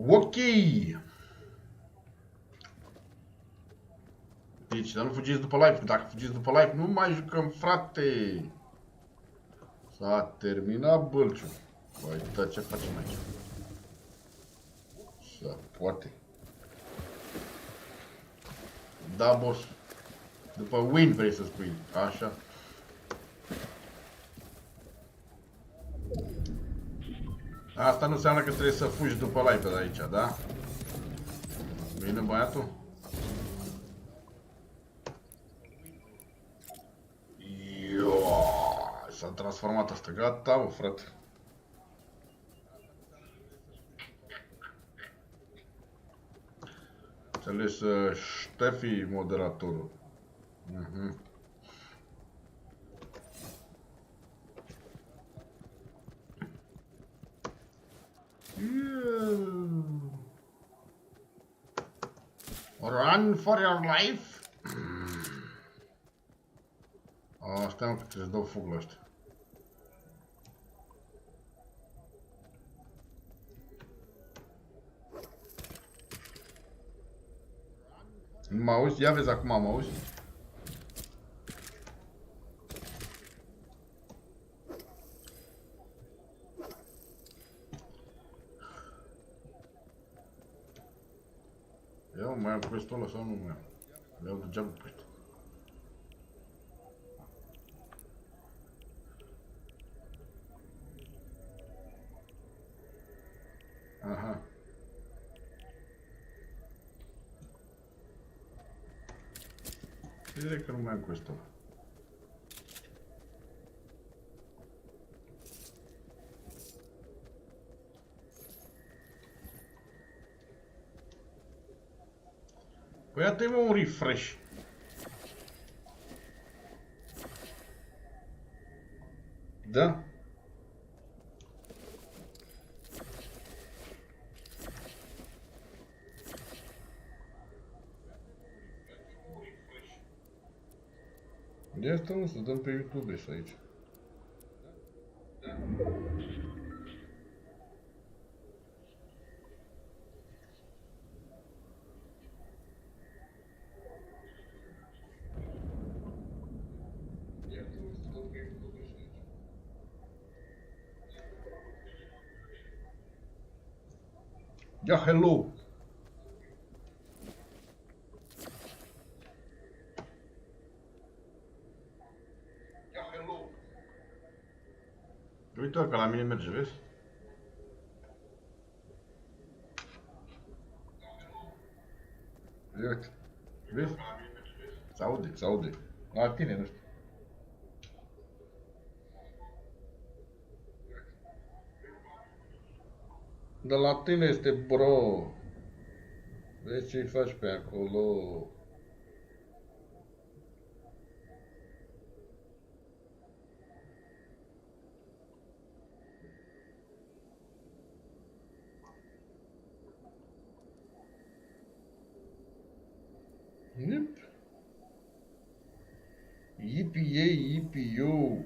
Ok! Deci, dar nu fugiți după live. Dacă fugiți după live, nu mai jucăm, frate! S-a terminat bălciul. Băi, da, ce facem aici? Să poate. Da, boss. După win vrei să spui. Așa. Asta nu înseamnă că trebuie să fugi după live de aici, da? Bine, băiatul? S-a transformat asta. Gata, mă, frate. Înțeles, Ștefi, moderatorul. Run for your life. Stai mă, că trebuie să dau foc la ăștia. Nu mă auzi? Ia vezi acum, mă auzi? Eu mai am quest-ul ăla sau nu mai am? Le iau degeaba pe ăștia. Aha. Direct că nu mai am quest-ul ăla. Păi ia-te mă un refresh. Da? De asta nu, să dăm pe YouTube și aici. Yeah, hello. Yeah, hello. Uite că la mine merge, vezi? Uite, vezi? Se aude. La tine, nu știu. Dar la tine este bro. Vezi ce-i faci pe acolo. Yep. Yippee-yo.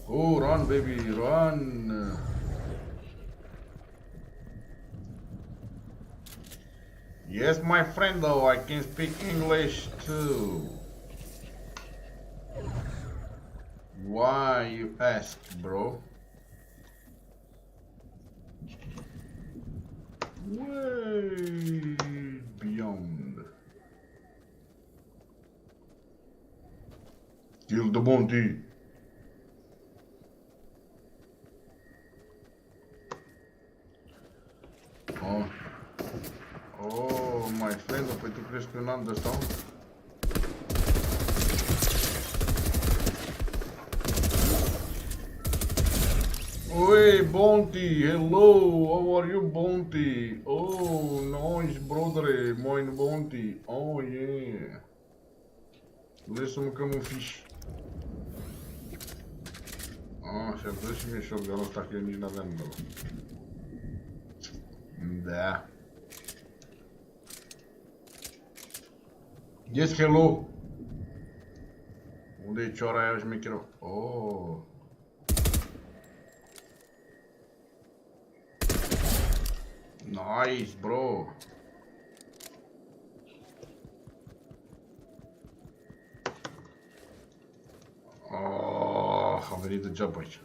Oh, run, baby, run. Yes, my friend, though, I can speak English too. Why you ask, bro? Way beyond. Kill the bounty. Oh, my friend, păi tu crezi că eu n-am de asta? Hey, Bounty, hello, how are you, Bounty? Oh, nice, brother, mine Bounty. Oh, yeah. Vrei să mâncăm un fish? Ah, și-a dat și mie shotgun-ul ăsta, că eu nici n-aveam de ăla. Da. Yes, hello. Unde e cioara aia șmecheră? Oh. Nice, bro. Oh, a venit degeaba aici.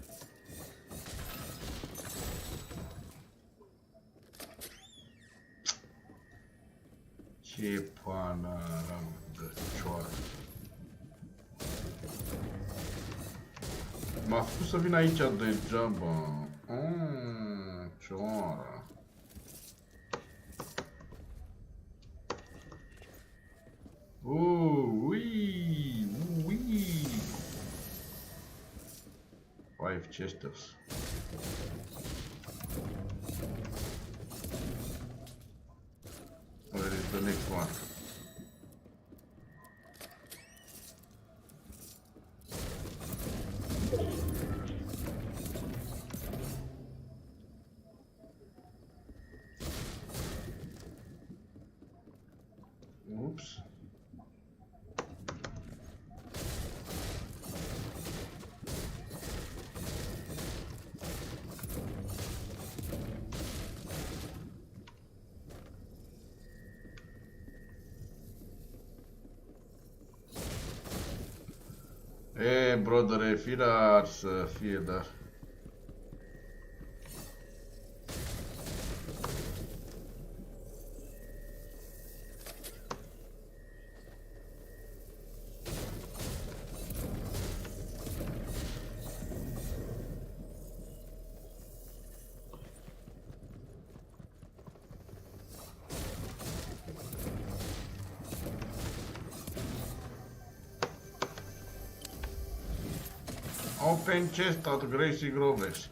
Ce panara de cioară. M-a făcut să vin aici degeaba. Cioară. Ui. 5 chesters. Where is the next one? Oops. Brother, firar să fie, dar... Open chest at Gracie Groves.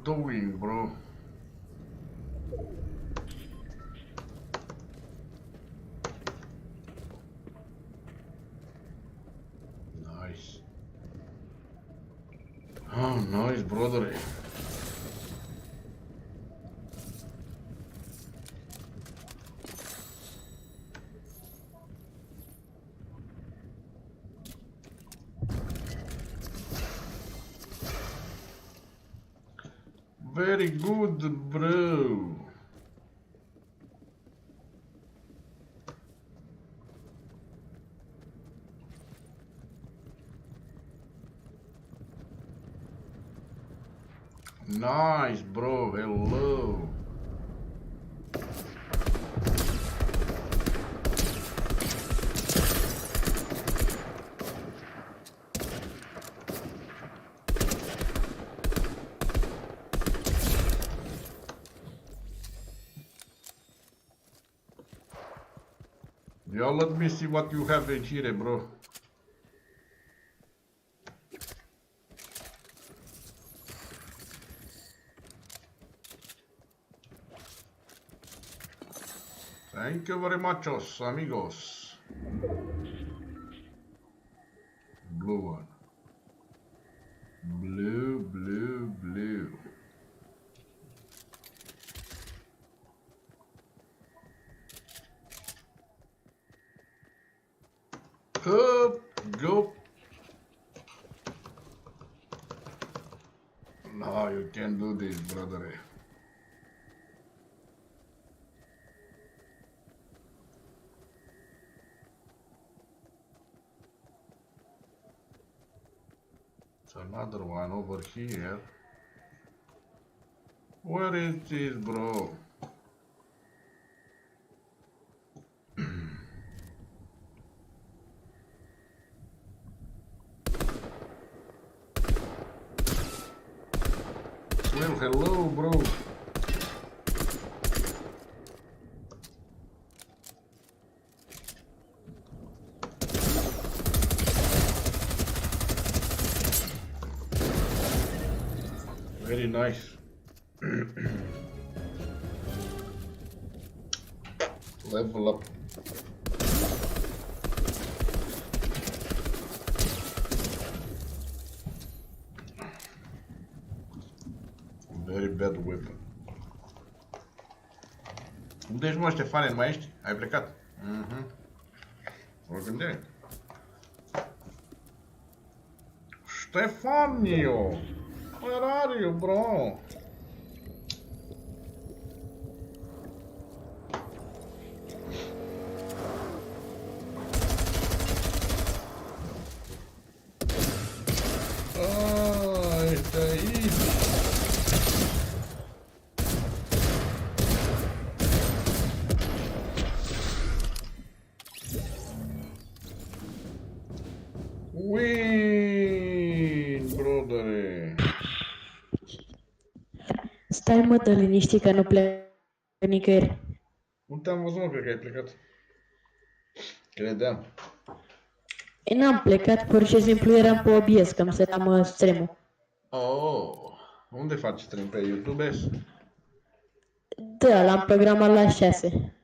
doing, bro? Nice. Oh, nice, brother. Very good, bro. Nice, bro. Hello. Yeah, let me see what you have in here, bro. Thank you very much, amigos. Blue one. Blue, blue, blue. Up, go. No, you can't do this, brother. It's another one over here. Where is this, bro? Well, hello, bro. Very nice. Level up. Very bad weapon. Unde ești, mă, Ștefane? Mai ești? Ai plecat? Mă gândeam. Ștefanio! Where are you, bro? Ești aici. Win, brodere. Stai, mă, dă liniștit că nu plec nicăieri. Nu te-am văzut, cred că ai plecat. Credeam. N-am plecat, pur și simplu eram pe OBS, că îmi setam stream-ul. Oh, unde faci stream? Pe YouTube? Da, l-am programat la 6.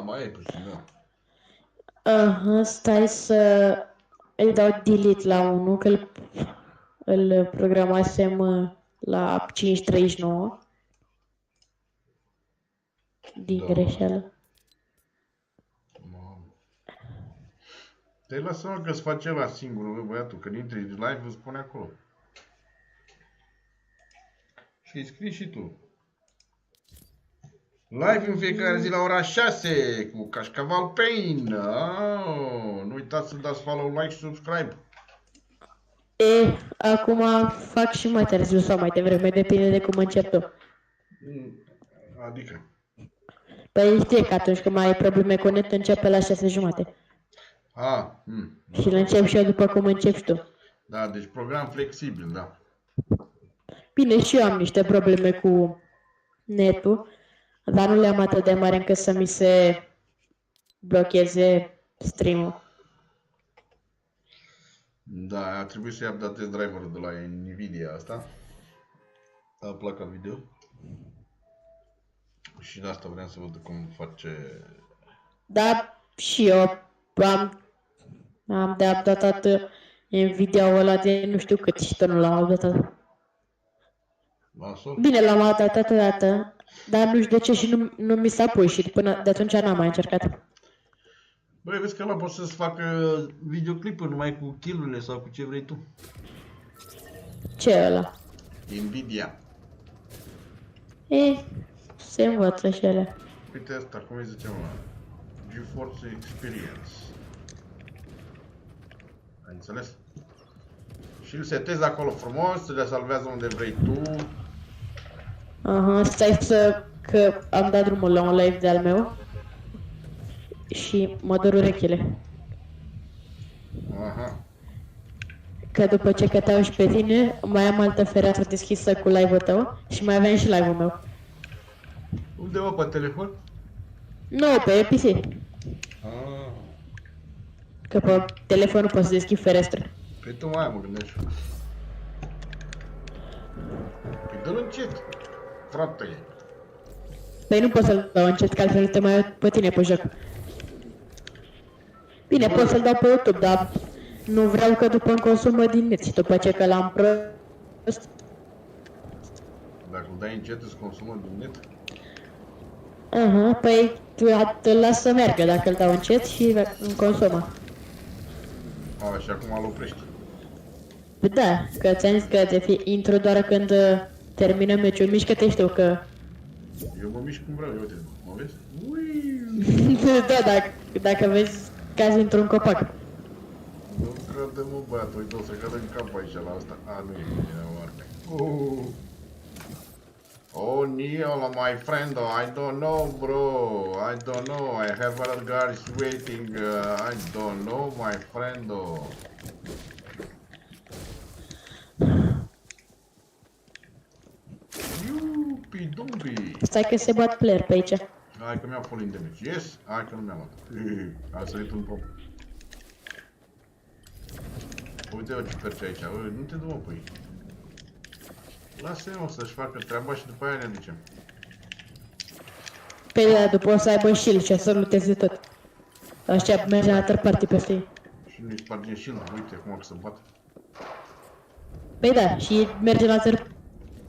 Mai e puțin, da. Aha, stai să îi dau delete la 1, că îl programasem la 5.39 din greșeală. Te-ai lăsat că-ți face la singur, băiatul, când intri în live, îți spune acolo. Și-i scrii și tu. Live în fiecare zi la ora 6 cu Cașcaval Pain. Nu uitați să dați follow, like și subscribe. Acum fac și mai târziu sau mai devreme, depinde de cum încep tu. Adică? Păi știi că atunci când mai ai probleme cu net, începe la 6:30. Și îl încep și eu după cum începi tu. Da, deci program flexibil, da. Bine, și eu am niște probleme cu netul, dar nu le-am atât de mare încât să mi se blocheze stream-ul. Da, a trebuit să-i updatez driverul de la Nvidia asta. La placa video. Și de asta vreau să văd cum face... Da, și eu am de updatat Nvidia-ul ăla de nu știu cât și tot nu l-am updatat. Bine, l-am updatat odată, dar nu știu de ce și nu mi s-a pus și până de atunci n-am mai încercat. Băi, vezi că ăla poate să-ți facă videoclipuri numai cu kill-urile sau cu ce vrei tu. Ce e ăla? Nvidia. Ei, se învăță și ele. Uite asta, cum îi zicem la GeForce Experience. Ai înțeles? Și îl setezi acolo frumos, le salvează unde vrei tu. Aha, stai că am dat drumul la un live de-al meu și mă dor urechile. Aha. Că după ce cătau și pe tine, mai am altă fereastră deschisă cu live-ul tău și mai aveam și live-ul meu. Unde mă, pe telefon? Nu, pe PC. Ah. Că pe telefon nu poți să deschid fereastră. Păi tu mai mă gândești. Păi dă-l încet, frate. Păi nu pot să-l dau încet, că altfel nu te mai uit pe tine pe joc. Bine, pot să-l dau pe YouTube, dar nu vreau că după îmi consumă din net și după ce că l-am prost. Dacă îl dai încet, îți consumă din net? Aha, păi îl las să meargă dacă îl dau încet și îmi consumă. A, și acum îl oprești. Păi da, că ți-am zis că intru doar când termină meciul, mișcă-te, știu că... Eu mă mișc cum vreau, uite, mă vezi? Ui! Da, dacă vezi caz într-un copac. Nu crede, mă, băiatul, uite, o să cadă în cap aici la asta. A, nu e bine, moarte. Oh, Neil, my friend, I don't know, bro. I don't know. I have other guys waiting. I don't know, my friend. Yupi-dumpi. Stai că se bat player pe aici. Hai că mi-am falling damage. Yes? Hai că nu mi-am luat. A sărit un pop. Uite-o ce perce aici. Nu te du-mă, păi. Lasă-i, mă, să-și facă treaba și după aia ne ducem. Pe da, după o să aibă shield și o să luteze tot. Așa merge la third party peste ei. Și nu-i spargem shield, uite cum o să bat. Păi da, și merge la third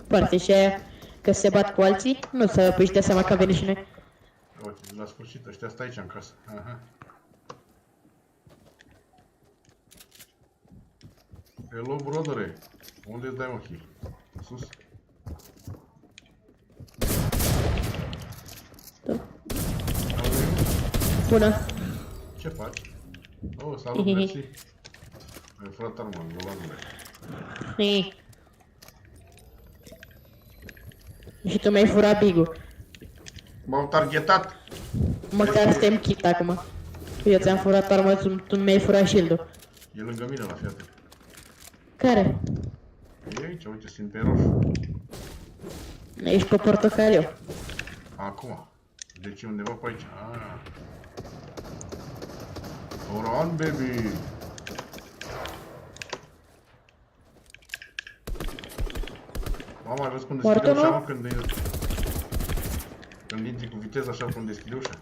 party și aia că se bat cu alții, nu să pui și de seama că a venit și noi. Uite, la sfârșit, ăștia stă aici în casă. Aha. Hello, brodere. Unde îți dai un heal? Sus? Da. Bună. Ce faci? Oh, salut, mersi. Ai furat arma, golanule. Hei. Și tu mi-ai furat big-ul. M-au targetat. Măcar suntem kit acum. Eu ți-am furat arma, tu mi-ai furat shield-ul. E lângă mine la fiată. Care? E aici, uite, sunt pe roșu. Ești pe portocaliu. Acum. Deci e undeva pe aici. Ah. Run, baby! Mama, ai văzut cum deschide ușa, mă, când intri cu viteză așa cum deschide ușa?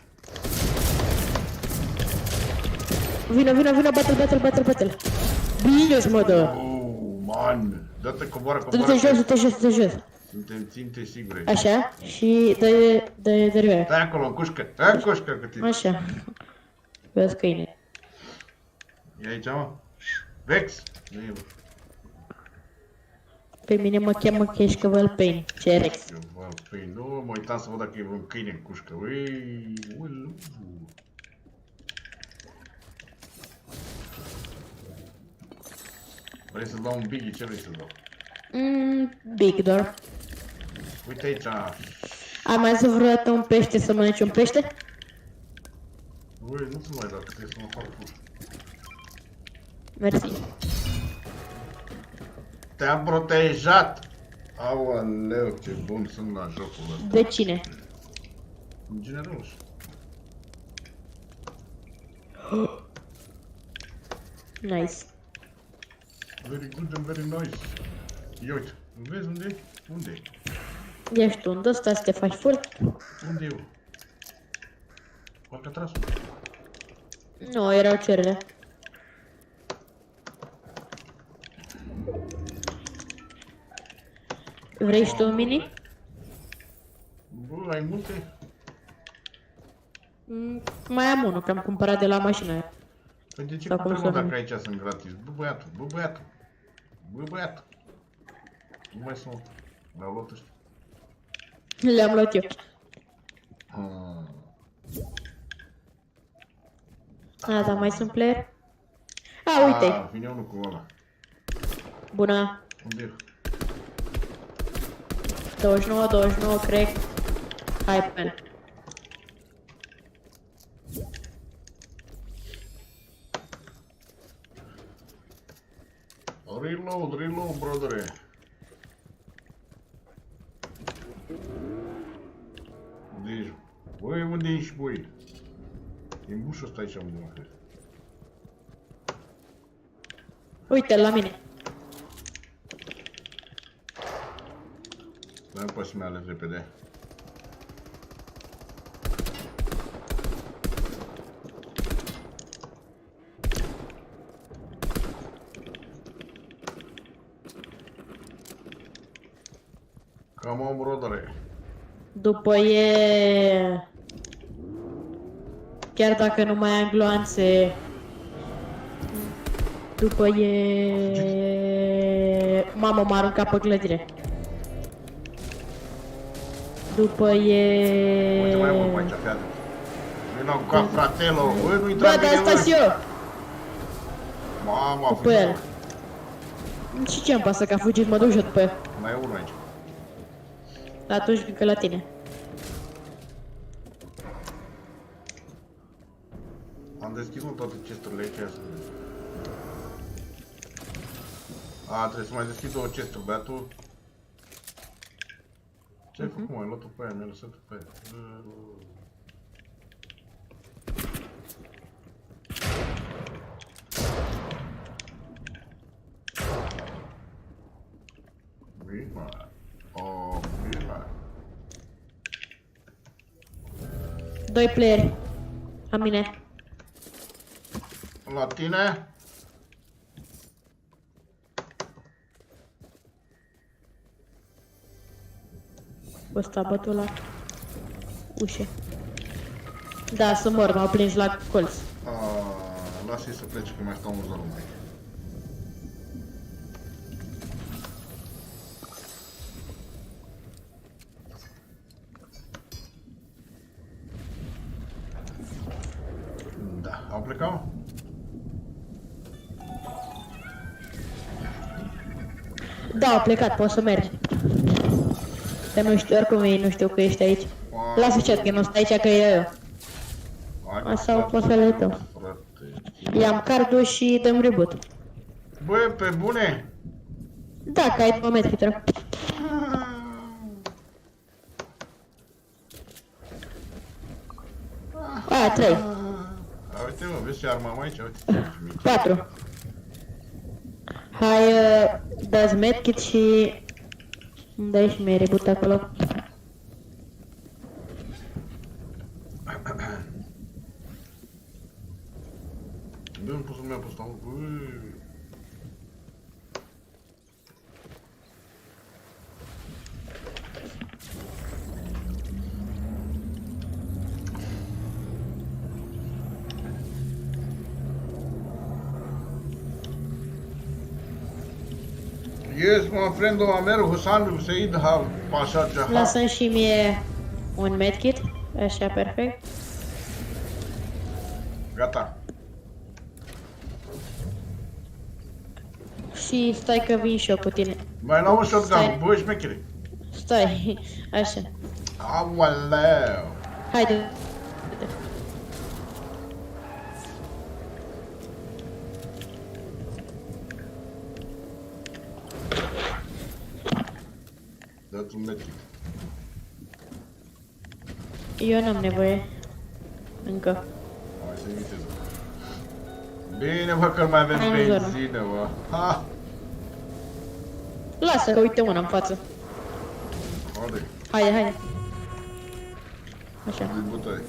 Vină, bate-l. Bine, mă dă. Oh, man! Dă-te, coboară. Du-te jos. Suntem ținte sigure. Așa, și dă-i derivare. Stai acolo, în cușcă, cu tine. Așa. Vezi câine. E aici, mă? Vex! Nu e, bă. Pe mine mă cheamă Cash Pain, Cerex. Păi nu, mă uitam să văd dacă e un câine în cușcă. Ui. Vrei să-ți dau un biggie? Ce vrei să-ți dau? Big doar. Uite aici. Ai mai zis vreodată un pește să mănânci un pește? Ui, nu ți mai dat, trebuie să mă fac fur. Mersi. Te-am protejat! Aoleu, ce bun sunt la jocul ăsta. De cine? Generos. Nice. Very good and very nice. Ia uite, vezi unde e? Unde e? Ești unde ăsta să te faci furt? Unde e eu? Parcă a tras. Nu, erau cerele. Vrei și tu un mini? Bă, ai multe? Mai am unul, că am cumpărat de la mașină aia. Păi de ce Sau cum cumperi, mă, să dacă aici sunt gratis? Bă, băiatul, bă, băiatul. Bă, băiatul. Nu mai sunt. Le-au luat ăștia. Le-am luat eu. A, dar mai sunt player? A, uite. Vine unul cu ăla. Bună. Unde e? 29, 29, cred. Hai pe el. Reload, reload, brodere. Deci, băi, unde ești, băi? E în bușul ăsta aici, undeva, cred. Uite, la mine. Dar nu poți să-mi ales repede. Come on, brodere. După e... Chiar dacă nu mai am gloanțe... După e... Mamă, m-a aruncat pe clădire. După e... Uite, mai mult, mai ce afează. Vino ca fratelo, bă, nu intra Bă, dar asta și eu! Mama, a După el. Și ce-mi pasă că a fugit, mă duc și eu după el. Mai e unul aici. Atunci vin că la tine. Am deschis toate chesturile aici. A, trebuie să mai deschid două chesturi, băiatul. Ce ai făcut, mă? Ai luat-o pe aia, mi-ai lăsat-o pe aia. Bine. Oh, bine. 2 playeri. La mine. La tine? Ăsta a bătut la ușe. Da, să mor, m-au prins la colț. Lasă-i să plece, că mai stau mulți la lume aici. Da, au plecat? Da, au plecat, poți să mergi. Că nu știu, oricum ei nu știu că ești aici. Lasă chat, că nu stai aici, că e eu. Sau poți să le tău. I-am cardul și dăm reboot. Bă, pe bune? Da, că ai 2 metri, trebuie. A, 3. Uite, mă, vezi ce armă am aici? Uite. 4. Hai, dați medkit și... îmi dai și mie reboot acolo. Bă, nu pot să-mi iau pe ăsta, bă. Yes, my friend Amer Hussan Said have Pasha Jaha. Lasă-mi și mie un medkit. Așa, perfect. Gata. Și stai că vin și eu cu tine. Mai la un shotgun, Stai. bă, șmechere. Stai, așa. Aoleu. Haide. Dați un medkit. Eu n-am nevoie. Încă. Hai să imitez. Bine, bă, că mai avem Hai în zonă. benzină, bă. Ha! Lasă că uite una în față. Haide. Haide, haide. Așa. Din bătaie.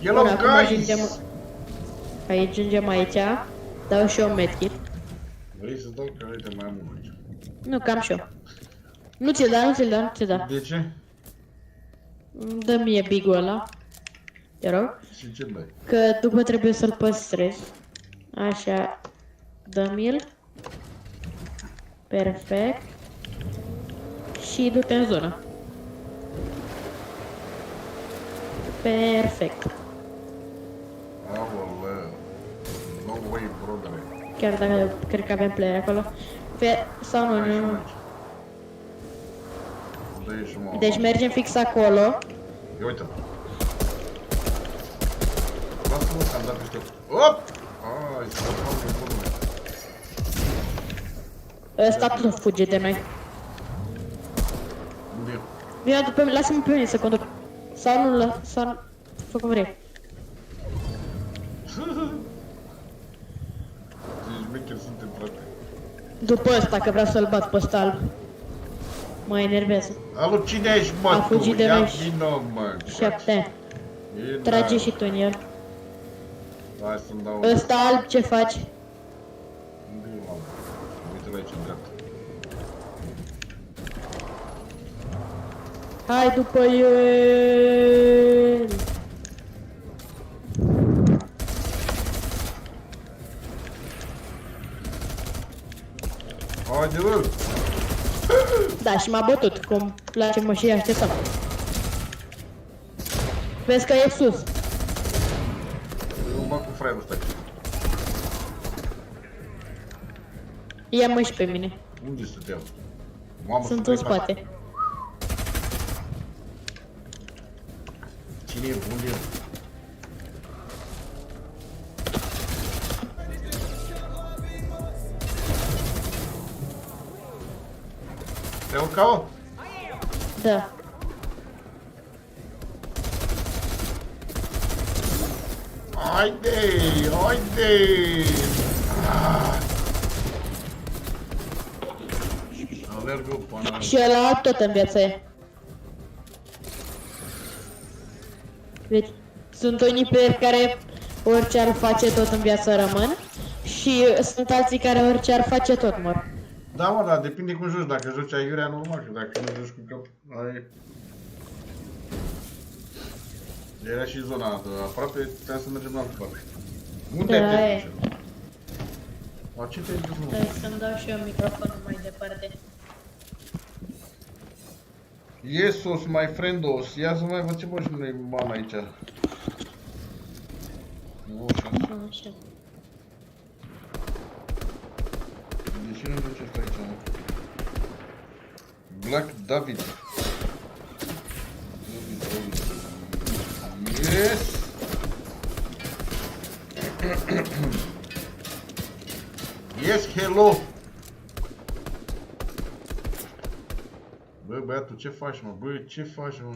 Hello, Bun, acum guys! ajungem aici. Dau și eu medkit. Vrei să dau că uite mai am unul aici. Nu, cam și eu. Nu ți-l da, nu ți-l da, nu ți-l da. De ce? Dă mie big-ul ăla. Te rog. Și ce dai? Că după trebuie să-l păstrez. Așa. Dă-mi-l. Perfect. Și du-te în zonă. Perfect. Aoleu. No way, brother. Chiar dacă cred că avem player acolo. Sau nu, nu, nu. Deci mergem fix acolo. Ia uite-l. Lasă-mă că am dat peste... Op! Ai, s-a dat din bunul meu. Ăsta tot fuge de noi. Unde e? Vino după mine, lasă-mă pe mine să conduc. Sau nu, sau nu. Fă cum vrei. Zici, mecher suntem, frate. După ăsta, că vreau să-l bat pe ăsta alb. Mă enervează. Alu, cine ești, mă, A tu? fugit de Ia noi vino, mă. 7 ani. E, Trage da. și tu în el. Hai să-mi dau... Ăsta alb, ce faci? Unde e, mamă? Uite-l aici, în dreapta. Hai după el! Haide, bă! Da, și m-a bătut, cum place mă și așteptam. Vezi că e sus. Eu mă cu fraierul ăsta. Ia-mă și pe mine. Unde stăteam? Mamă, Sunt în spate. Cine e? Unde e? Te urcau? Da. Haide! Haide! Alergă până... Și ăla tot în viața e. Deci, sunt unii pe care orice ar face tot în viață rămân. Și sunt alții care orice ar face tot mor. Da, mă, dar depinde cum joci. Dacă joci aiurea, normal, că dacă nu joci cu cap, ai... Era și zona aproape, trebuie să mergem la altă parte. Unde Da, ai e. te duce? La ce te-ai dus, mă? Hai să-mi dau și eu microfonul mai departe. Yesos, my friendos, ia să mai facem și noi bani aici. Nu, așa. Așa. De ce nu duce asta aici, mă? Black David. Yes! Yes, hello! Bă, băiatul, ce faci, mă? Bă, ce faci, mă?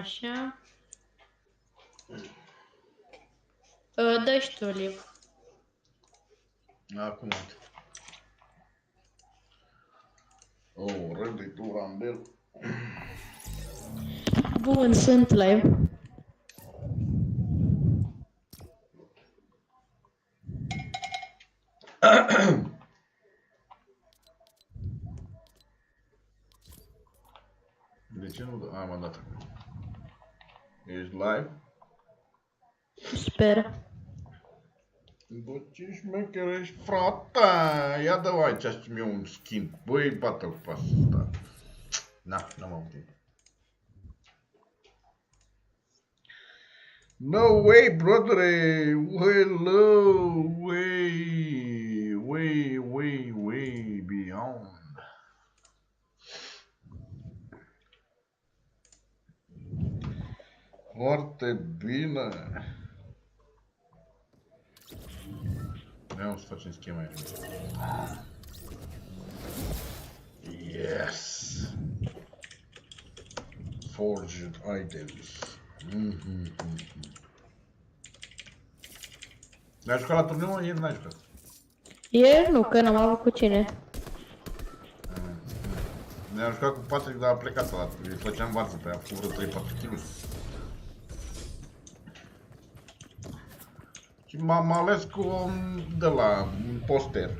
Așa. Dă și tu, Liv. Acum, uite. Oh, ready to rumble. Bun, sunt live. De ce nu? A, m-a dat acum. Ești live? Sper. Bă, ce șmecher ești, frate! Ia dă aici și mie un skin. Băi, bată cu pasă asta. Na, n-am avut timp. No way, brother! Hello! Way beyond. Foarte bine! Ia o să facem schema aici. Yes! Forged items. Ne-ai jucat la turneu? Ieri n-ai jucat. Ieri nu, că n-am avut cu cine. Ne-am jucat cu Patrick, dar a plecat ăla. Îi făceam varză pe ea, a făcut vreo 3-4 kg. Și m-am ales cu de la un poster.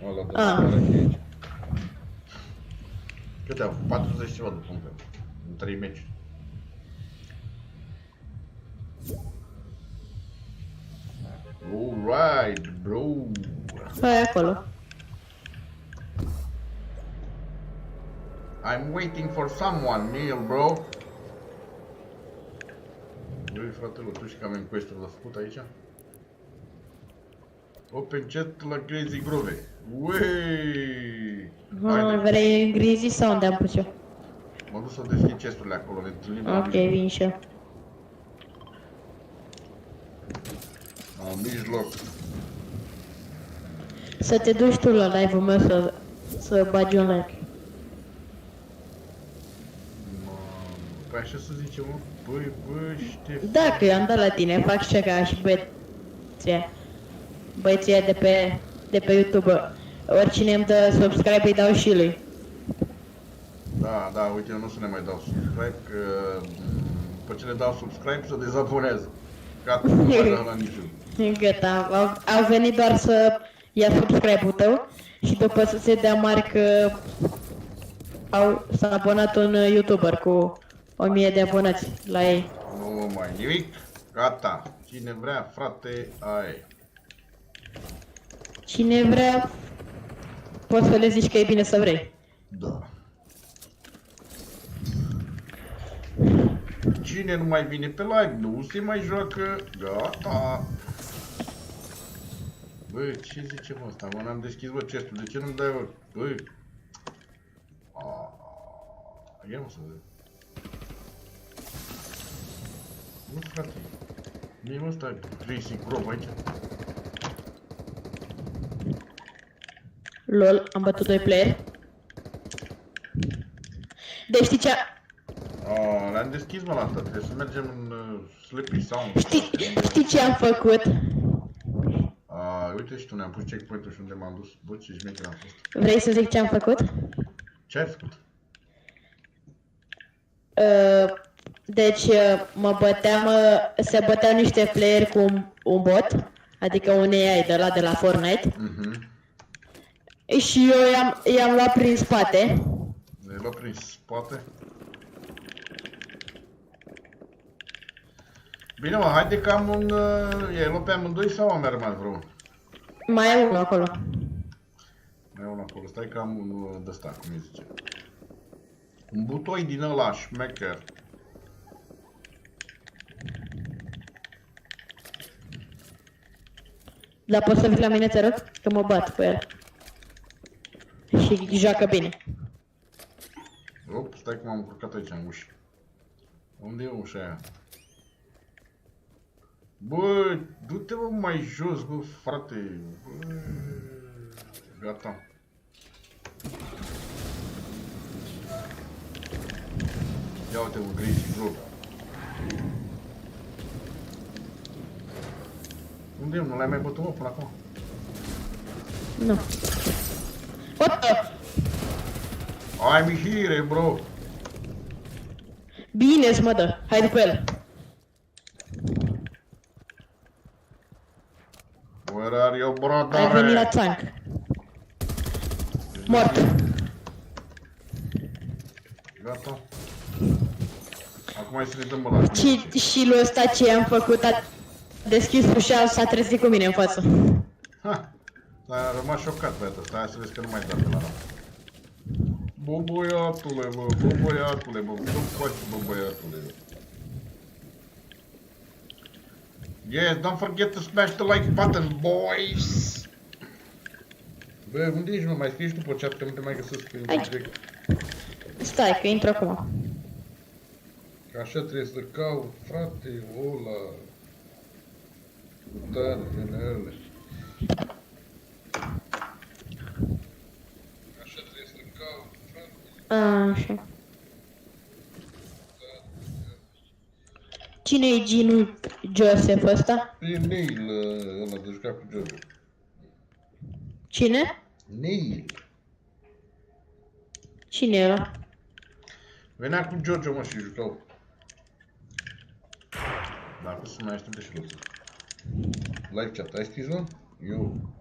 Ăla de la care e aici. Câte au? 40 ceva de puncte. În 3 meci. Alright, bro. Hai acolo. I'm waiting for someone, Neil, bro. Băi, fratelor, tu știi că avem quest-uri de făcut aici? Open chat la Crazy Grove. Uei! Vrei în grizi sau unde am pus eu? M-am dus să deschid chesturile acolo, ne întâlnim la Ok, vin și eu. la mijloc. Să te duci tu la live-ul meu să bagi un like. Păi așa să zicem, mă, băi, Ștefan. Dacă eu am dat la tine, fac și ca și băieții de pe YouTube. Oricine îmi dă subscribe îi dau și lui. Da, da, uite, eu nu o să ne mai dau subscribe, că după ce le dau subscribe se dezabonează. Gata, nu mai dau la niciun. Gata, au venit doar să ia subscribe-ul tău și după să se dea mari că s-a abonat un YouTuber cu 1000 de abonați la ei. Nu mai nimic, gata. Cine vrea, frate, ai. Cine vrea, poți să le zici că e bine să vrei. Da. Cine nu mai vine pe live, nu se mai joacă, gata. Bă, ce zice mă ăsta? Mă, n-am deschis, bă, chestul, de ce nu-mi dai, bă? Bă. Ia mă să vedem. Nu, frate. Mie mă ăsta Tracy Grove aici. LOL, am bătut 2 player. Deci știi ce? Le-am deschis, mă, la asta. Trebuie să mergem în Sleepy Sound. Știi ce am făcut? Uite și tu, ne-am pus checkpoint-ul și unde m-am dus. Bă, ce șmecher am fost. Vrei să zic ce am făcut? Ce ai făcut? Deci se băteau niște player cu un bot, adică un AI de la Fortnite. Și eu i-am luat prin spate. Le-ai luat prin spate? Bine, mă, haide că am un... I-ai luat pe amândoi sau am mai rămas vreunul? Mai e unul acolo. Mai e unul acolo, stai că am un de-ăsta, cum îi zice. Un butoi din ăla, șmecher. Dar poți să vii la mine, te rog? Că mă bat cu el. Și joacă bine. Op, stai că m-am încurcat aici în ușă. Unde e ușa aia? Bă, du-te mă mai jos, bă, frate. Bă, gata. Ia uite, mă, Gracie Grove. Unde e? Nu l-ai mai bătut, mă, până acum? Nu. What the? I'm here, bro. Bine-ți mă dă. Hai după el. Where are you, brother? Ai venit la tank. Mort. Gata. Acum hai să ne dăm ăla. Și lui ăsta ce am făcut a deschis ușa, s-a trezit cu mine în față. Ha! A rămas șocat, băiatul ăsta. Hai să vezi că nu mai dă pe la rap. Bă, băiatule, bă, băiatule, bă, ce-mi faci, bă, băiatule? Yes, don't forget to smash the like button, boys! Bă, unde ești, mă? Mai scrii și tu pe chat, că nu te mai găsesc în direct. Stai, că intru acum. Că așa trebuie să caut, frate, ăla. Cu targele alea. Așa trebuie să caut, frate. Așa. Cine-i Ginu Joseph ăsta? E Neil, ăla de jucat cu Jojo. Cine? Neil. Cine e ăla? Venea cu Jojo, mă, și jucau. Dacă să mai aștepte și lucruri. Live chat, ai scris, mă? Eu.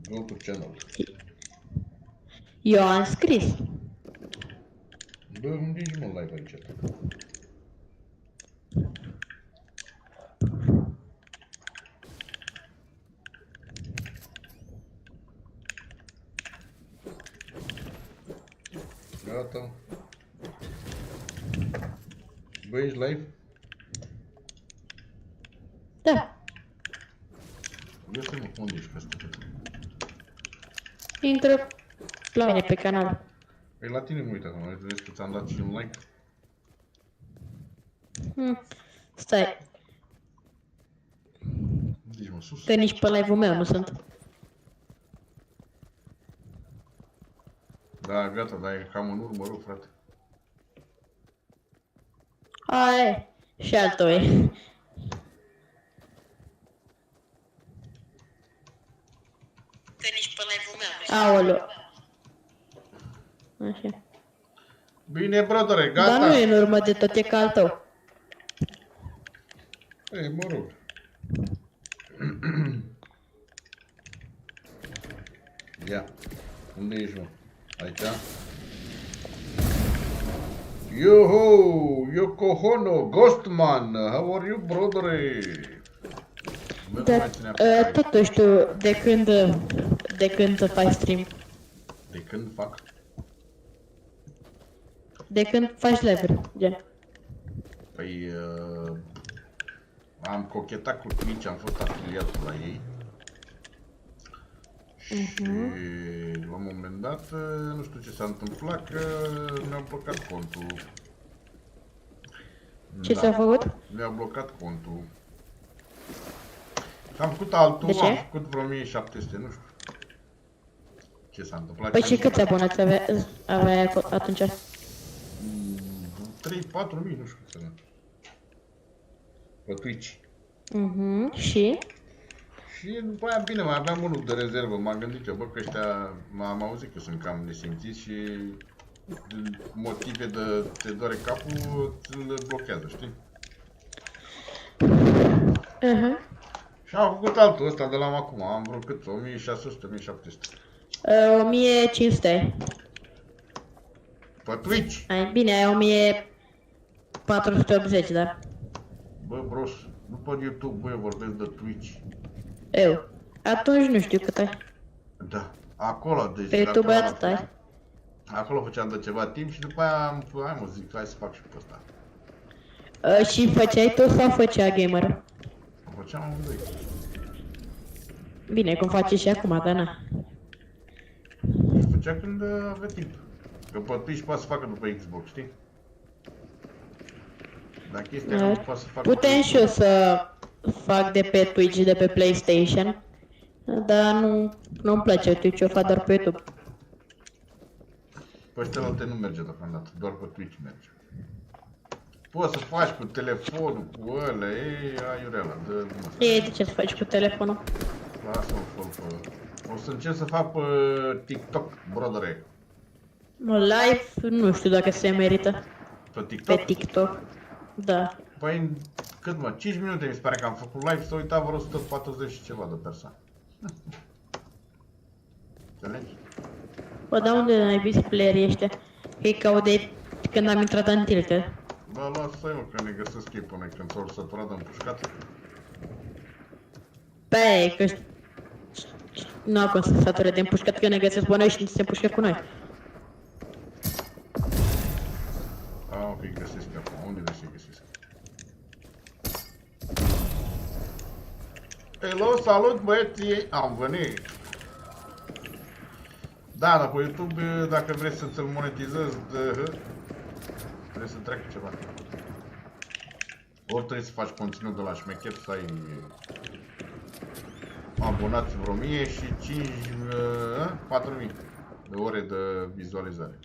Go to channel. Eu am scris. Bă, unde ești, mă, live aici? Gata. Bă, ești live? Da. Găsi-mă, unde ești, că asta? Intră la mine pe canal. Păi la tine mă uit acum, vezi că ți-am dat și un like? Stai, Unde ești, mă, sus? că nici pe live-ul meu nu sunt. Da, gata, dar e cam în urmă rău, frate. Ai, și al tău e. Aoleu. Așa. Bine, brodere, Dar gata? nu e în urmă de tot, e ca al tău. Ei, mă rog. Ia, unde ești, mă? Aici? Yo-ho! Yokohono, Ghostman! How are you, brodere? Bă, nu Dar, mai ținea pe care. totuși tu, de când faci stream? De când fac? De când faci live-uri, gen? Păi, am cochetat cu Twitch, am fost afiliat la ei. Și la un moment dat, nu știu ce s-a întâmplat, că mi-au blocat contul. Ce ți-a făcut? Mi-au blocat contul. Și am făcut altul, De ce? am făcut vreo 1700, nu știu. Ce s-a întâmplat? Păi și câți abonați aveai atunci? 3-4 mii, nu știu cât să ne. Pe Twitch. Și? Și după aia, bine, mai aveam unul de rezervă, m-am gândit eu, bă, că ăștia, m-am auzit că sunt cam nesimțiți și din motive de te doare capul, îl blochează, știi? Și am făcut altul ăsta de la acum, am vreo cât, 1600-1700. 1500. Pe Twitch! Ai, bine, ai 1480, da? Bă, bros, nu pe YouTube, bă, eu vorbesc de Twitch. Eu. Atunci nu știu cât ai. Da, acolo, deci... Pe YouTube atât ai. Acolo făceam de ceva timp și după aia am, hai mă, zic, hai să fac și pe ăsta. Și făceai tu sau făcea gamer? Făceam amândoi. Bine, cum face și acum, dar na. Făcea când avea timp. Că pe Twitch poate să facă după Xbox, știi? Dar chestia nu poate să facă... Putem și eu să fac de pe Twitch, de pe PlayStation. Dar nu-mi place Twitch, eu fac doar pe YouTube. Pe ăștia nu merge deocamdată, doar pe Twitch merge. Poți să faci cu telefonul, cu ăla, ei, aiureala, dă... Ei, de ce să faci cu telefonul? Lasă-mă, fă pe... O să încerc să fac pe TikTok, brodere. Live, nu știu dacă se merită. Pe TikTok? Pe TikTok. Da. Păi, cât mă, 5 minute mi se pare că am făcut live, s-a uitat vreo 140 și ceva de persoane. Înțelegi? Bă, dar unde ai vist playerii ăștia? Că-i caut de când am intrat în tilte. Bă, lasă-i mă, că ne găsesc ei până când s-au săturat de împușcat. Pe că nu acum să sature de împușcat, că ne găsesc pe noi și se împușcă cu noi. A, ok, găsesc acum, unde se găsesc? Hello, salut băieții, am venit! Da, dar pe YouTube, dacă vrei să ți-l monetizezi, trebuie să treacă ceva. Ori trebuie să faci conținut de la șmecher, să ai abonați vreo 1000 și 4000 de ore de vizualizare.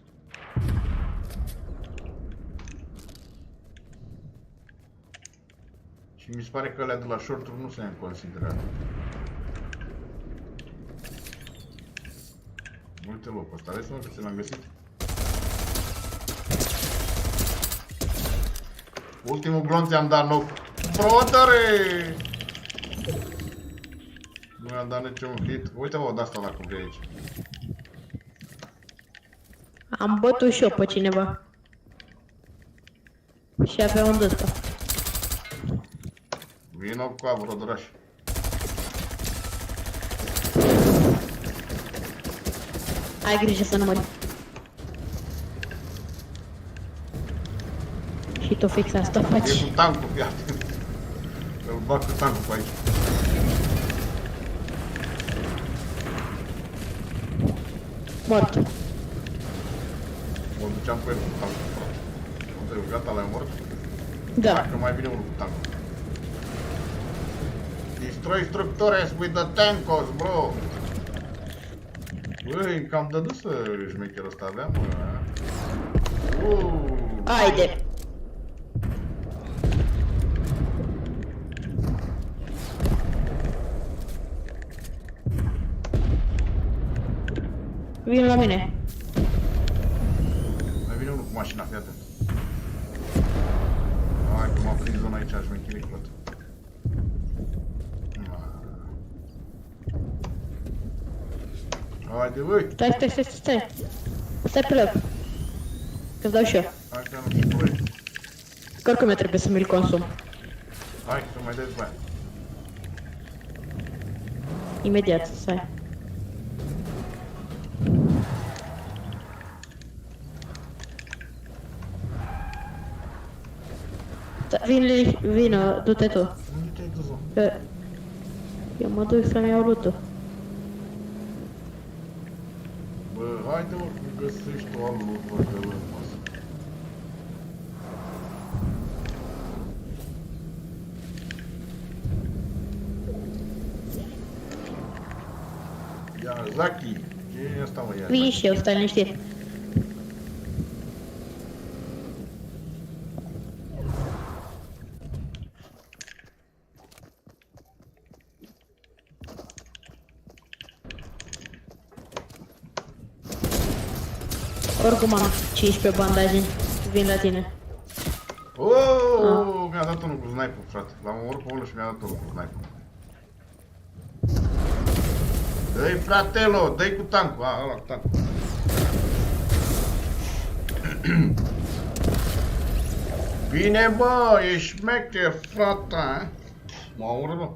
Și mi se pare că alea de la short-uri nu sunt considerate. Uite locul ăsta, vezi mă că ți l-am găsit? Ultimul glonț i-am dat loc. Brodere! Nu i-am dat niciun hit. Uite mă, de-asta la cum e aici. Am bătut și eu pe cineva. Și avea un ăsta. Vino cu a, brodoraș. Ai grijă să nu mori. Și tu fix asta E faci. cu tancul, fii atent. Îl bag cu tancul pe aici. Mort. Mă duceam cu el cu tancul, frate. Unde, gata, l-ai mort? Da. Dacă mai vine unul cu tancul. Destroy structures with the tankos, bro! Băi, cam dădusă șmecherul ăsta avea, mă. Haide. Vin la mine. Mai vine unul cu mașina, fii atent. Hai că m-a prins zona aici, șmecherii, frate. Haide, băi! Stai. Stai pe loc. Că-ți dau și eu. Hai că nu știu, băi. Că oricum eu trebuie să mi-l consum. Hai să mai dai bani. Imediat, stai. Vină, du-te tu. Unde te-ai dus, mă? Că eu mă duc să-mi iau lutul. Bă, haide, mă, că găsești tu al lui, bă, de lângă masă. Ia, Zaki! Ce e asta, mă, ia? Vin și eu, stai liniștit. Oricum am 15 bandaje. Vin la tine. Oh, mi-a dat unul cu sniper, frate. L-am omorât pe unul și mi-a dat unul cu sniper. Dă-i, fratelo, dă-i cu tancul. Ăla cu tancul. Bine, bă, e șmecher, frate. M-a omorât, bă.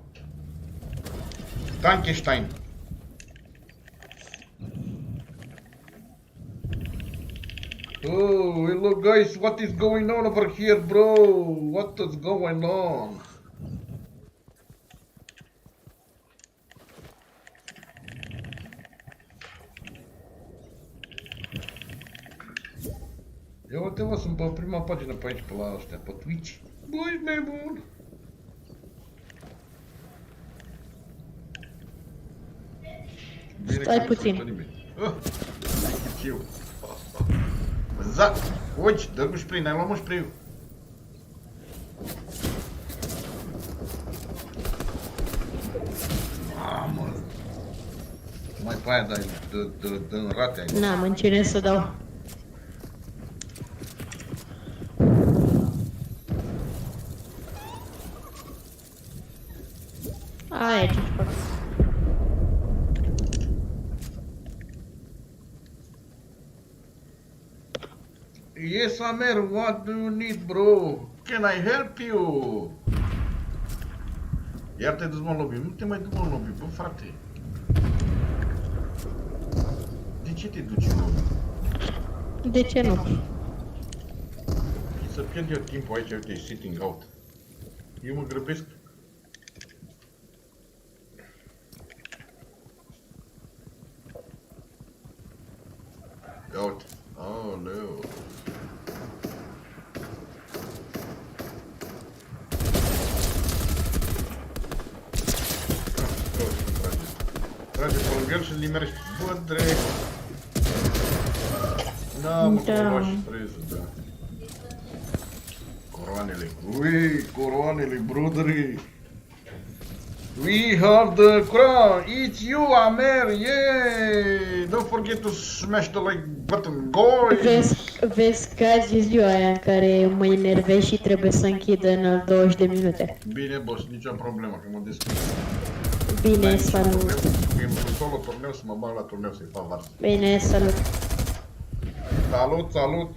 Tankenstein. Oh, hello guys, what is going on over here, bro? What is going on? Eu uite, mă, sunt pe prima pagină pe aici, pe la ăștia, pe Twitch. Bă, ești nebun! Bine Stai că nu puțin. suntă nimeni. Eu. Zac! Uite, dă cu spray, n-ai luat mă spray-ul. Mamă! Mai pe aia dai, dă în rate aici. N-am în cine să dau. Aia ce fac. Yes, Amer, what do you need, bro? Can I help you? Iar te-ai dus, mă, în lobby. Nu te mai du, mă, în lobby, bă, frate. De ce te duci în lobby? De ce nu? Să pierd eu timpul aici, uite, sitting out. Eu mă grăbesc. Ia uite. Aoleu. Trage pe lângă el și îl limerește. Bă, drept. Da, mă, că mă lua și freză, da. Coroanele. Ui, coroanele, brother. We have the crown. It's you, Amer. Yay! Don't forget to smash the like button, guys. Vezi că azi e ziua aia în care mă enervez și trebuie să închid în 20 de minute. Bine, boss, nicio problemă, că mă descurc. Bine, salut. Când solo turneu, să mă bag la turneu să-i fac vars. Bine, salut. Salut, salut.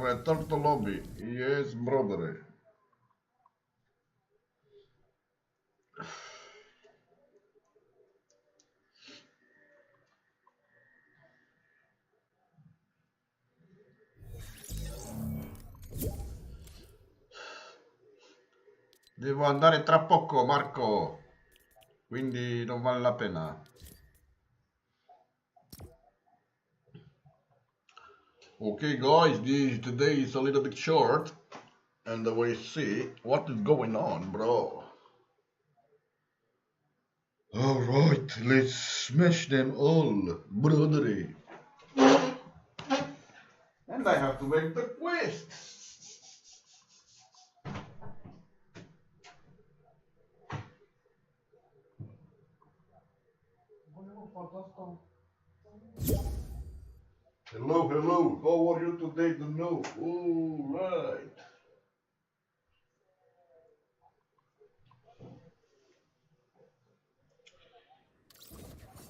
Return to lobby. Yes, brother. Devo andare tra poco, Marco. Quindi non vale la pena. Okay, guys, today is a little bit short, and we see what is going on, bro. All right, let's smash them all, brother. And I have to make the quest. Hello, hello. How are you today? To know. All right.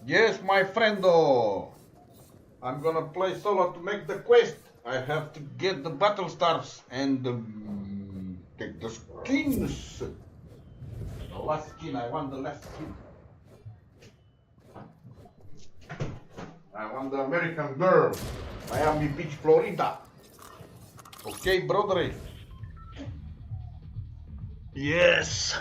Yes, my friendo. I'm gonna play solo to make the quest. I have to get the battle stars and take the skins. The last skin. I want the last skin. I want the American girl. Miami Beach, Florida. Okay, brother. Yes.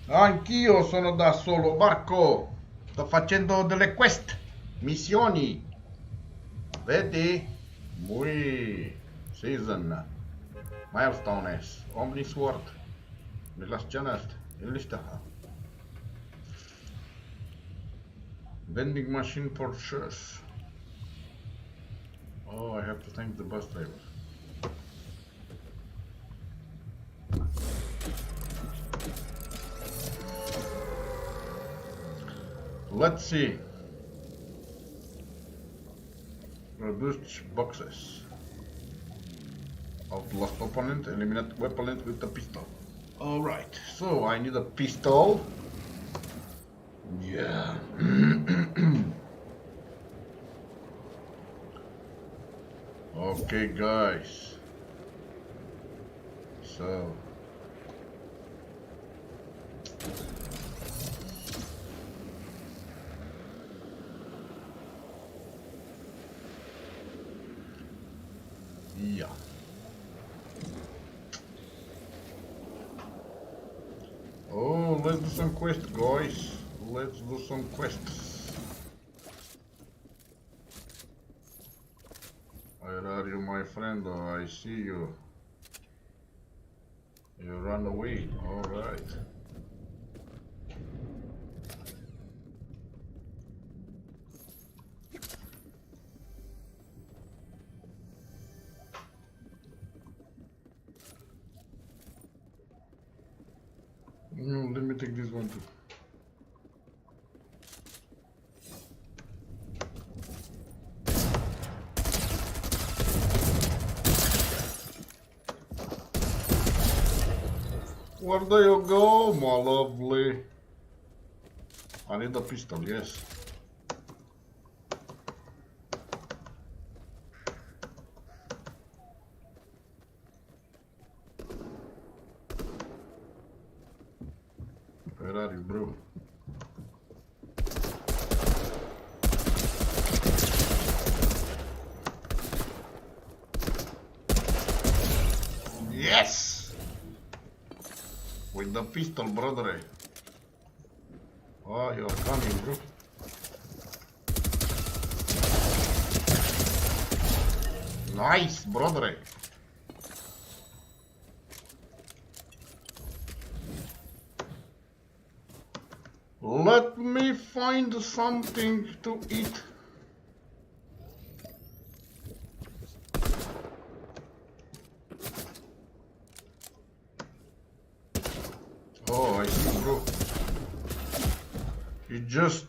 Anch'io sono da solo, Marco. Sto facendo delle quest, missioni. Vedi? Muy season. Milestones. Omnisword. Relationist. Lista. Vending machine purchase. Oh, I have to thank the bus driver. Let's see. Reduce boxes. Of lost opponent, eliminate weapon with the pistol. Alright, so I need a pistol. Yeah. Okay, guys. So. Yeah. Oh, let's do some quests, guys. Let's do some quests. Where are you, my friend? Oh, I see you. You run away. All right. No, let me take this one too. Where do you go, my lovely? I need a pistol, yes. Where are you, bro? Yes! With the pistol, brother. Oh, you're coming, bro. Nice, brother. Let me find something to eat. Oh, I see, bro. You just...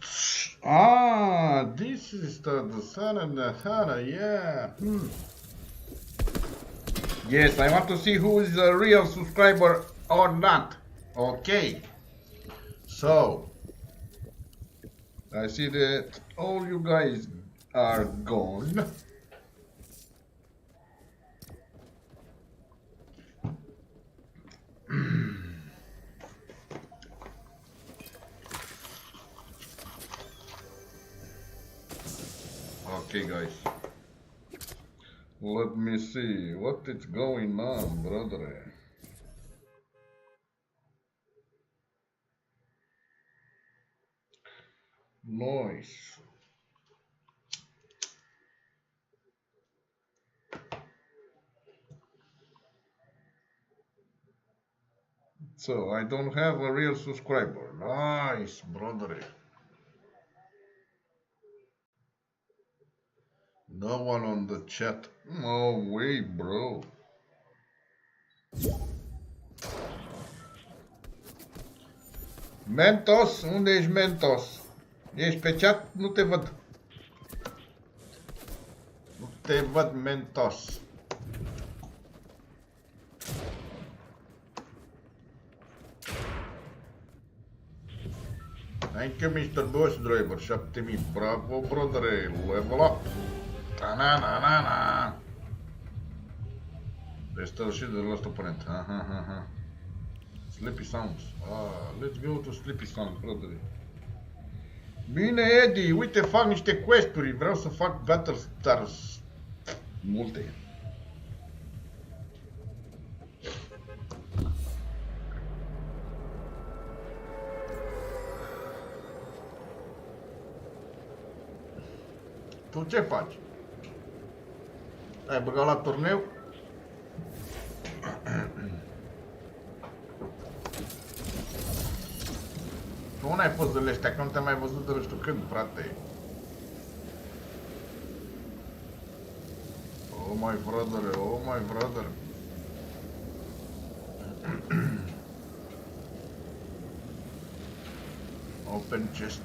Ah, this is the Sana, yeah. Yes, I want to see who is a real subscriber or not. Okay. So, I see that all you guys are gone. Okay, guys. Let me see what is going on, brother. Nice. So I don't have a real subscriber. Nice, brother. No one on the chat. No way, bro. Mentos? Unde ești, Mentos? Ești pe chat? Nu te văd. Nu te văd, Mentos. Thank you, Mr. Bus Driver. 7000. Bravo, brother. Level up. Ta-na-na-na-na. There's still shit the last opponent. Sleepy Sounds. Let's go to Sleepy Sounds, brother. Bine, Eddie, uite, fac niște quest-uri. Vreau să fac Battle Stars multe. Tu ce faci? Ai băgat la turneu? Tu n-ai pozele astea, că nu te-am mai văzut de nu știu când, frate. Oh my brother, oh my brother. Open chest.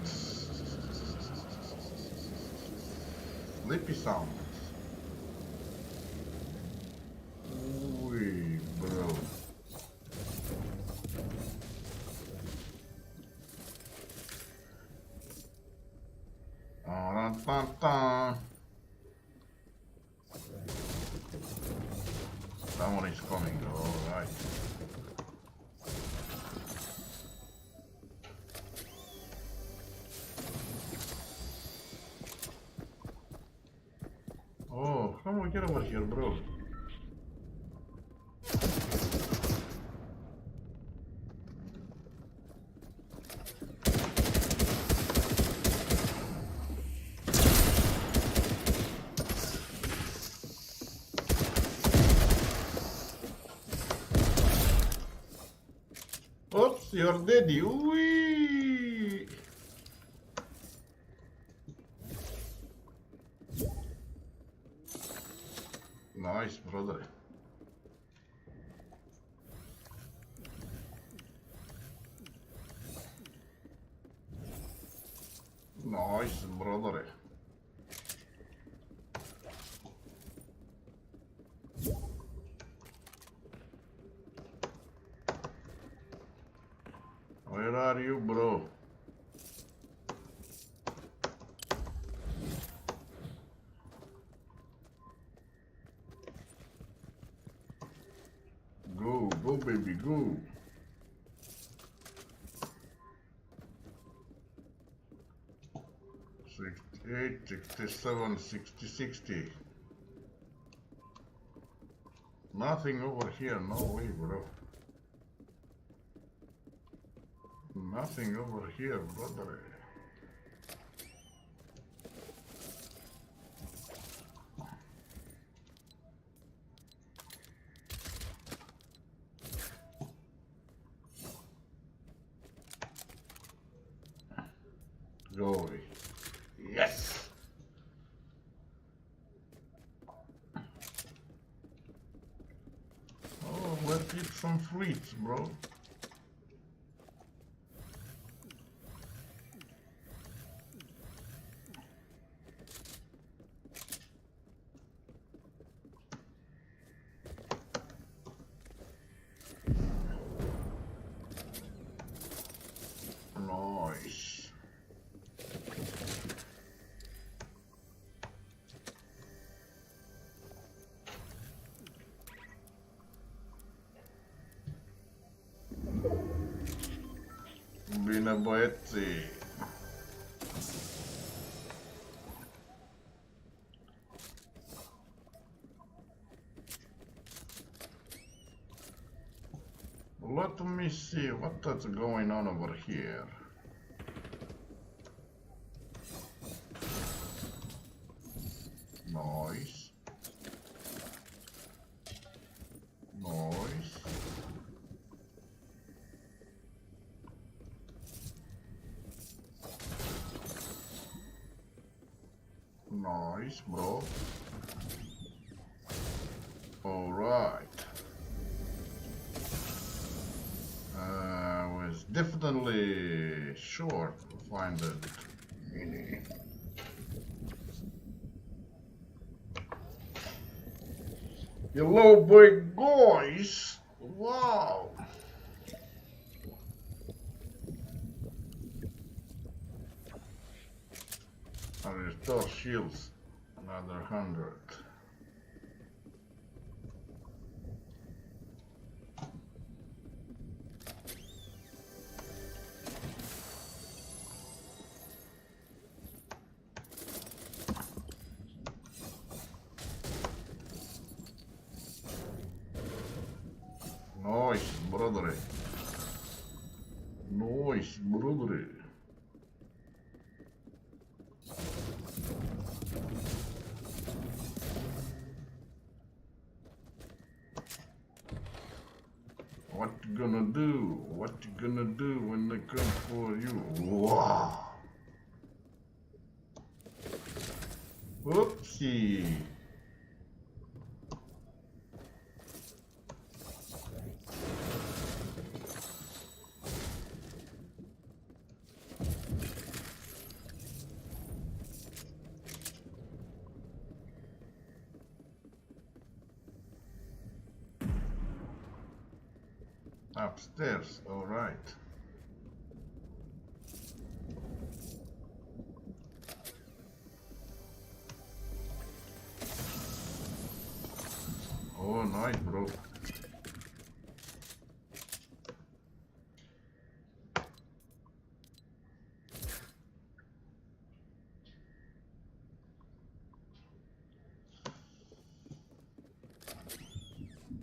Sleepy Sounds. Ui, bro. Someone is coming, alright. Oh, come on, get over here, bro. Oops, you're dead. Wee. Nice, brother. Nice, brother. Where are you, bro? Go, baby, go. Sixty-eight, 67, 60, 60. Nothing over here, no way, bro. Nothing over here, brother. go. Yes! Oh, let's eat some fruits, bro. Nice. Bine băieții. Let me see what's going on over here. Nice. Nice. Nice, bro. Alright. Was definitely sure to find the mini. Hello, boy, guys. Wow. And restore shields. Another 100. Nice, brother. Nice, brother. What you gonna do? What you gonna do when they come for you? Wow. Oopsie. Upstairs, all right. Oh, nice, bro.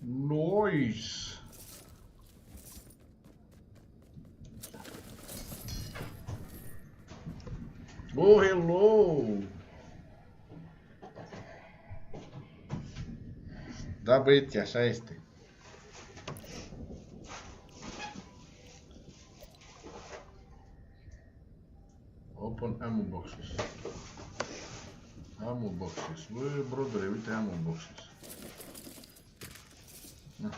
Nice. Oh, hello! Da, băieți, așa este. Open ammo boxes. Ammo boxes. Bă, brother, uite ammo boxes. Na.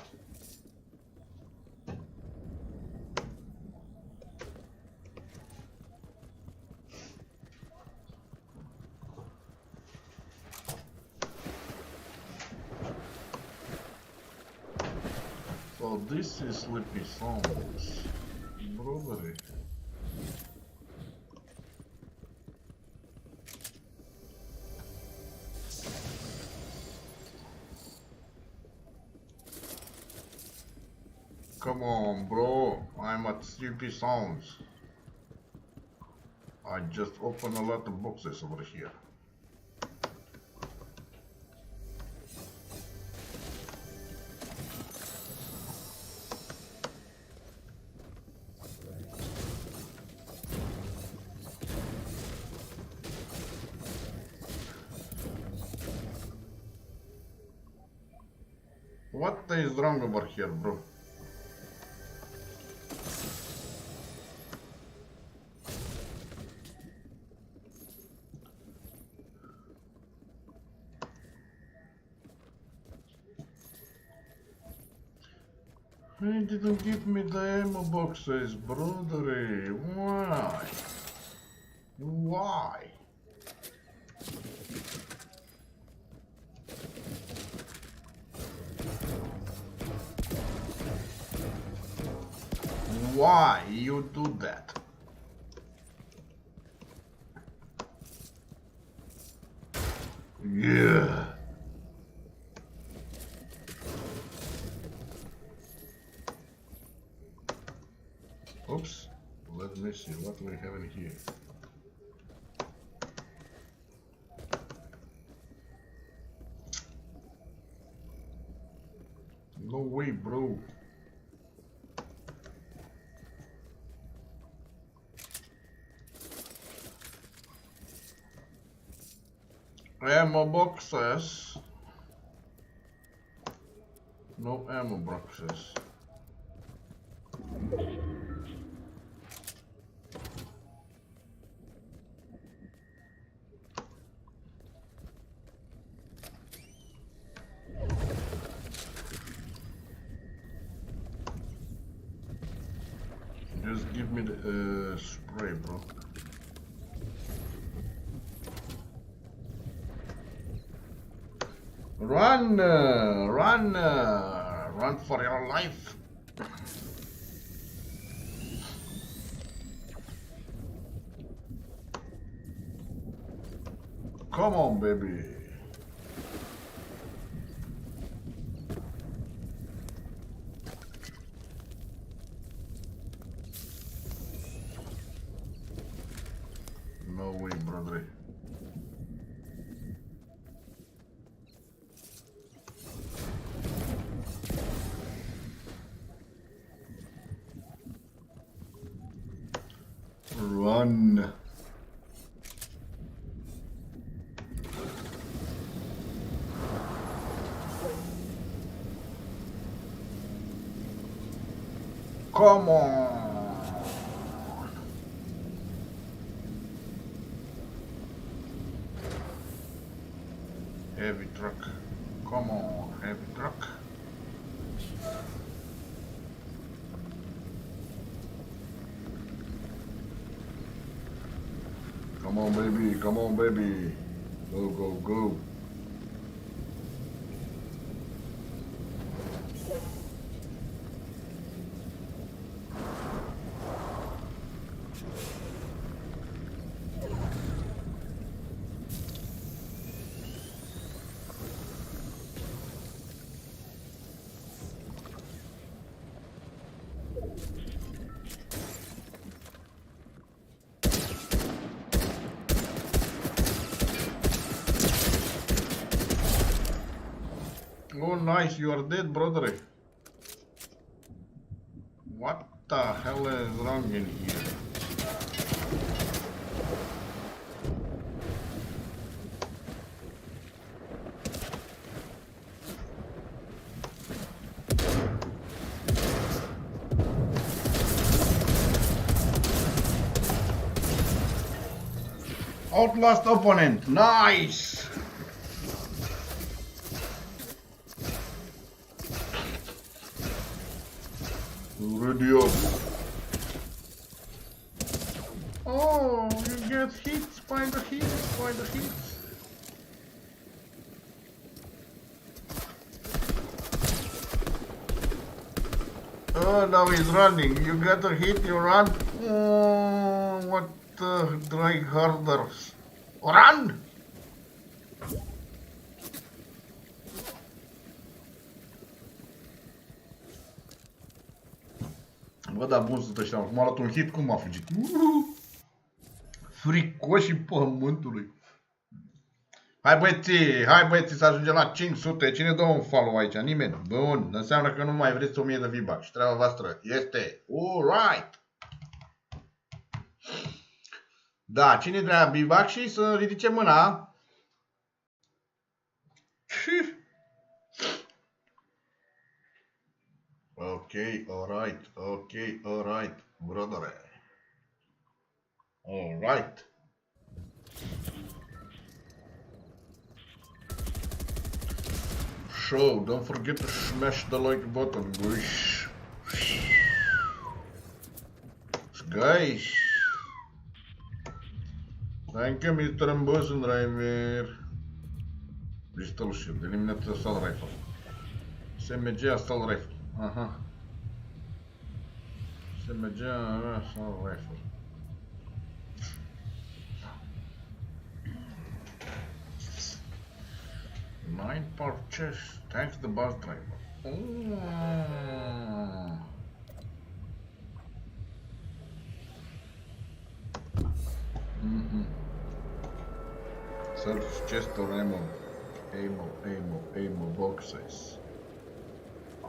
So this is Sleepy Sounds, brother. Come on, bro. I'm at Sleepy Sounds. I just opened a lot of boxes over here. What is wrong over here, bro? He didn't give me the ammo boxes, brother. Why? Why? Why you do that? Yeah. Oops. Let me see what we have in here. No way, bro. Ammo boxes. No ammo boxes. Just give me the spray, bro. Run! Run! Run for your life! Come on, baby! No way, brother. Run. Come on. Heavy truck. Come on, heavy truck. Come on, baby. Come on, baby. Go, go, go. Oh, nice. You are dead, brother. What the hell is wrong in here? Outlast opponent. Nice. Ready up. Oh, you get hit by the hits, by the hits. Oh, now he's running. You got a hit, you run. Oh, what dry harders. Run! Bă, da, bun sunt ăștia. Cum a luat un hit, cum a fugit? Fricoșii pământului. Hai băieții să ajungem la 500. Cine dă un follow aici? Nimeni. Bun, înseamnă că nu mai vreți 1000 de V-Bucks. Treaba voastră este. Alright. Da, cine vrea V-Bucks și să ridice mâna. Okay, alright, brother. Alright. So, don't forget to smash the like button, guys. Guys. Thank you, Mr. Ambition Driver. Pistol shield, eliminated assault rifle. SMG assault rifle. SMG assault rifle. 9 purchase. Thanks to the bus driver. Search chest or ammo. Ammo boxes.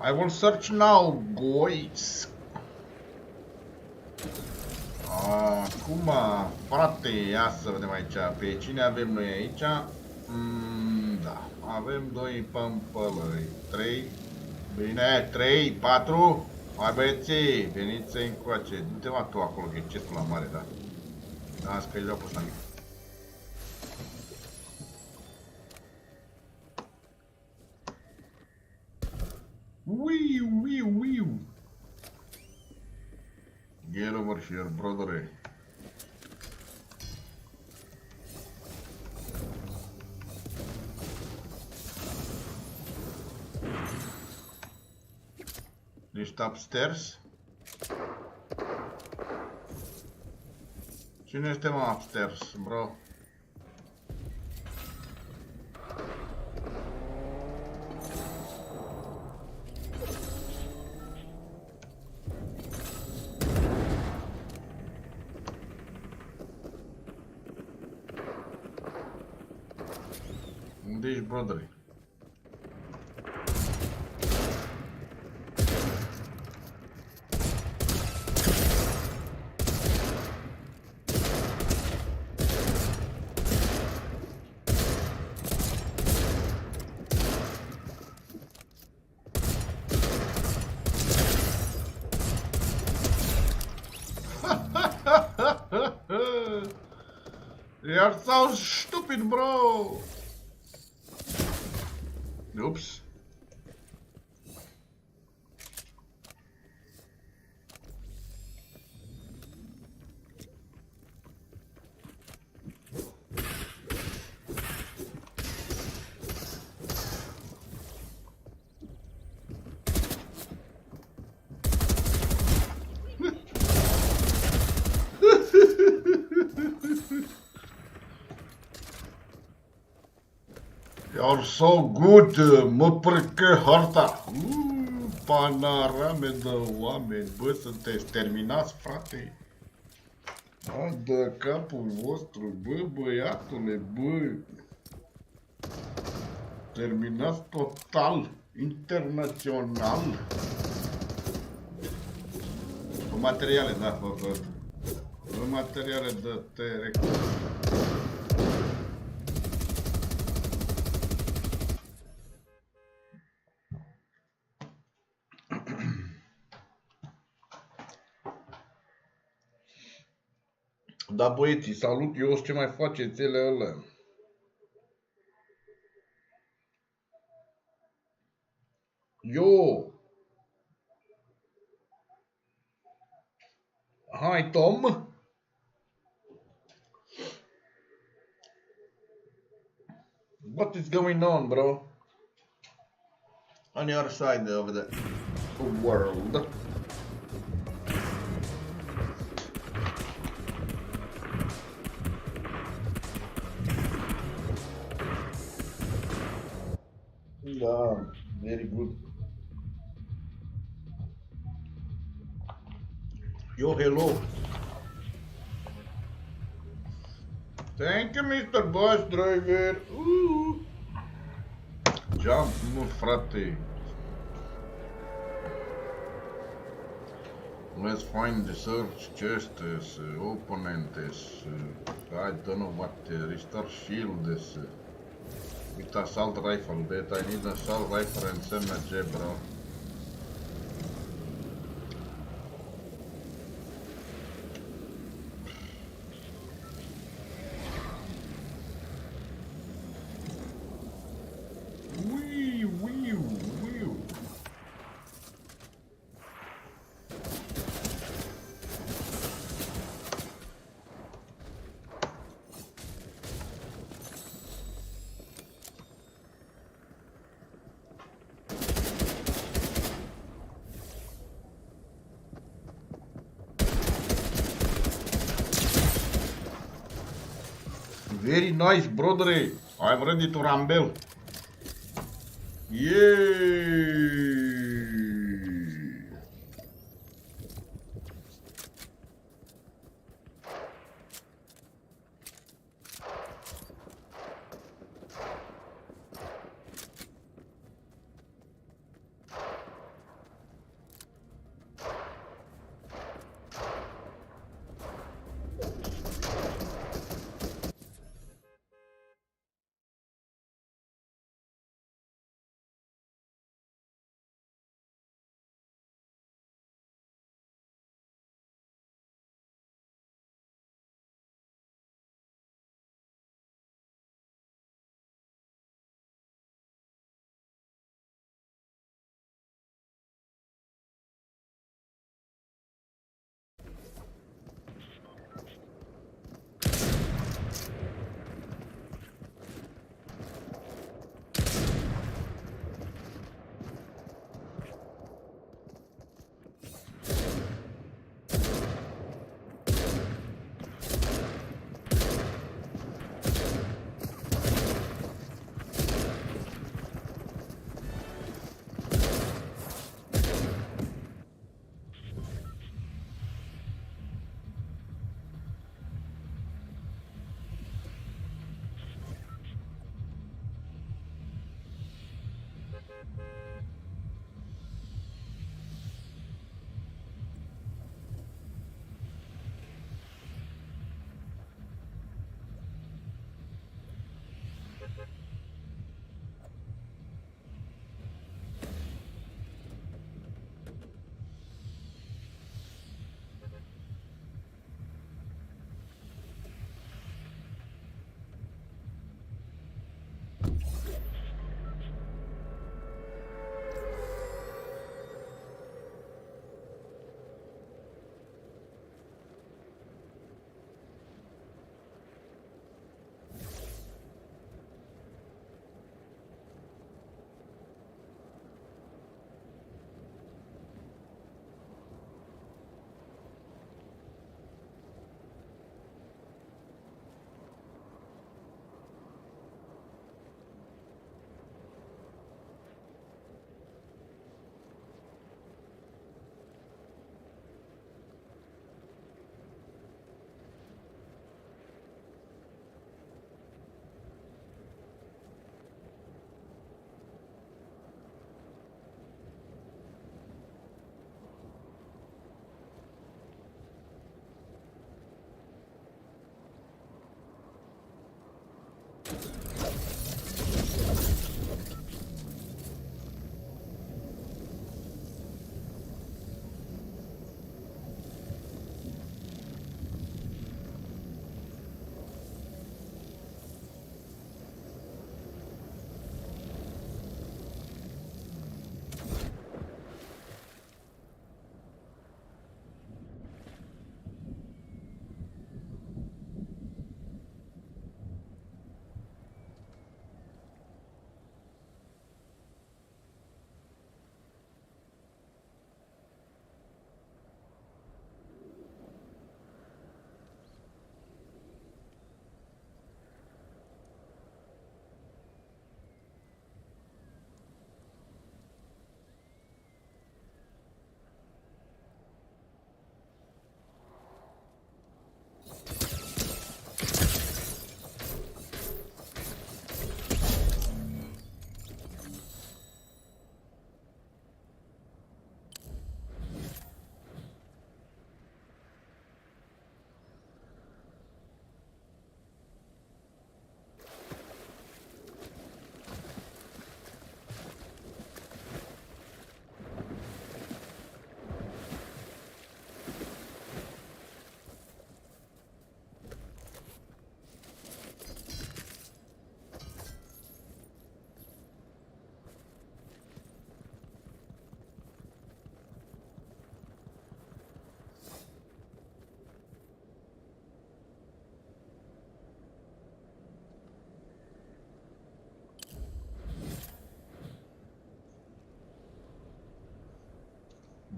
I will search now, guys. Acum, frate, ia să vedem aici. Pe cine avem noi aici? Da, avem 2 pămpălăi. 3. Bine, 3, 4. Hai băieții, veniți încoace. Du-te mă tu acolo, că e chestul la mare, da? Da, asta e locul ăsta mic. Wiu. Get over here, brother. Ești upstairs? Cine este mă upstairs, bro? Unde ești, brother? You're so stupid, bro. Oops. You're so good, mă prăcă harta. Panorame de oameni, bă, sunteți terminați, frate. A, de capul vostru, bă, băiatule, bă. Terminați total, internațional. Cu materiale, da, văd. Cu materiale de terec. Da, băieții, salut, eu ce mai faceți ele alea? Yo! Hi, Tom! What is going on, bro? On your side of the world. Yeah, very good. Yo, hello. Thank you, Mr. Bus Driver. Jump, mă, frate. Let's find the search chests, opponents, I don't know what, restore shields. With assault rifle, but I need assault rifle and SMG, bro. Very nice, brother. I'm ready to rumble. Yay!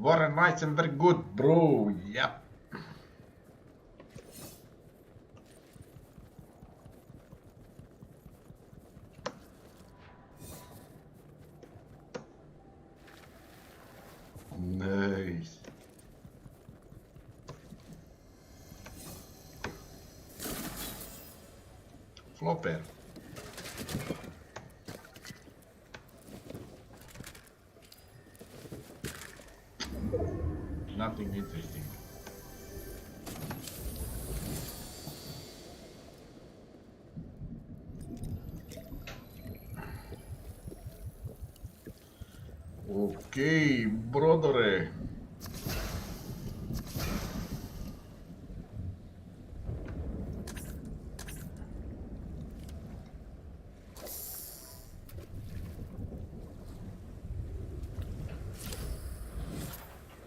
Very nice and very good, bro. Yep. Flopper. Nothing interesting. Okay, brother.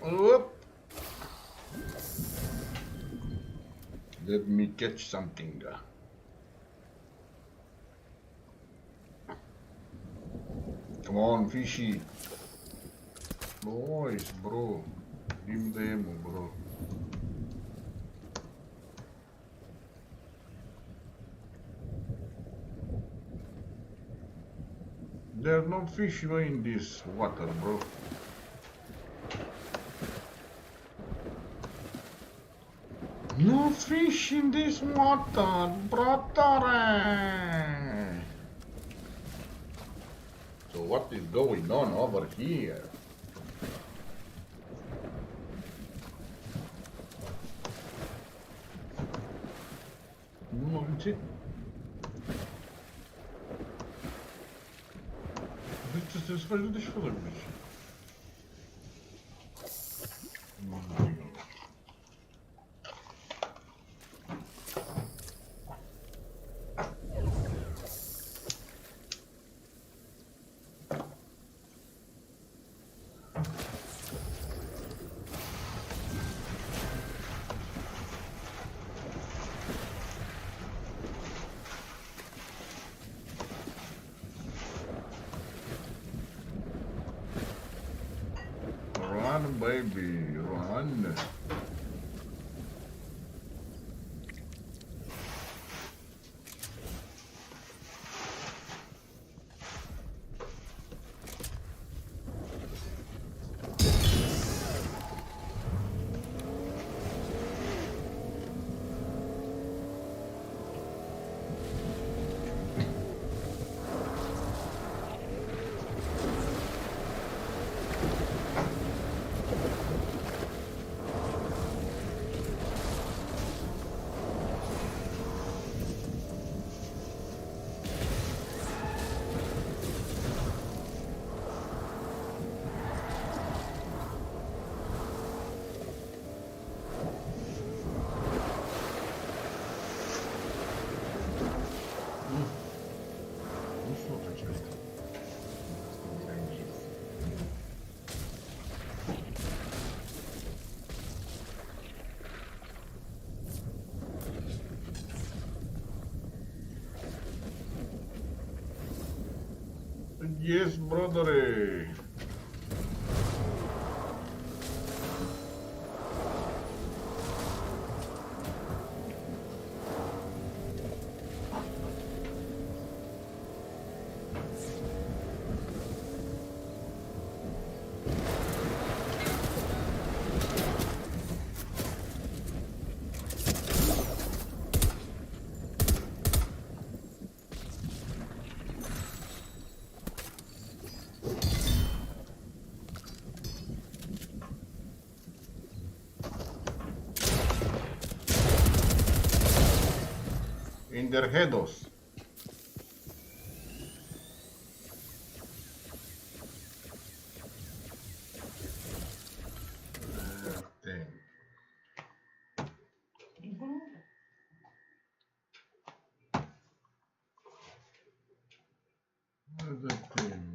Whoop. Let me catch something. Come on, fishy. Nice, bro. Give me the ammo, bro. There's no fish in this water, bro. No fish in this water, brother. So what is going on over here? No, it's it. Dit is wat is voor een beetje. Run, baby, run. Yes, brother. In their heados. Thing. The thing.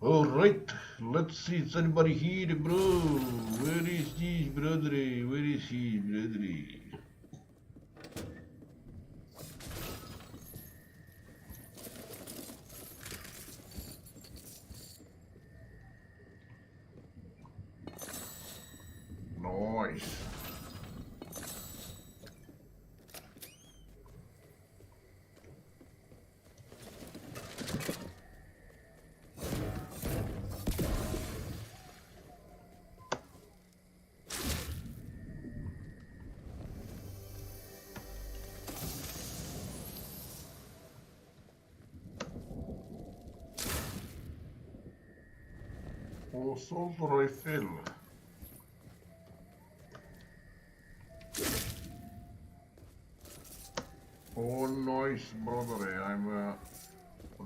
Alright, let's see, is anybody here, bro? Where is this brother? Where is he, brother? Nice. Assault rifle. Oh, nice, brother. I'm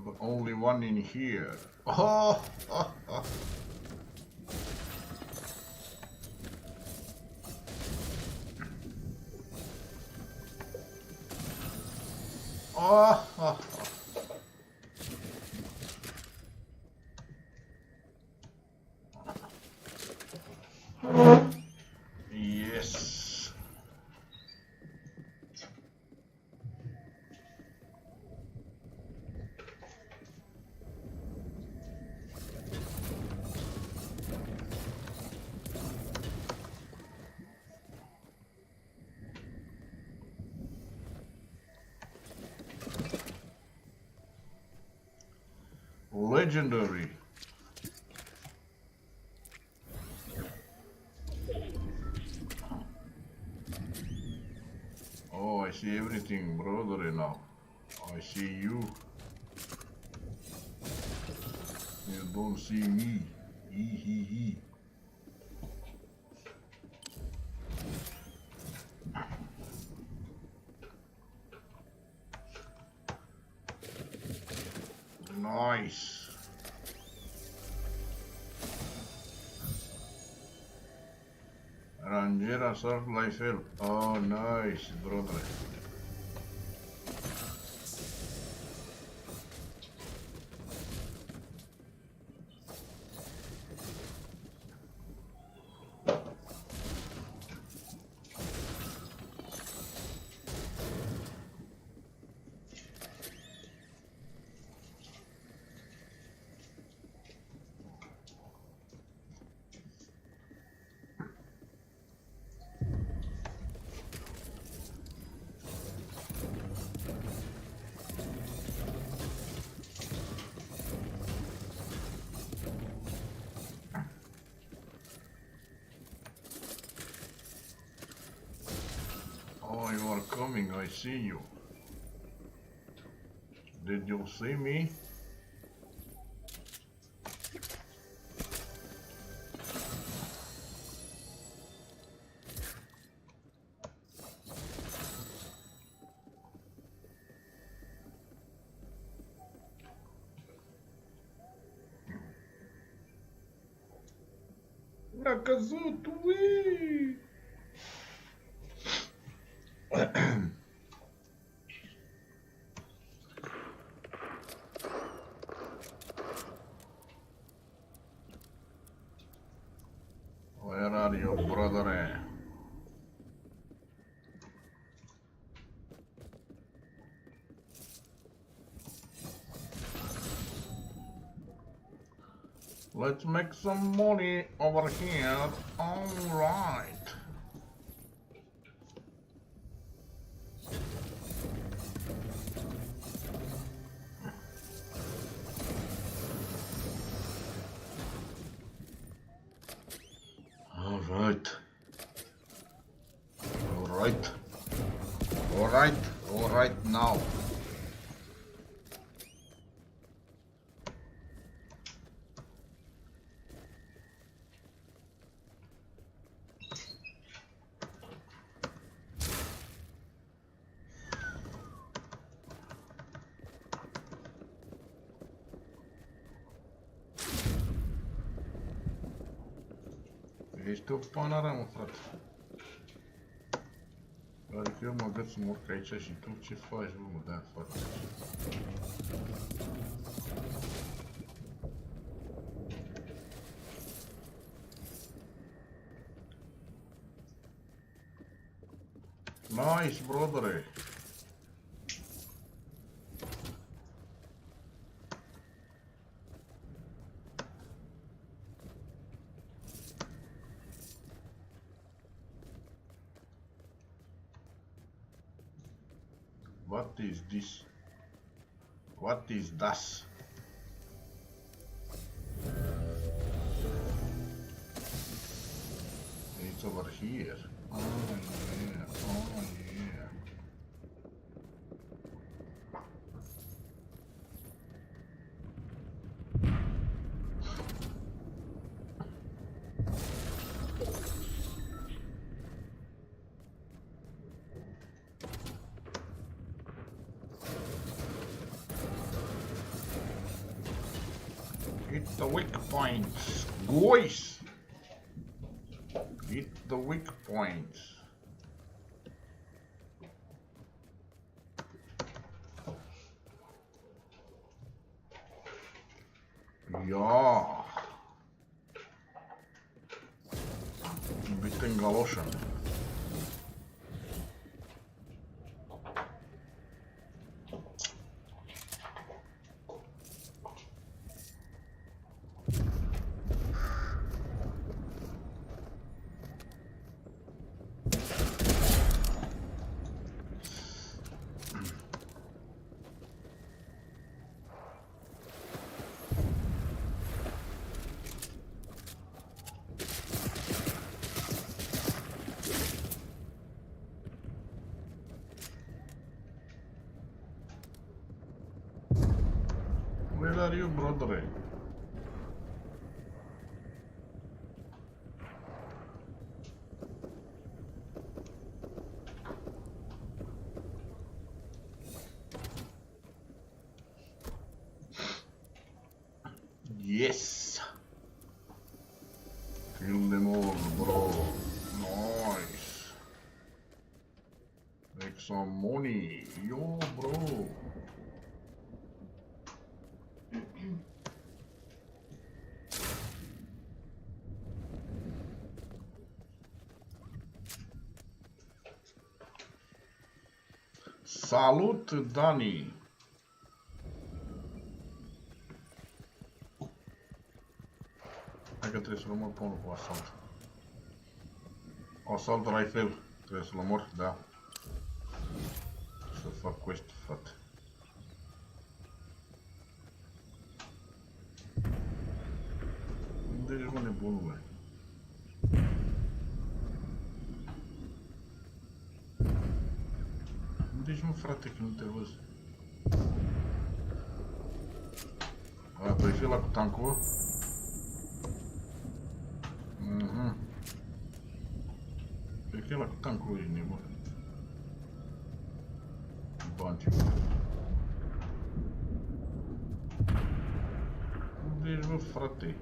the only one in here. Oh, oh, oh. Oh, oh, oh. Yes. Legendary. Oh, I see everything, brother, now. I see you. You don't see me. Hee hee hee. Nice. Ranger assault rifle. Oh, nice, brother. Oh, you are coming, I see you. Did you see me? Nakazuto, wee! Where are you, brother? Let's make some money over here. Alright. Alright. Alright. Alright. Alright now. Ești o panară, mă, frate. Adică eu mă găt să mă urc aici și tu ce faci, mă, de afară. Nice, brodere. What is this? What is das? It's over here. Oh yeah, oh yeah. Hit the weak points, guys. Hit the weak points. Ja. Een beetje galoschen. Where are you, brother? Yes! Kill them all, bro. Nice. Make some money. Yo, bro. Salut, Dani! Hai că trebuie să-l omor pe unul cu asalt. Asalt rifle. Trebuie să-l omor, da. Să fac quest, frate. Unde ești, mă, nebunule? Unde ești, mă, frate, că nu te văz? Aia, păi fi ăla cu tancul? Păi fi ăla cu tancul, ești nebun. Banci. Unde ești, mă, frate?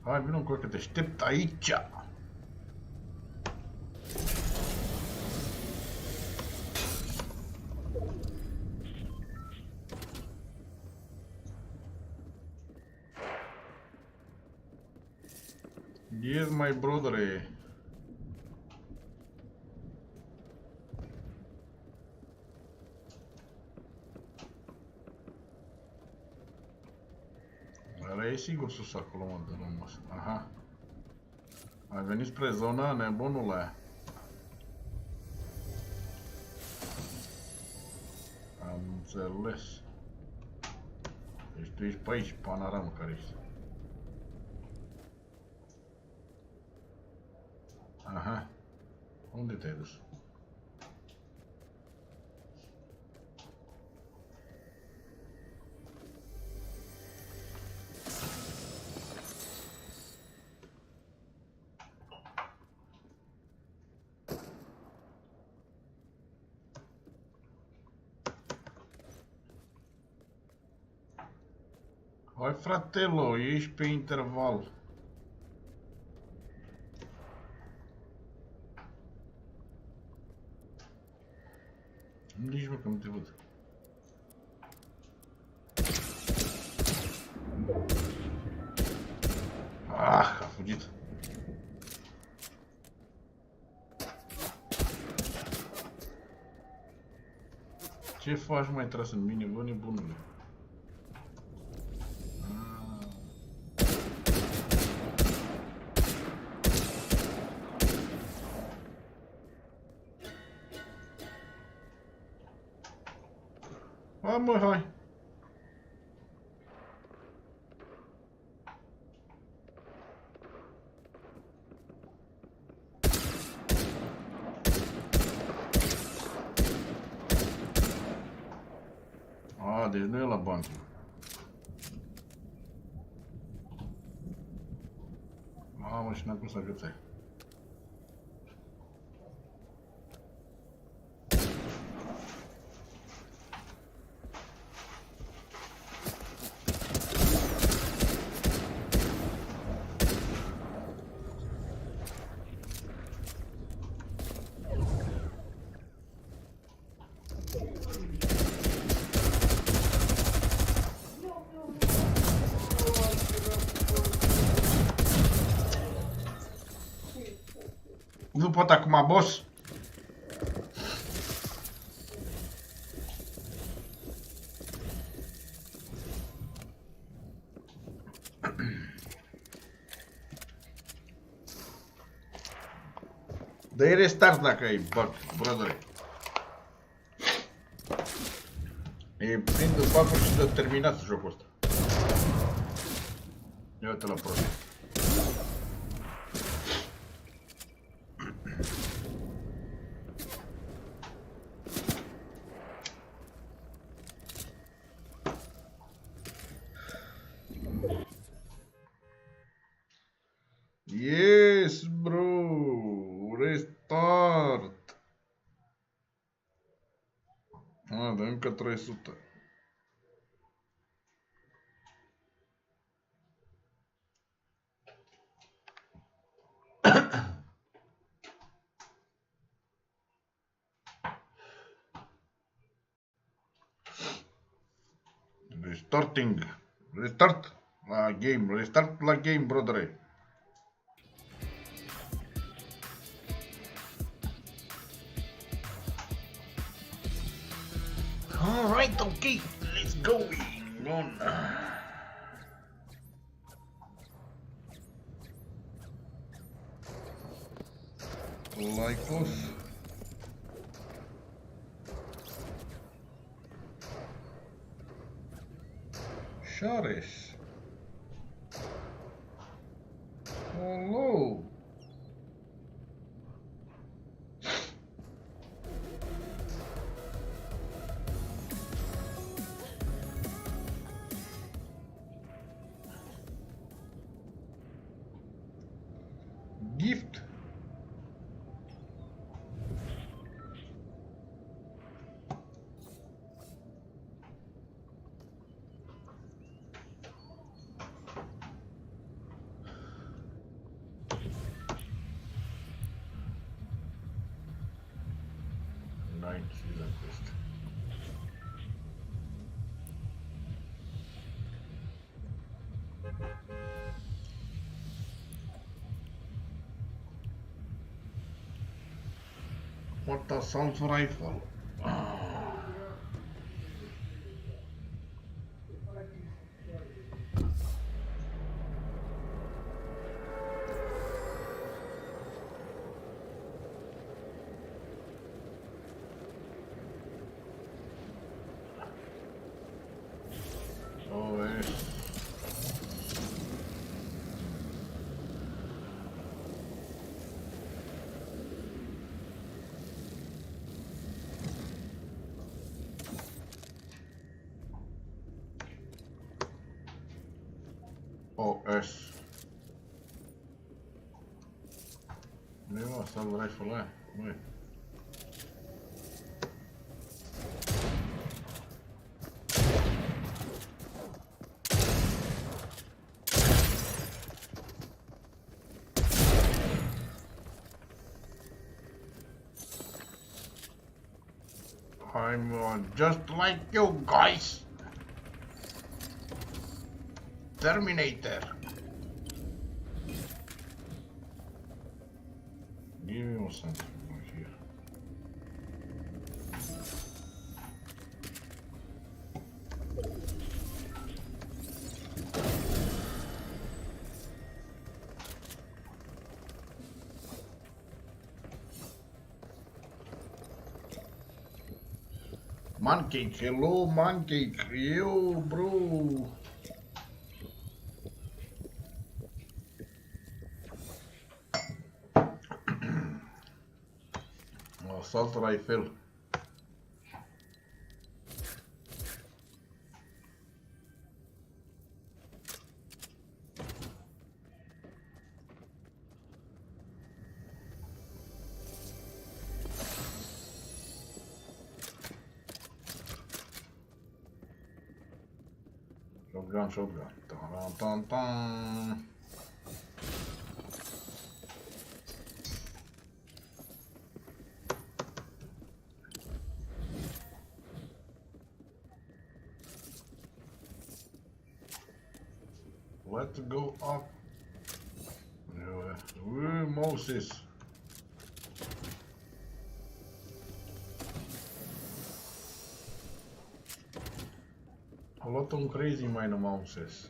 Hai, vină încoa că te aștept aici! Yes, my brother. Ăla e sigur sus acolo, mă, de rămas. Aha. Ai venit spre zona, nebunule. Am înțeles. Deci tu ești pe aici, panaramă care ești. Aha. Unde te-ai dus? Hai, fratelo, ești pe interval. Nici mă că nu te văd. Ah, a fugit. Ce faci, mai tras în mine, bă, nebunule? Hai, mă, hai. A, deci nu e la bancă. Mamă, și n-am cum să agățai. Nu pot acum, boss. Dă-i restart dacă ai bug, brother. E plin de bug-uri și de terminat jocul ăsta. Ia uite la prostie. Yes, bro. Restart. Ah, de încă 300. Restarting. Restart la game. Restart la game, brother. Alright, okay. Let's go on. Lycos. Shares. Hello. Gift. Season quest. What assault rifle? OS. Nu e mă, assault rifle aia, nu e. I'm just like you guys. Terminator. Give me something here. Mancake, hello Mancake, yo bro. Assault rifle. Shotgun. Dun, dun, dun. Let's go up. Moses. A lot of crazy mijn Moses.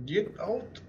Get out.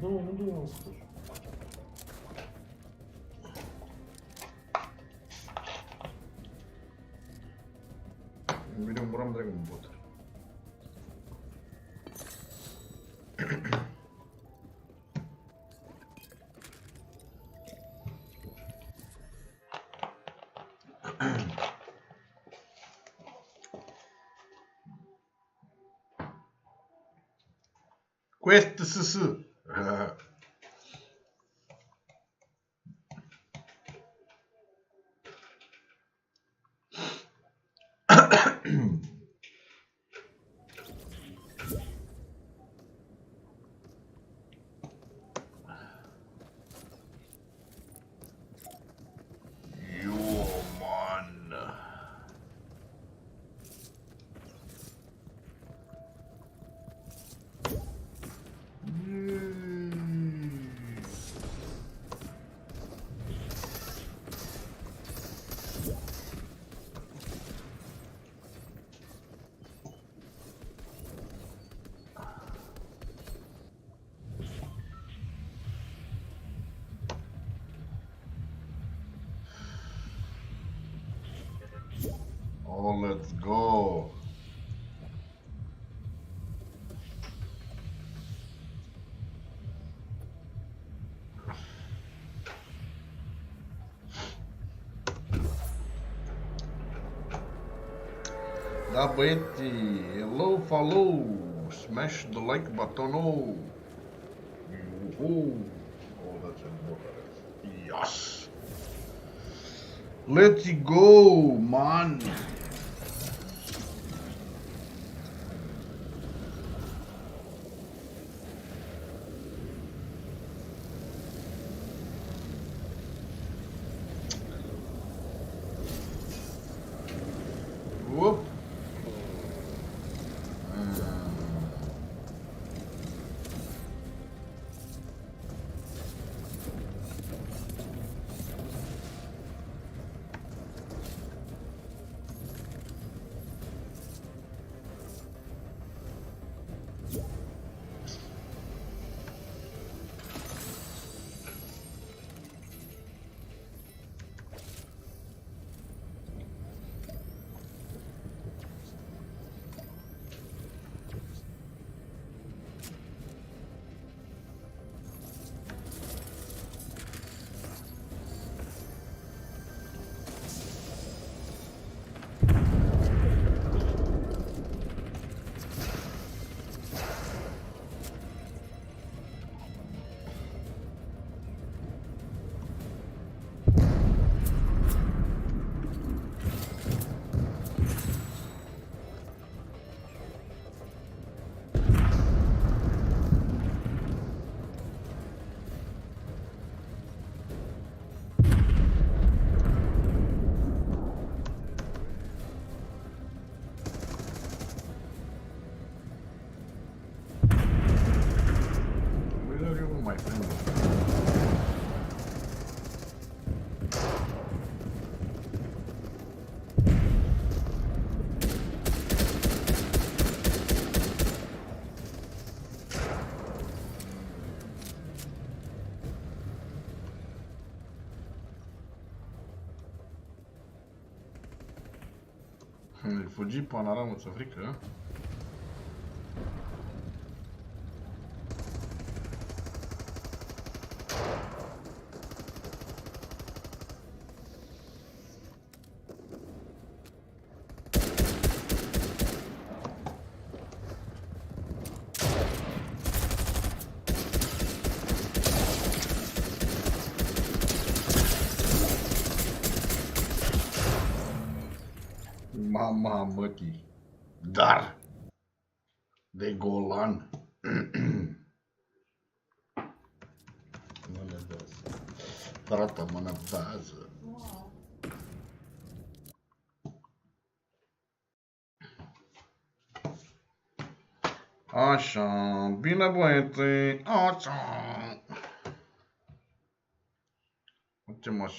Nu doe je Видимо, брам драгом бот. Quest SS. Oh, let's go. Da băieții, hello, follow, smash the like button, oh. That's a yes. Let's go, man. Whoop. Where are you, my friend? Fugi panorama, ți-o frică? Mama mătii. Dar de golan. Nu le vezi. Trată mână vază. Așa, bine băieți, așa. Facem așa.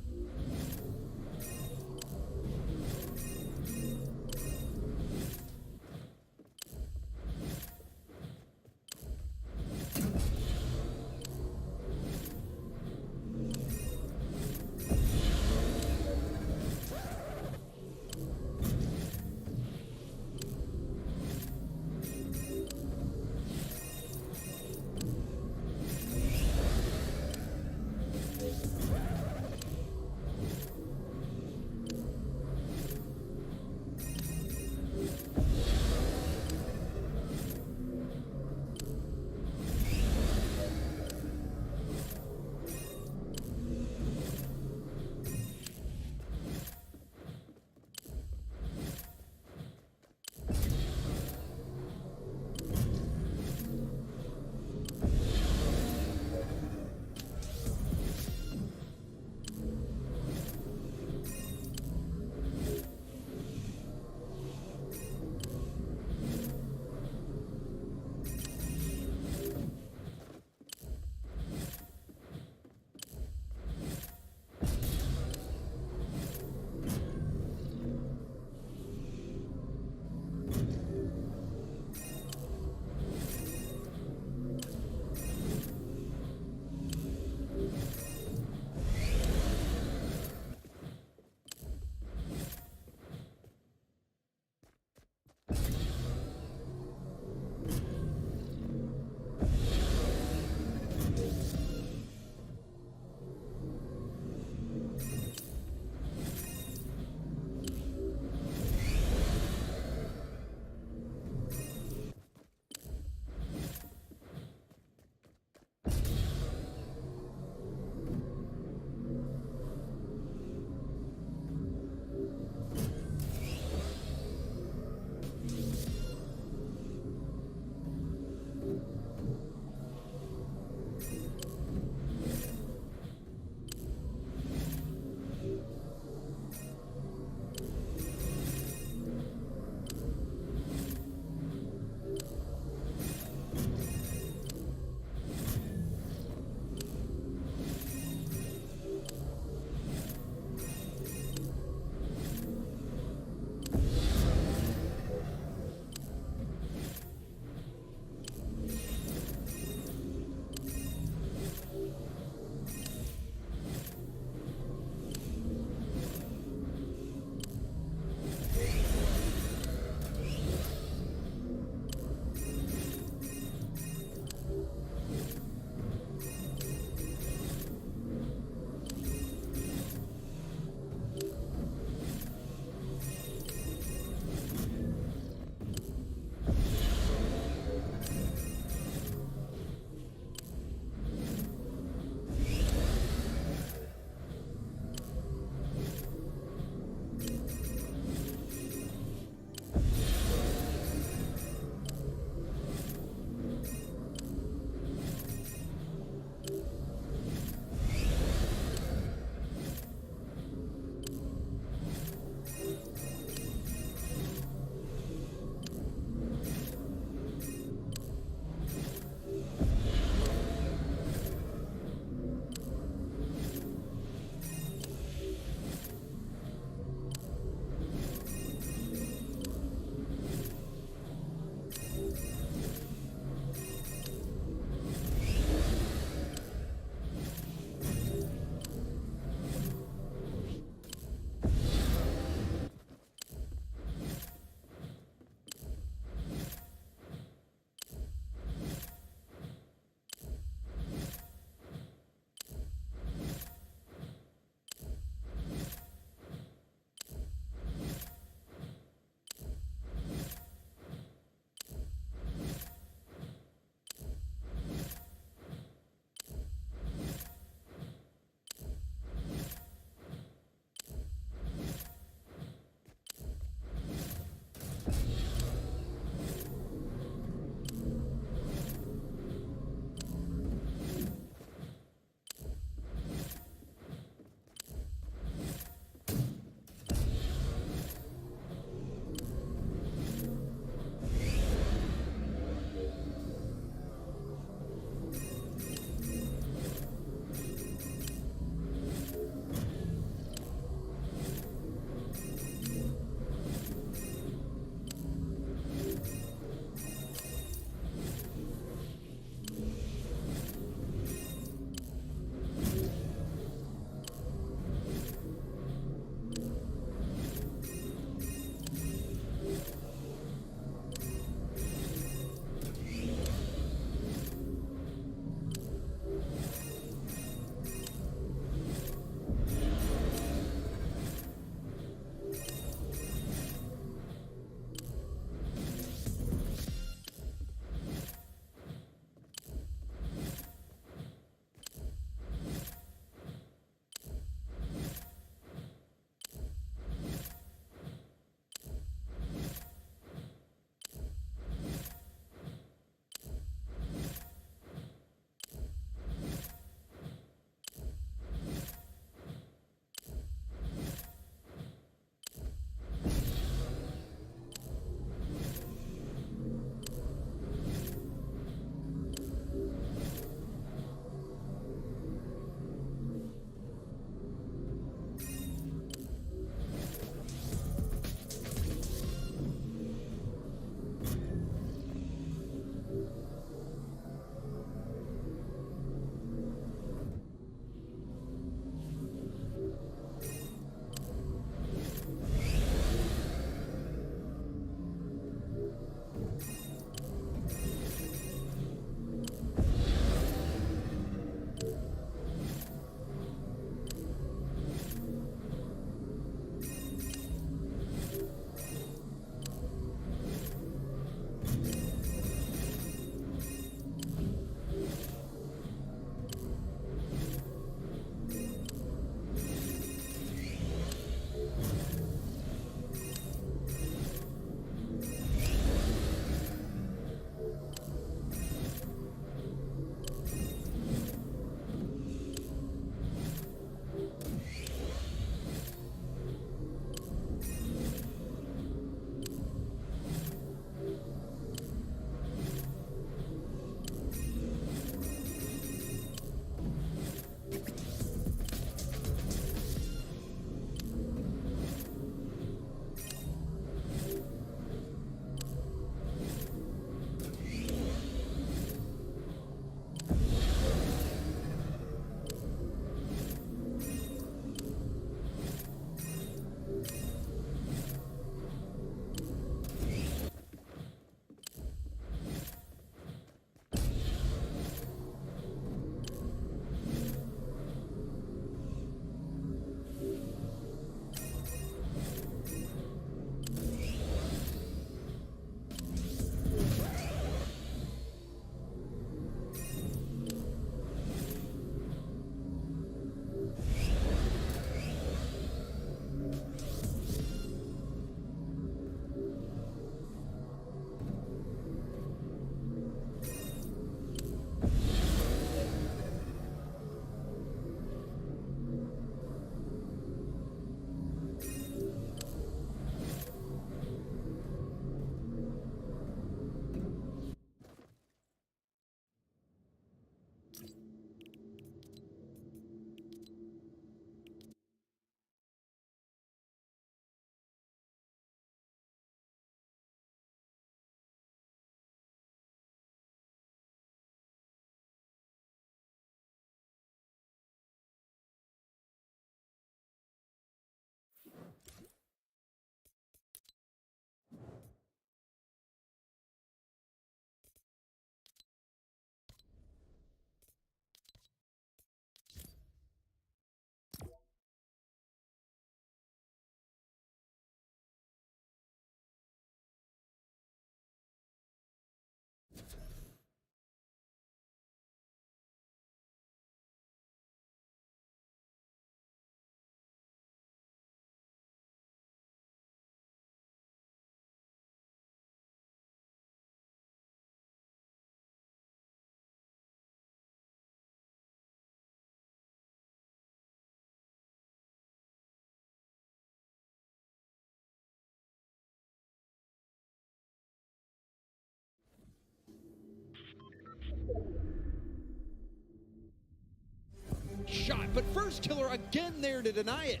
shot, but First Killer again there to deny it.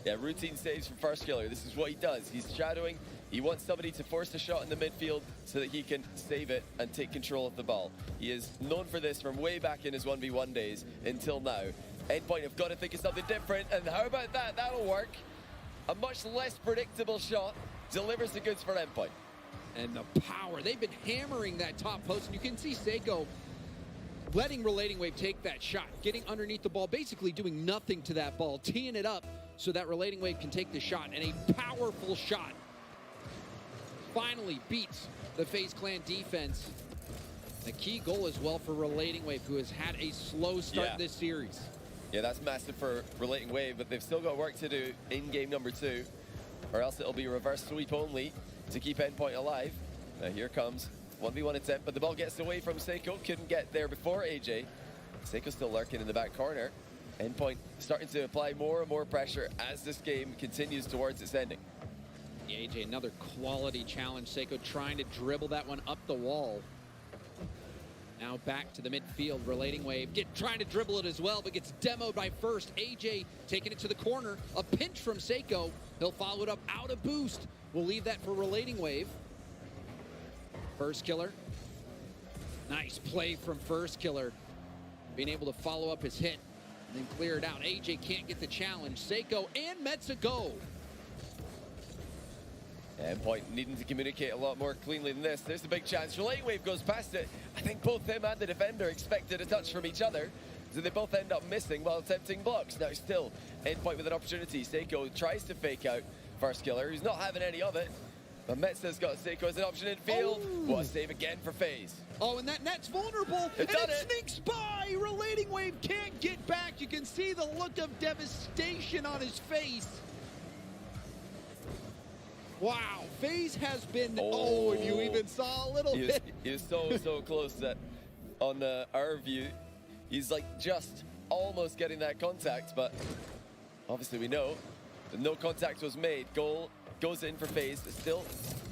Yeah, routine saves from First Killer. This is what he does. He's shadowing. He wants somebody to force a shot in the midfield so that he can save it and take control of the ball. He is known for this from way back in his 1v1 days until now. Endpoint have got to think of something different, and how about that? That'll work. A much less predictable shot delivers the goods for Endpoint. And the power. They've been hammering that top post, and you can see Seiko letting Relating Wave take that shot, getting underneath the ball, basically doing nothing to that ball, teeing it up so that Relating Wave can take the shot, and a powerful shot finally beats the FaZe Clan defense. A key goal as well for Relating Wave, who has had a slow start this series. Yeah, that's massive for Relating Wave, but they've still got work to do in game number 2, or else it'll be reverse sweep only to keep Endpoint alive. Now here comes 1v1 attempt, but the ball gets away from Seiko. Couldn't get there before AJ. Seiko still lurking in the back corner. Endpoint starting to apply more and more pressure as this game continues towards its ending. Yeah, AJ, another quality challenge. Seiko trying to dribble that one up the wall. Now back to the midfield. Relating Wave trying to dribble it as well, but gets demoed by First. AJ taking it to the corner. A pinch from Seiko. He'll follow it up out of boost. We'll leave that for Relating Wave. First Killer. Nice play from First Killer. Being able to follow up his hit and then clear it out. AJ can't get the challenge. Seiko and Metza go. Endpoint needing to communicate a lot more cleanly than this. There's the big chance. Relating Wave goes past it. I think both him and the defender expected a touch from each other, so they both end up missing while attempting blocks. Now still, Endpoint with an opportunity. Seiko tries to fake out First Killer. He's not having any of it. But Metza's got Seiko as an option in field. Oh. What a save again for FaZe. Oh, and that net's vulnerable. And it sneaks by. Relating Wave can't get back. You can see the look of devastation on his face. Wow, FaZe has been, and you even saw a little bit. He was so close that on our view, he's like just almost getting that contact, but obviously we know that no contact was made. Goal goes in for FaZe. Still,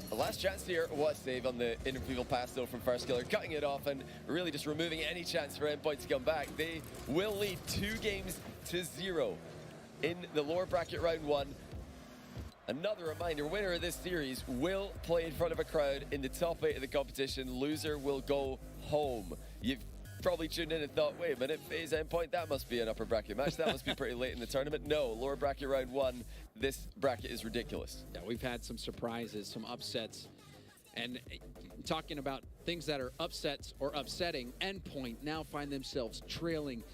the last chance here. What a save on the interfield pass though from First Killer, cutting it off and really just removing any chance for Endpoint to come back. They will lead 2-0 in the lower bracket round 1. Another reminder, winner of this series will play in front of a crowd in the top 8 of the competition. Loser will go home. You've probably tuned in and thought, wait a minute, FaZe Endpoint, that must be an upper bracket match. That must be pretty late in the tournament. No, lower bracket round 1, this bracket is ridiculous. Yeah, we've had some surprises, some upsets. And talking about things that are upsets or upsetting, Endpoint now find themselves trailing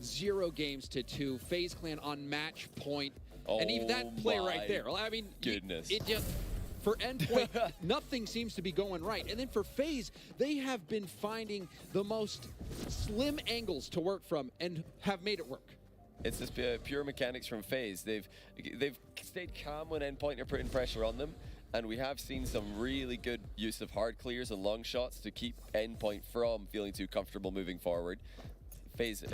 0-2. FaZe Clan on match point. And even that play right there. I mean, goodness. It just, for Endpoint, nothing seems to be going right. And then for FaZe, they have been finding the most slim angles to work from and have made it work. It's just pure mechanics from FaZe. They've stayed calm when Endpoint are putting pressure on them, and we have seen some really good use of hard clears and long shots to keep Endpoint from feeling too comfortable moving forward. FaZe,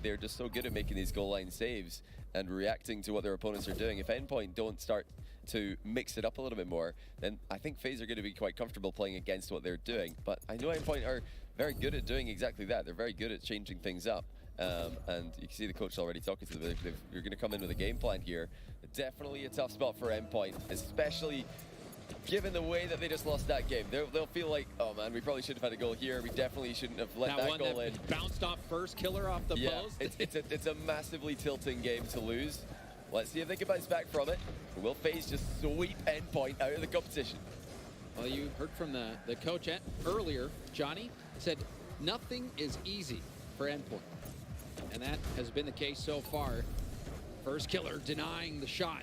they're just so good at making these goal line saves and reacting to what their opponents are doing. If Endpoint don't start to mix it up a little bit more, then I think FaZe are going to be quite comfortable playing against what they're doing. But I know Endpoint are very good at doing exactly that. They're very good at changing things up. And you can see the coach already talking to them. You're going to come in with a game plan here. Definitely a tough spot for Endpoint, especially given the way that they just lost that game. They'll feel like, oh man, we probably should have had a goal here. We definitely shouldn't have let that goal in. Bounced off First Killer off the post. It's a massively tilting game to lose. Let's see if they can bounce back from it. Will FaZe just sweep Endpoint out of the competition? Well, you heard from the coach earlier, Johnny, said nothing is easy for Endpoint. And that has been the case so far. First Killer denying the shot.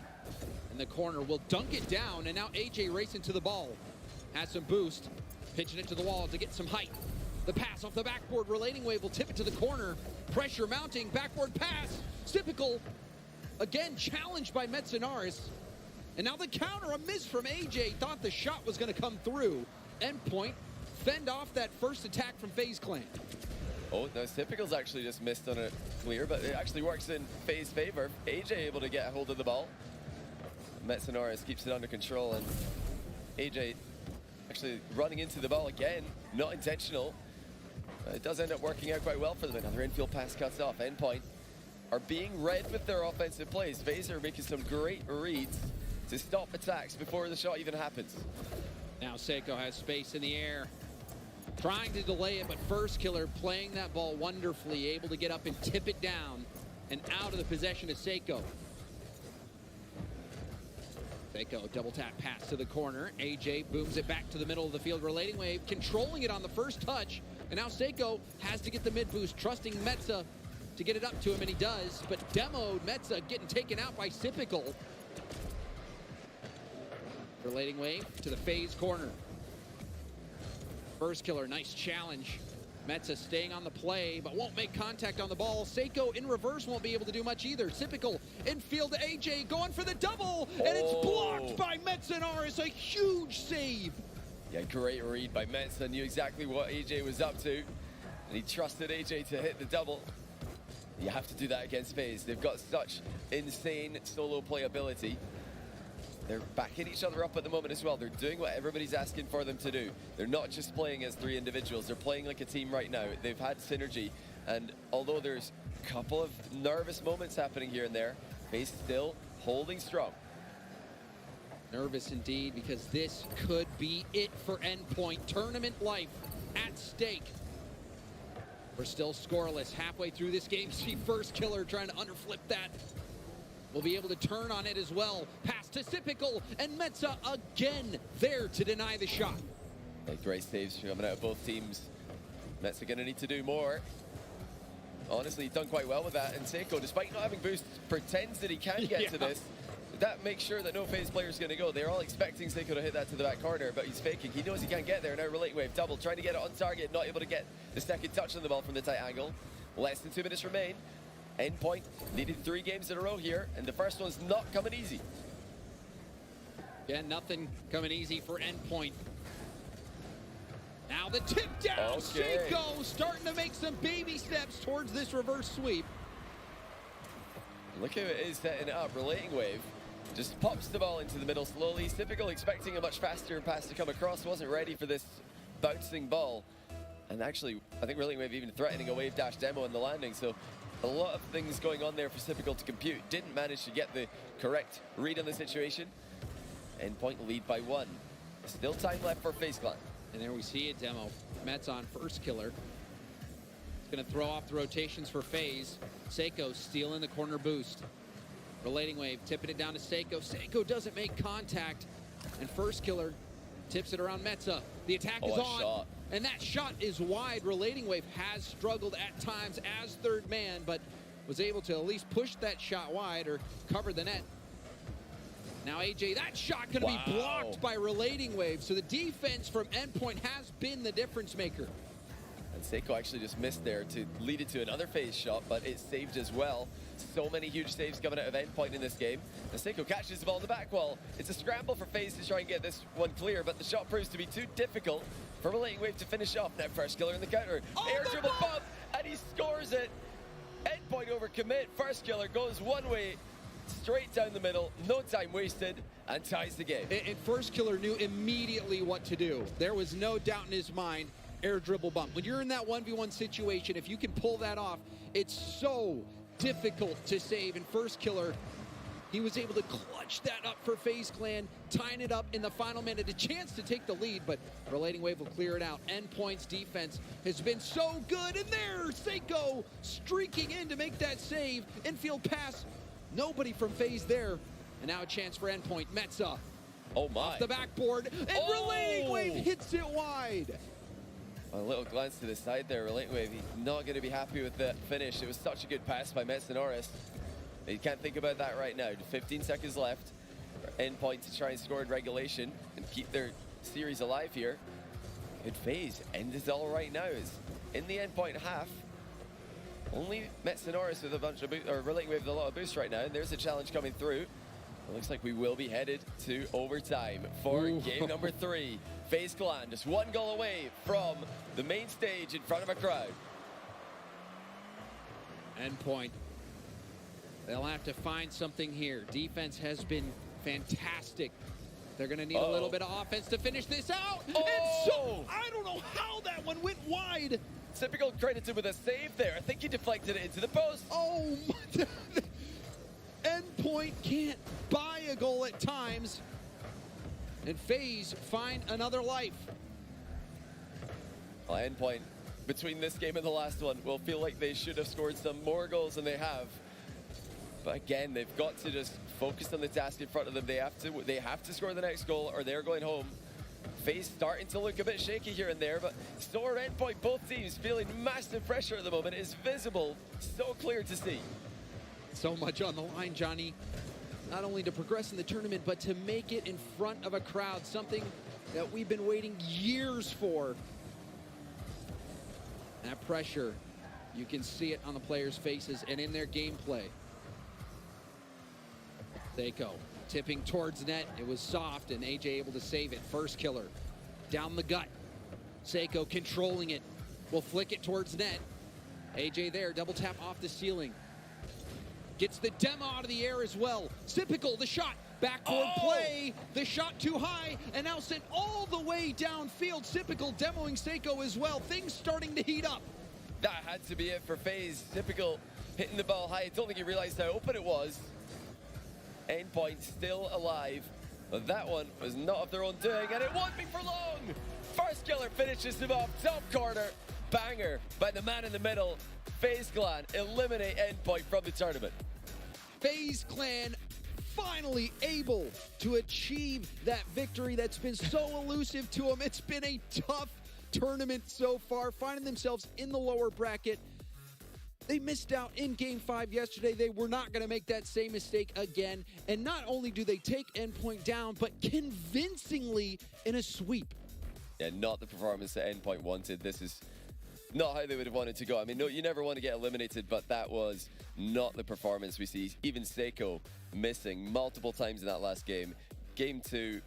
In the corner will dunk it down, and now AJ racing to the ball. Has some boost, pitching it to the wall to get some height. The pass off the backboard, Relating Wave will tip it to the corner. Pressure mounting, backboard pass. Typical, again challenged by Metzenaris. And now the counter, a miss from AJ. Thought the shot was going to come through. Endpoint fend off that first attack from FaZe Clan. Oh, no, Typical's actually just missed on a clear, but it actually works in FaZe favor. AJ able to get a hold of the ball. Metzenaris keeps it under control, and AJ actually running into the ball again. Not intentional. It does end up working out quite well for them. Another infield pass cuts off. Endpoint are being read with their offensive plays. FaZe are making some great reads to stop attacks before the shot even happens. Now Seiko has space in the air, trying to delay it, but First Killer playing that ball wonderfully, able to get up and tip it down and out of the possession of Seiko. Seiko double tap pass to the corner. AJ booms it back to the middle of the field. Relating Wave controlling it on the first touch. And now Seiko has to get the mid boost, trusting Metza to get it up to him, and he does. But demoed Metza getting taken out by Sypical. Relating Wave to the FaZe corner. First Killer, nice challenge. Metza staying on the play, but won't make contact on the ball. Seiko in reverse won't be able to do much either. Sypical infield to AJ, going for the double, and it's blocked by Metzenaris. A huge save. Yeah, great read by Metza. Knew exactly what AJ was up to, and he trusted AJ to hit the double. You have to do that against FaZe. They've got such insane solo playability. They're backing each other up at the moment as well. They're doing what everybody's asking for them to do. They're not just playing as 3 individuals. They're playing like a team right now. They've had synergy, and although there's a couple of nervous moments happening here and there, FaZe still holding strong. Nervous indeed, because this could be it for Endpoint. Tournament life at stake. We're still scoreless halfway through this game. See First Killer trying to underflip that. We'll be able to turn on it as well. Pass to Sypical, and Metza again there to deny the shot. Yeah, great saves coming out of both teams. Metza gonna need to do more. Honestly, he's done quite well with that, and Seiko, despite not having boost, pretends that he can get to this. That makes sure that no FaZe player is going to go. They're all expecting Seiko to hit that to the back corner, but he's faking. He knows he can't get there. Now Relating Wave double, trying to get it on target, not able to get the second touch on the ball from the tight angle. Less than 2 minutes remain. Endpoint needed 3 games in a row here, and the first one's not coming easy. Yeah, nothing coming easy for Endpoint. Now the tip down, Seiko starting to make some baby steps towards this reverse sweep. Look how it is setting it up. Relating Wave just pops the ball into the middle slowly. Typical, expecting a much faster pass to come across. Wasn't ready for this bouncing ball. And actually, I think Relating Wave even threatening a wave dash demo in the landing. So a lot of things going on there for Typical to compute. Didn't manage to get the correct read on the situation. Endpoint lead by 1. Still time left for FaZe Clan. And there we see it, demo. Metz on First Killer. It's gonna throw off the rotations for FaZe. Seiko stealing the corner boost. Relating Wave, tipping it down to Seiko. Seiko doesn't make contact, and First Killer tips it around Metza. The attack is on, shot. And that shot is wide. Relating Wave has struggled at times as third man, but was able to at least push that shot wide or cover the net. Now AJ, that shot gonna be blocked by Relating Wave, so the defense from Endpoint has been the difference maker. And Seiko actually just missed there to lead it to another FaZe shot, but it's saved as well. So many huge saves coming out of Endpoint in this game. And Seiko catches the ball in the back wall. It's a scramble for FaZe to try and get this one clear, but the shot proves to be too difficult for Relating Wave to finish off. Now First Killer in the counter. Air dribble bump, and he scores it. Endpoint over commit. First Killer goes one way, straight down the middle, no time wasted, and ties the game. And First Killer knew immediately what to do. There was no doubt in his mind. Air dribble bump. When you're in that 1v1 situation, if you can pull that off, it's so difficult to save. And First Killer, he was able to clutch that up for FaZe Clan, tying it up in the final minute. A chance to take the lead, but Relating Wave will clear it out. Endpoint's defense has been so good, and there, Seiko streaking in to make that save. Infield pass, nobody from FaZe there. And now a chance for Endpoint. Metza. Oh my. Off the backboard, and Relating Wave hits it wide. A little glance to the side there, Relating Wave. He's not going to be happy with the finish. It was such a good pass by Metzenaris. He can't think about that right now. 15 seconds left for Endpoint to try and score in regulation and keep their series alive here. Good FaZe. End it all right now. Is in the Endpoint half. Only Metzenaris with a bunch of or Relating Wave with a lot of boost right now. And there's a challenge coming through. It looks like we will be headed to overtime for game number 3. FaZe Clan just 1 goal away from the main stage in front of a crowd. Endpoint. They'll have to find something here. Defense has been fantastic. They're going to need a little bit of offense to finish this out. And so, I don't know how that one went wide. Typical credited with a save there. I think he deflected it into the post. Oh, my. Endpoint can't buy a goal at times. And FaZe find another life. Well, Endpoint, between this game and the last one, will feel like they should have scored some more goals than they have. But again, they've got to just focus on the task in front of them. They have to score the next goal or they're going home. FaZe starting to look a bit shaky here and there, but so are Endpoint. Both teams feeling massive pressure at the moment. It's visible, so clear to see. So much on the line, Johnny. Not only to progress in the tournament, but to make it in front of a crowd, something that we've been waiting years for. That pressure, you can see it on the players' faces and in their gameplay. Seiko tipping towards net. It was soft, and AJ able to save it. First killer down the gut. Seiko controlling it. Will flick it towards net. AJ there, double tap off the ceiling. Gets the demo out of the air as well. Typical, the shot. Backboard play. The shot too high, and now sent all the way downfield. Typical demoing Seiko as well. Things starting to heat up. That had to be it for FaZe. Typical hitting the ball high. I don't think he realized how open it was. Endpoint still alive. But that one was not of their own doing, and it won't be for long. First killer finishes him off. Top corner. Banger by the man in the middle. FaZe Clan eliminate Endpoint from the tournament. FaZe Clan finally able to achieve that victory that's been so elusive to them. It's been a tough tournament so far, finding themselves in the lower bracket. They missed out in Game 5 yesterday. They were not going to make that same mistake again. And not only do they take Endpoint down, but convincingly in a sweep. Yeah, not the performance that Endpoint wanted. This is not how they would have wanted to go. I mean, no, you never want to get eliminated, but that was not the performance we see. Even Seiko missing multiple times in that last game. Game 2,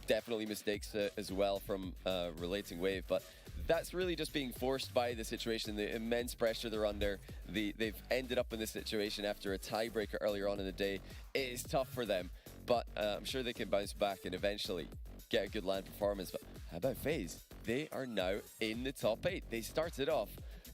definitely mistakes as well from relating Wave, but that's really just being forced by the situation, the immense pressure they're under. They've ended up in this situation after a tiebreaker earlier on in the day. It is tough for them, but I'm sure they can bounce back and eventually get a good LAN performance. But how about FaZe? They are now in the top 8. They started off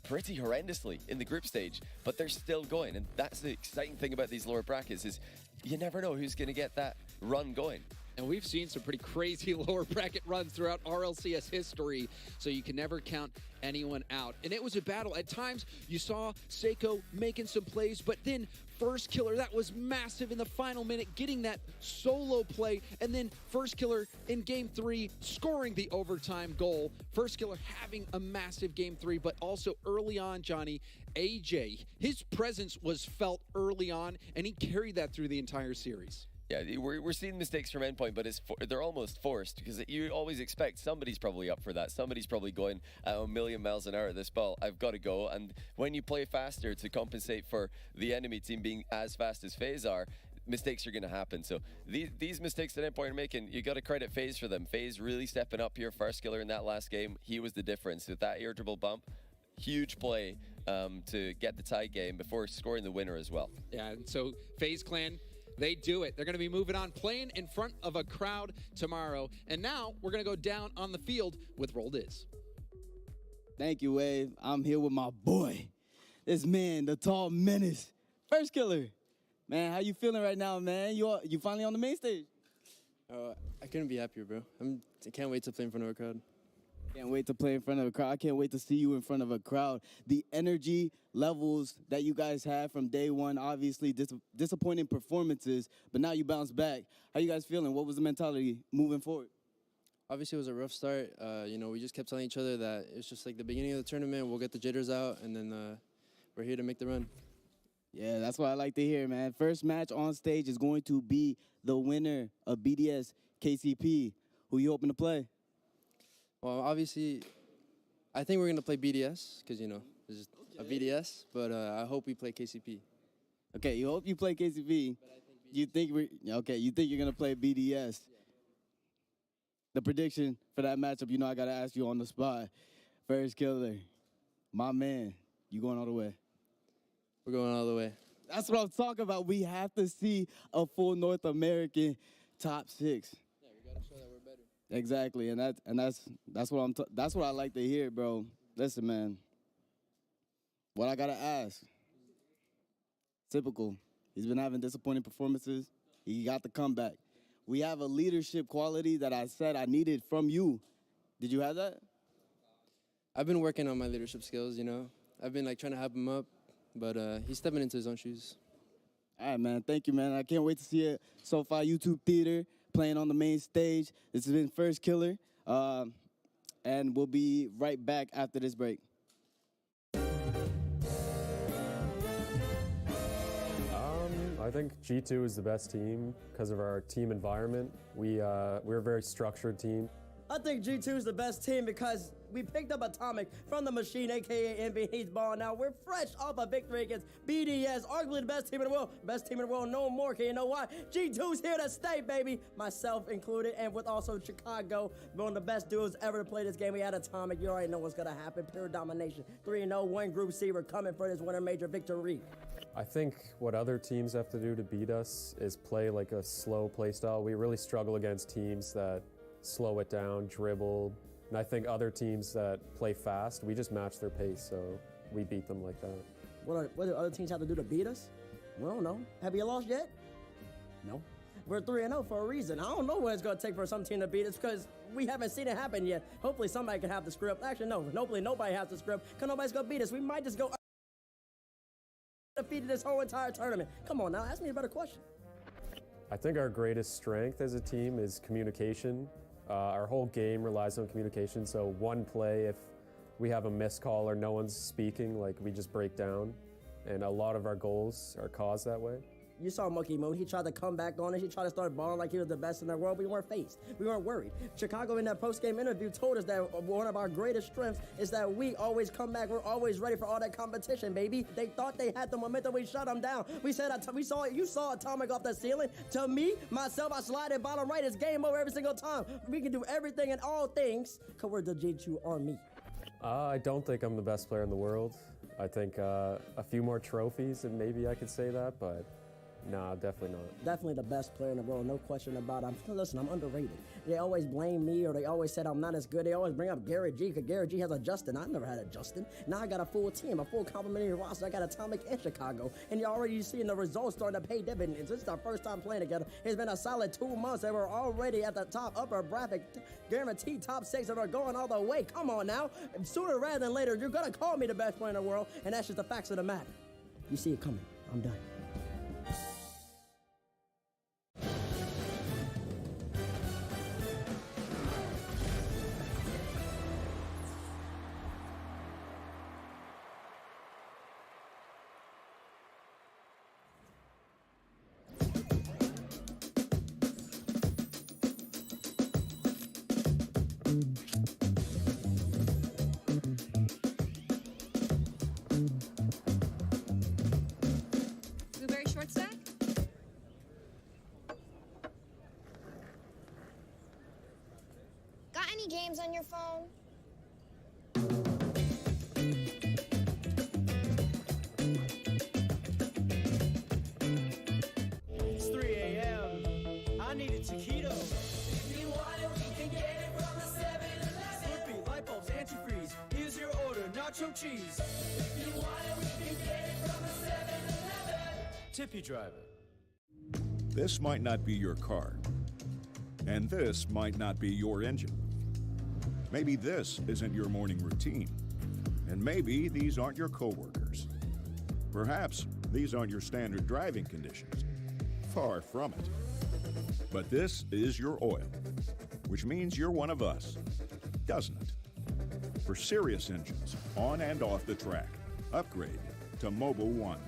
pretty horrendously in the group stage, but they're still going. And that's the exciting thing about these lower brackets is you never know who's going to get that run going. And we've seen some pretty crazy lower bracket runs throughout RLCS history, so you can never count anyone out. And it was a battle. At times, you saw Seiko making some plays, but then First Killer, that was massive in the final minute, getting that solo play, and then First Killer in Game 3 scoring the overtime goal. First Killer having a massive Game 3, but also early on, Johnny, AJ, his presence was felt early on, and he carried that through the entire series. Yeah, we're seeing mistakes from Endpoint, but they're almost forced because you always expect somebody's probably up for that. Somebody's probably going at a million miles an hour at this ball. I've got to go. And when you play faster to compensate for the enemy team being as fast as FaZe are, mistakes are going to happen. So these mistakes that Endpoint are making, you got to credit FaZe for them. FaZe really stepping up here. First killer in that last game, he was the difference. With that air dribble bump, huge play to get the tie game before scoring the winner as well. Yeah, and so FaZe Clan, they do it. They're going to be moving on, playing in front of a crowd tomorrow. And now we're going to go down on the field with Roll Diz. Thank you, Wave. I'm here with my boy, this man, the tall menace, First Killer. Man, how you feeling right now, man? You finally on the main stage? I couldn't be happier, bro. I can't wait to play in front of a crowd. Can't wait to play in front of a crowd. I can't wait to see you in front of a crowd. The energy levels that you guys had from day one, obviously disappointing performances, but now you bounce back. How you guys feeling? What was the mentality moving forward? Obviously, it was a rough start. We just kept telling each other that it's just like the beginning of the tournament. We'll get the jitters out, and then we're here to make the run. Yeah, that's what I like to hear, man. First match on stage is going to be the winner of BDS KCP. Who you hoping to play? Well, obviously, I think we're going to play BDS because, it's just a BDS, but I hope we play KCP. Okay, you hope you play KCP. You think you're going to play BDS. Yeah. The prediction for that matchup, I got to ask you on the spot. First Killer, my man, you going all the way? We're going all the way. That's what I'm talking about. We have to see a full North American top 6. Yeah, we got to show that we're better. Exactly, and that's what I like to hear, bro. Listen, man, What I gotta ask? Typical. He's been having disappointing performances. He got the comeback. We have a leadership quality that I said I needed from you. Did you have that? I've been working on my leadership skills, you know. I've been like trying to hype him up, but he's stepping into his own shoes. All right, man. Thank you, man. I can't wait to see it. SoFi YouTube Theater playing on the main stage. This has been First Killer, and we'll be right back after this break. I think G2 is the best team because of our team environment. We're a very structured team. I think G2 is the best team because we picked up Atomic from the machine, a.k.a. NBA Heat's ball. Now we're fresh off a victory against BDS, arguably the best team in the world. Best team in the world, no more. Can you know why? G2's here to stay, baby. Myself included, and with also Chicago, one of the best duos ever to play this game. We had Atomic. You already know what's going to happen. Pure domination. 3-0, one Group C. We're coming for this winter major victory. I think what other teams have to do to beat us is play like a slow play style. We really struggle against teams that slow it down, dribble. And I think other teams that play fast, we just match their pace, so we beat them like that. What do other teams have to do to beat us? We don't know. Have you lost yet? No. We're 3-0 for a reason. I don't know what it's going to take for some team to beat us because we haven't seen it happen yet. Hopefully somebody can have the script. Actually, no. Hopefully nobody has the script because nobody's going to beat us. We might just go defeated this whole entire tournament. Come on now, ask me a better question. I think our greatest strength as a team is communication. Our whole game relies on communication, so one play, if we have a missed call or no one's speaking, like we just break down, and a lot of our goals are caused that way. You saw Monkey Moon. He tried to come back on it. He tried to start balling like he was the best in the world. We weren't faced. We weren't worried. Chicago in that post-game interview told us that one of our greatest strengths is that we always come back. We're always ready for all that competition, baby. They thought they had the momentum. We shut them down. We said, you saw Atomic off the ceiling. To me, myself, I slide it bottom right. It's game over every single time. We can do everything and all things because we're the G2 Army. I don't think I'm the best player in the world. I think a few more trophies and maybe I could say that, but nah, definitely not. Definitely the best player in the world, no question about it. Listen, I'm underrated. They always blame me or they always said I'm not as good. They always bring up Gary G because Gary G has a Justin. I never had a Justin. Now I got a full team, a full complimentary roster. I got Atomic in Chicago. And you're already seeing the results starting to pay dividends. This is our first time playing together. It's been a solid 2 months and we're already at the top upper bracket. Guaranteed top 6 and we're going all the way. Come on now. Sooner rather than later, you're going to call me the best player in the world. And that's just the facts of the matter. You see it coming. I'm done. Blueberry short stack? Got any games on your phone? It's 3 a.m. I need a taquito. If you want it, we can get it from the 7-Eleven. Slurpee, light bulbs, antifreeze. Here's your order, nacho cheese. If you want it, we can get it from the 7-Eleven. Tippy driver. This might not be your car, and this might not be your engine. Maybe this isn't your morning routine, and maybe these aren't your coworkers. Perhaps these aren't your standard driving conditions. Far from it. But this is your oil, which means you're one of us, doesn't it? For serious engines, on and off the track, upgrade to Mobil 1.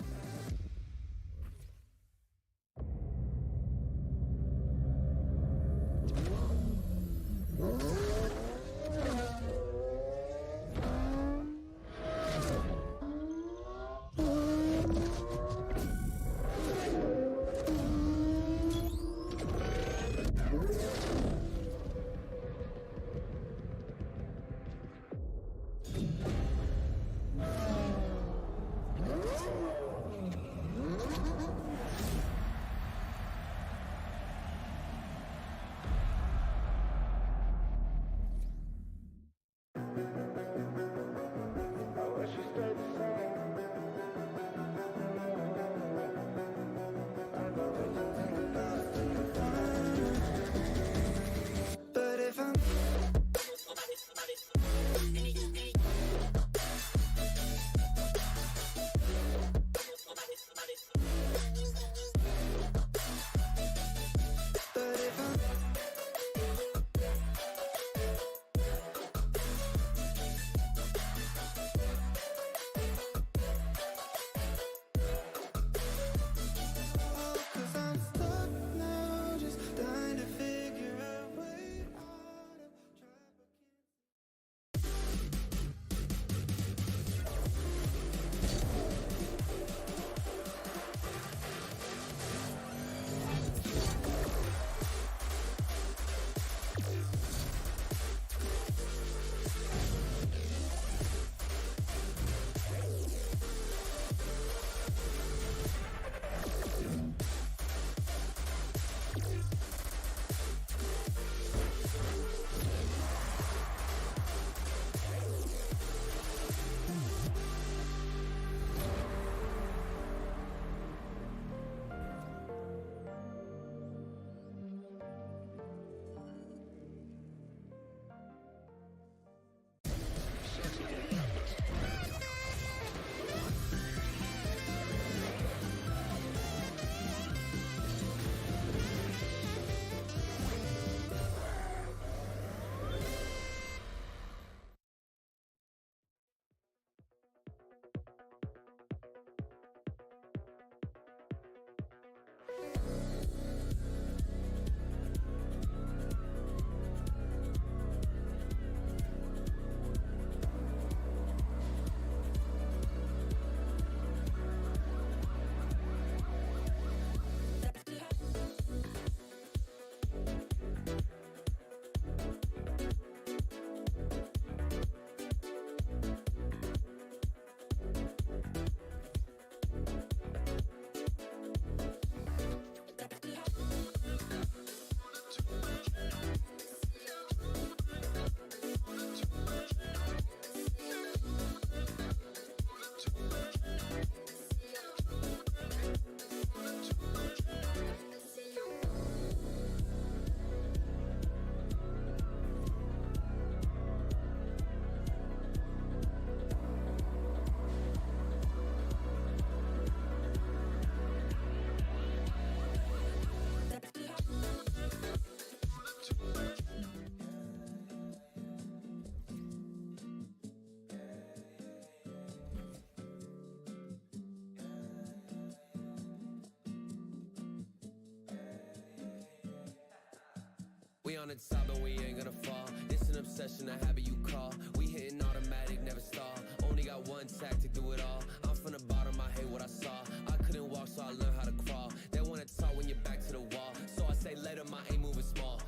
We on the top and we ain't gonna fall. It's an obsession, a habit you call. We hitting automatic, never stall. Only got one tactic, do it all. I'm from the bottom, I hate what I saw. I couldn't walk, so I learned how to crawl. They wanna talk when you're back to the wall. So I say let 'em, I ain't moving small.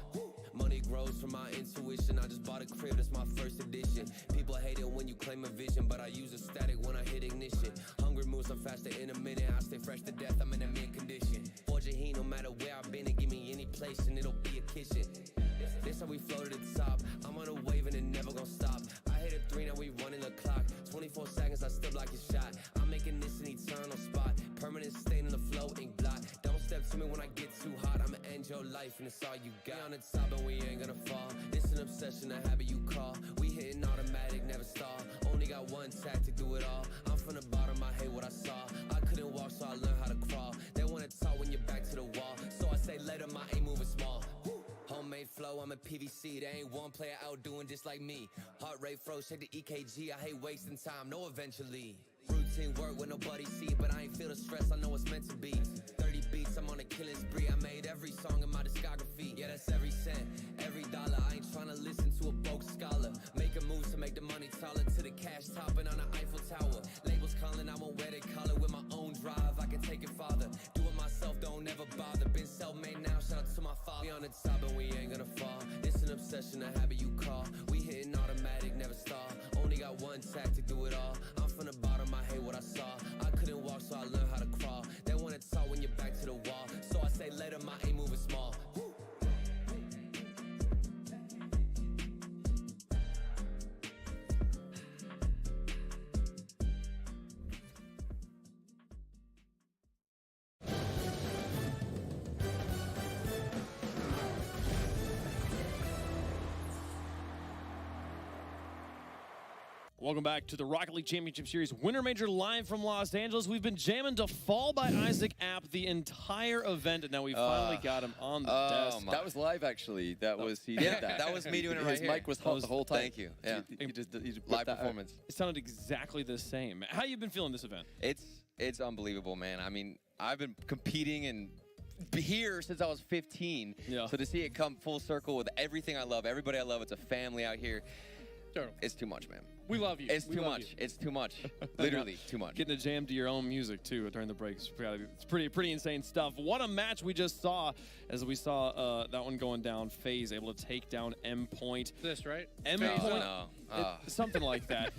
Money grows from my intuition. I just bought a crib, that's my first edition. People hate it when you claim a vision, but I use a static when I hit ignition. Hungry moves, I'm faster in a minute. I stay fresh to death, I'm in a mint condition. Forge a heat, no matter where I've been, and give me any place, and it'll be a kitchen. This how we float to the top. I'm on a wave and it never gonna stop. I hit a 3, now we running the clock. 24 seconds, I still block your shot. I'm making this an eternal spot. Permanent stain in the flow, ink blot. Don't step to me when I get too hot. I'ma end your life and it's all you got. We on the top and we ain't gonna fall. It's an obsession, a habit you call. We hitting automatic, never stall. Only got one tactic, do it all. I'm from the bottom, I hate what I saw. I couldn't walk, so I learned how to crawl. They wanna talk when you're back to the wall. So I say let 'em, I ain't moving small. Homemade flow, I'm a PVC. There ain't one player out doing just like me. Heart rate froze, check the EKG. I hate wasting time, no eventually. Routine work with nobody see, but I ain't feel the stress, I know it's meant to be. 30 beats, I'm on a killing spree. I made every song in my discography. Yeah, that's every cent, every dollar. I ain't tryna listen to a broke scholar. Make a move to make the money taller. To the cash topping on the Eiffel Tower. Labels calling, I won't wear their collar. With my own drive, I can take it farther. Do it myself, don't ever bother. Been self-made now, shout out to my father. We on the top and we ain't gonna fall. It's an obsession, a habit you call. We hitting automatic, never stall. Only got one tactic, do it all. I'm from the bottom, I hate what I saw. I couldn't walk, so I learned how to crawl. They wanna talk when you're back to the wall. So I say let 'em, I ain't moving small. Welcome back to the Rocket League Championship Series Winter Major live from Los Angeles. We've been jamming to Fall by Isaac app the entire event, and now we finally got him on the desk. That was live, actually. That was he did that. That was me doing it right His here. mic was hot the whole time. Thank you. Yeah, He just live performance. It sounded exactly the same. How you been feeling this event? It's unbelievable, man. I mean, I've been competing and here since I was 15. Yeah. So to see it come full circle with everything I love, everybody I love, it's a family out here. It's too much, man. We love you. It's too much. It's too much. Literally too much. Getting to jam to your own music too during the breaks. It's pretty insane stuff. What a match we just saw as we saw that one going down. FaZe able to take down Endpoint. This right? Endpoint. Something like that.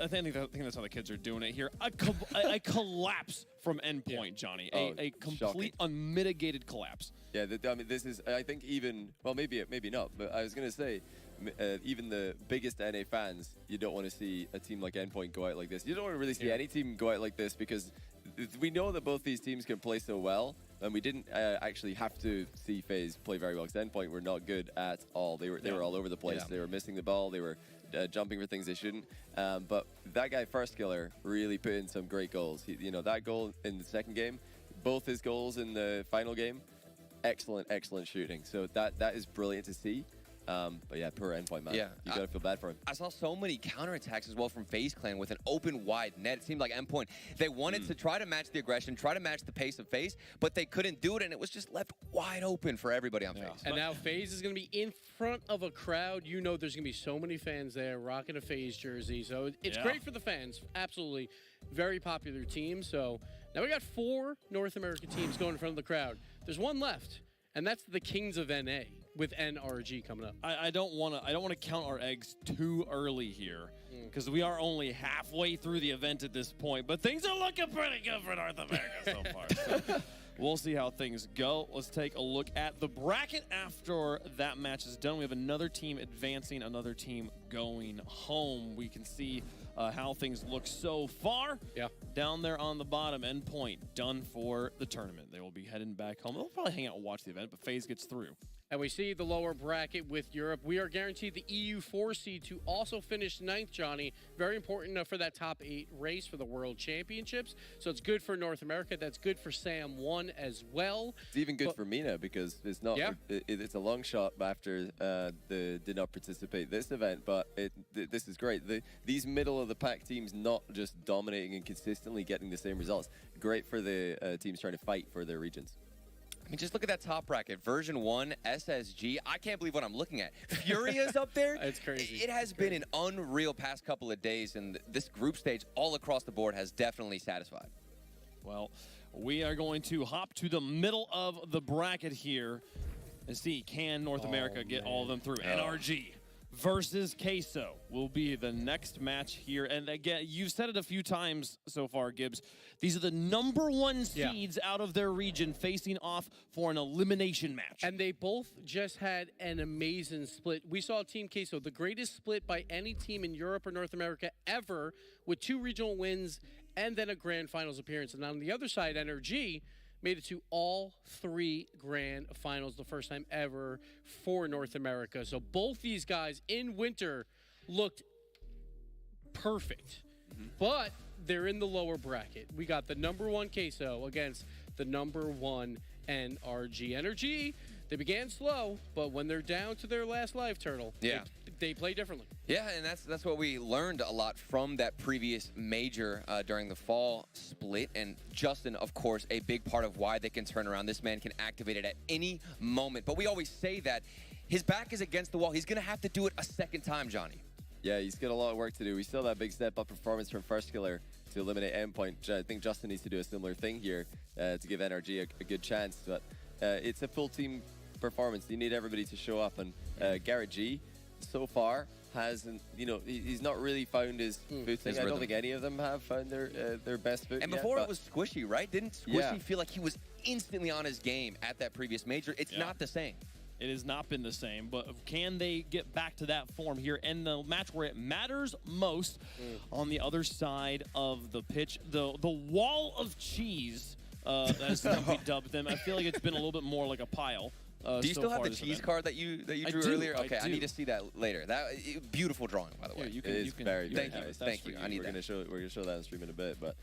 I think that's how the kids are doing it here. A collapse from Endpoint, Johnny. A complete unmitigated collapse. Yeah, I mean, this is, I think even, well, maybe not, but I was going to say, even the biggest NA fans, you don't want to see a team like Endpoint go out like this. You don't want to really see any team go out like this because we know that both these teams can play so well, and we didn't actually have to see FaZe play very well because Endpoint were not good at all. They were all over the place. They were missing the ball. They were jumping for things they shouldn't. But that guy, First Killer, really put in some great goals. That goal in the second game, both his goals in the final game, excellent shooting. So that is brilliant to see. But yeah, poor Endpoint, man. Yeah, you gotta feel bad for him. I saw so many counterattacks as well from FaZe Clan with an open wide net. It seemed like Endpoint, they wanted to try to match the aggression, try to match the pace of FaZe, but they couldn't do it, and it was just left wide open for everybody on FaZe. And now FaZe is going to be in front of a crowd. You know there's going to be so many fans there rocking a FaZe jersey, so it's great for the fans. Absolutely. Very popular team. So now we got 4 North American teams going in front of the crowd. There's one left, and that's the Kings of NA. With NRG coming up. I don't want to count our eggs too early here because we are only halfway through the event at this point, but things are looking pretty good for North America so far. So we'll see how things go. Let's take a look at the bracket after that match is done. We have another team advancing, another team going home. We can see how things look so far. Yeah. Down there on the bottom, Endpoint done for the tournament. They will be heading back home. They'll probably hang out and watch the event, but FaZe gets through. And we see the lower bracket with Europe. We are guaranteed the EU 4 seed to also finish 9th, Johnny. Very important for that top 8 race for the World Championships. So it's good for North America. That's good for Sam 1 as well. It's even good for MENA because it's not. Yeah. It's a long shot after the did not participate this event, but this is great. These middle of the pack teams not just dominating and consistently getting the same results. Great for the teams trying to fight for their regions. I mean, just look at that top bracket. Version 1, SSG. I can't believe what I'm looking at. Furia's up there. It's crazy. It has been an unreal past couple of days, and this group stage all across the board has definitely satisfied. Well, we are going to hop to the middle of the bracket here and see, can North America get all of them through? NRG versus Queso will be the next match here. And again, you've said it a few times so far, Gibbs. These are the #1 seeds out of their region facing off for an elimination match. And they both just had an amazing split. We saw Team Queso, the greatest split by any team in Europe or North America ever, with 2 regional wins and then a grand finals appearance. And on the other side, NRG made it to all 3 grand finals, the first time ever for North America. So both these guys in winter looked perfect. But they're in the lower bracket. We got the #1 Queso against the #1 NRG. NRG, they began slow, but when they're down to their last live turtle, they play differently. Yeah, and that's what we learned a lot from that previous major during the fall split. And Justin, of course, a big part of why they can turn around. This man can activate it at any moment. But we always say that his back is against the wall. He's going to have to do it a second time, Johnny. Yeah, he's got a lot of work to do. We still have that big step-up performance from First Killer to eliminate Endpoint. I think Justin needs to do a similar thing here to give NRG a good chance. But it's a full team performance. You need everybody to show up. And Garrett G, so far, hasn't, he's not really found his footing. I don't think any of them have found their best foot And yet, before but it was Squishy, right? Didn't Squishy feel like he was instantly on his game at that previous major? It's not the same. It has not been the same, but can they get back to that form here in the match where it matters most on the other side of the pitch? The wall of cheese, as we dubbed them. I feel like it's been a little bit more like a pile. Do you still have the cheese card that you drew earlier? Okay, I need to see that later. Beautiful drawing, by the way. It is very thank nice. Thank you. I need that. We're gonna show that on stream in a bit, but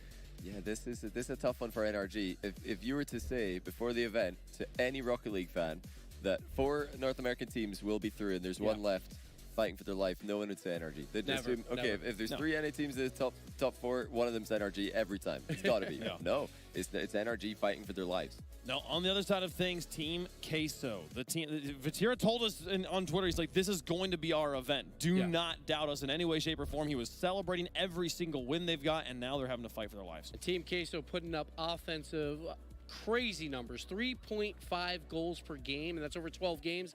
yeah, this is a tough one for NRG. If you were to say before the event to any Rocket League fan that 4 North American teams will be through and there's one left fighting for their life, no one would say NRG. They'd assume, okay, if there's 3 NA teams in the top 4, one of them's NRG every time. It's got to be. No, it's NRG fighting for their lives. Now, on the other side of things, Team Queso. The team, Vatira told us on Twitter, he's like, this is going to be our event. Do not doubt us in any way, shape, or form. He was celebrating every single win they've got, and now they're having to fight for their lives. And Team Queso putting up offensive crazy numbers, 3.5 goals per game, and that's over 12 games.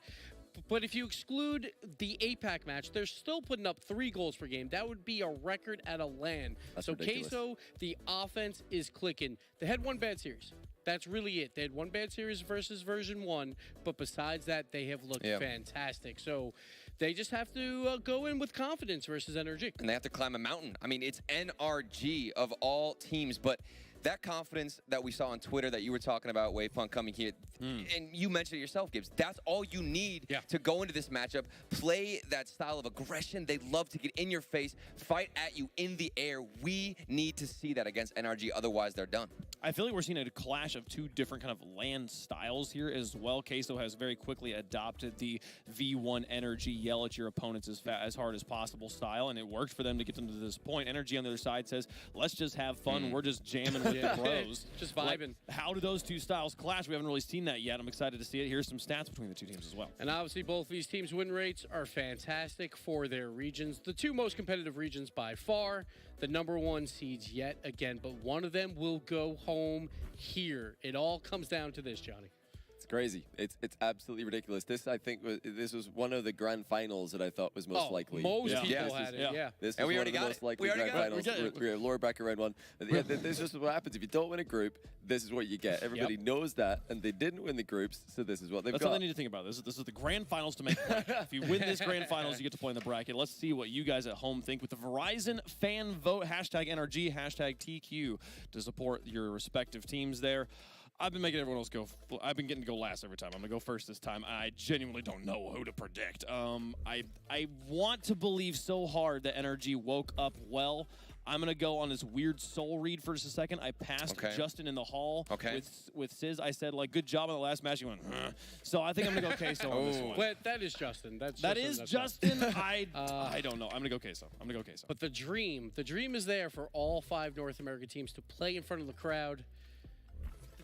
But if you exclude the APAC match, they're still putting up 3 goals per game. That would be a record at a LAN. That's so ridiculous. Queso, the offense is clicking. They had 1 bad series. That's really it. They had 1 bad series versus version 1, but besides that, they have looked fantastic. So they just have to go in with confidence versus NRG. And they have to climb a mountain. I mean, it's NRG of all teams, but that confidence that we saw on Twitter that you were talking about, Wavepunk coming here, and you mentioned it yourself, Gibbs, that's all you need to go into this matchup. Play that style of aggression. They love to get in your face, fight at you in the air. We need to see that against NRG, otherwise they're done. I feel like we're seeing a clash of 2 different kind of LAN styles here as well. Queso has very quickly adopted the V1 Energy yell at your opponents as hard as possible style, and it worked for them to get them to this point. Energy on the other side says, let's just have fun. We're just jamming with the pros. Just vibing. Like, how do those 2 styles clash? We haven't really seen that yet. I'm excited to see it. Here's some stats between the 2 teams as well. And obviously both these teams' win rates are fantastic for their regions. The 2 most competitive regions by far. The #1 seeds yet again, but one of them will go home here. It all comes down to this, Johnny. It's crazy. It's absolutely ridiculous. This, I think, this was one of the grand finals that I thought was most likely. Most people had it, This and was we one already of the got most it. likely grand finals. We're lower bracket round 1. This is just what happens. If you don't win a group, this is what you get. Everybody knows that, and they didn't win the groups, so this is what they've got. That's all they need to think about. This is the grand finals to make the bracket. If you win this grand finals, you get to play in the bracket. Let's see what you guys at home think with the Verizon fan vote, #NRG, #TQ to support your respective teams there. I've been making everyone else go. I've been getting to go last every time. I'm going to go first this time. I genuinely don't know who to predict. I want to believe so hard that NRG woke up well. I'm going to go on this weird soul read for just a second. I passed Justin in the hall with Sizz. I said, like, good job on the last match. He went, huh. So I think I'm going to go Queso on this one. But that is Justin. That's Justin. I don't know. I'm going to go Queso. But the dream is there for all 5 North American teams to play in front of the crowd.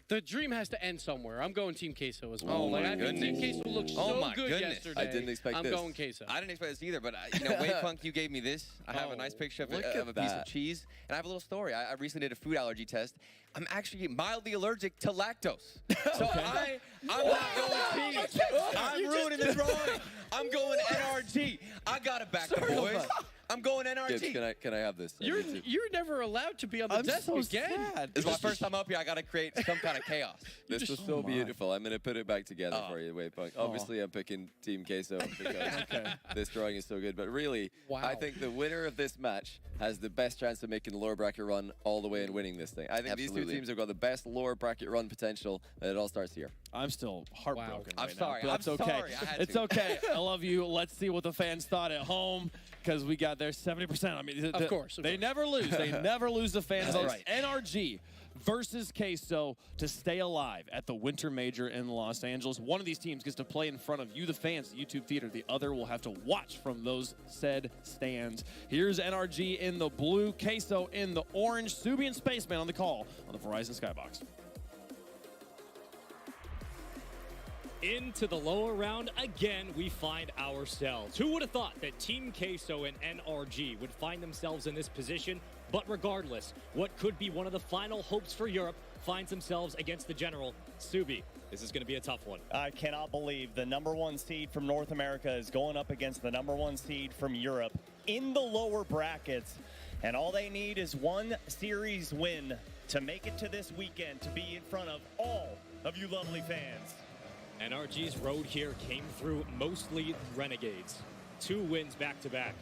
The dream has to end somewhere. I'm going Team Queso as well. Oh, like, my I think goodness. Team Queso looked Oh, so my good goodness. yesterday. I didn't expect I'm this. going Queso. I didn't expect this either, but Waypunk, you gave me this. I have a nice picture of, look of a at piece that. of cheese, and I have a little story. I recently did a food allergy test. I'm actually mildly allergic to lactose. So I'm not going cheese. I'm ruining the drawing. I'm going NRG. I got to back the boys. I'm going NRG. Gibbs, can I have this? You're never allowed to be on the desk again. This is my first time up here. I got to create some kind of chaos. This was so beautiful. I'm going to put it back together for you, Waypunk. Obviously, I'm picking Team Queso because this drawing is so good. But really, I think the winner of this match has the best chance of making the lower bracket run all the way and winning this thing. I think these two teams have got the best lower bracket run potential, and it all starts here. I'm still heartbroken. I'm right sorry. Now, but that's I'm okay. sorry. I had It's to. okay. I love you. Let's see what the fans thought at home because we got their 70%. I mean, Of course. they never lose. They never lose the fan votes. right. NRG versus Queso to stay alive at the Winter Major in Los Angeles. One of these teams gets to play in front of you, the fans, the YouTube theater. The other will have to watch from those said stands. Here's NRG in the blue, Queso in the orange. Subi and Spaceman on the call on the Verizon Skybox. Into the lower round again, we find ourselves. Who would have thought that Team Queso and NRG would find themselves in this position? But regardless, what could be one of the final hopes for Europe finds themselves against the General. Subi, this is going to be a tough one. I cannot believe the #1 seed from North America is going up against the #1 seed from Europe in the lower brackets. And all they need is one series win to make it to this weekend to be in front of all of you lovely fans. NRG's road here came through mostly Renegades. 2 wins back-to-back.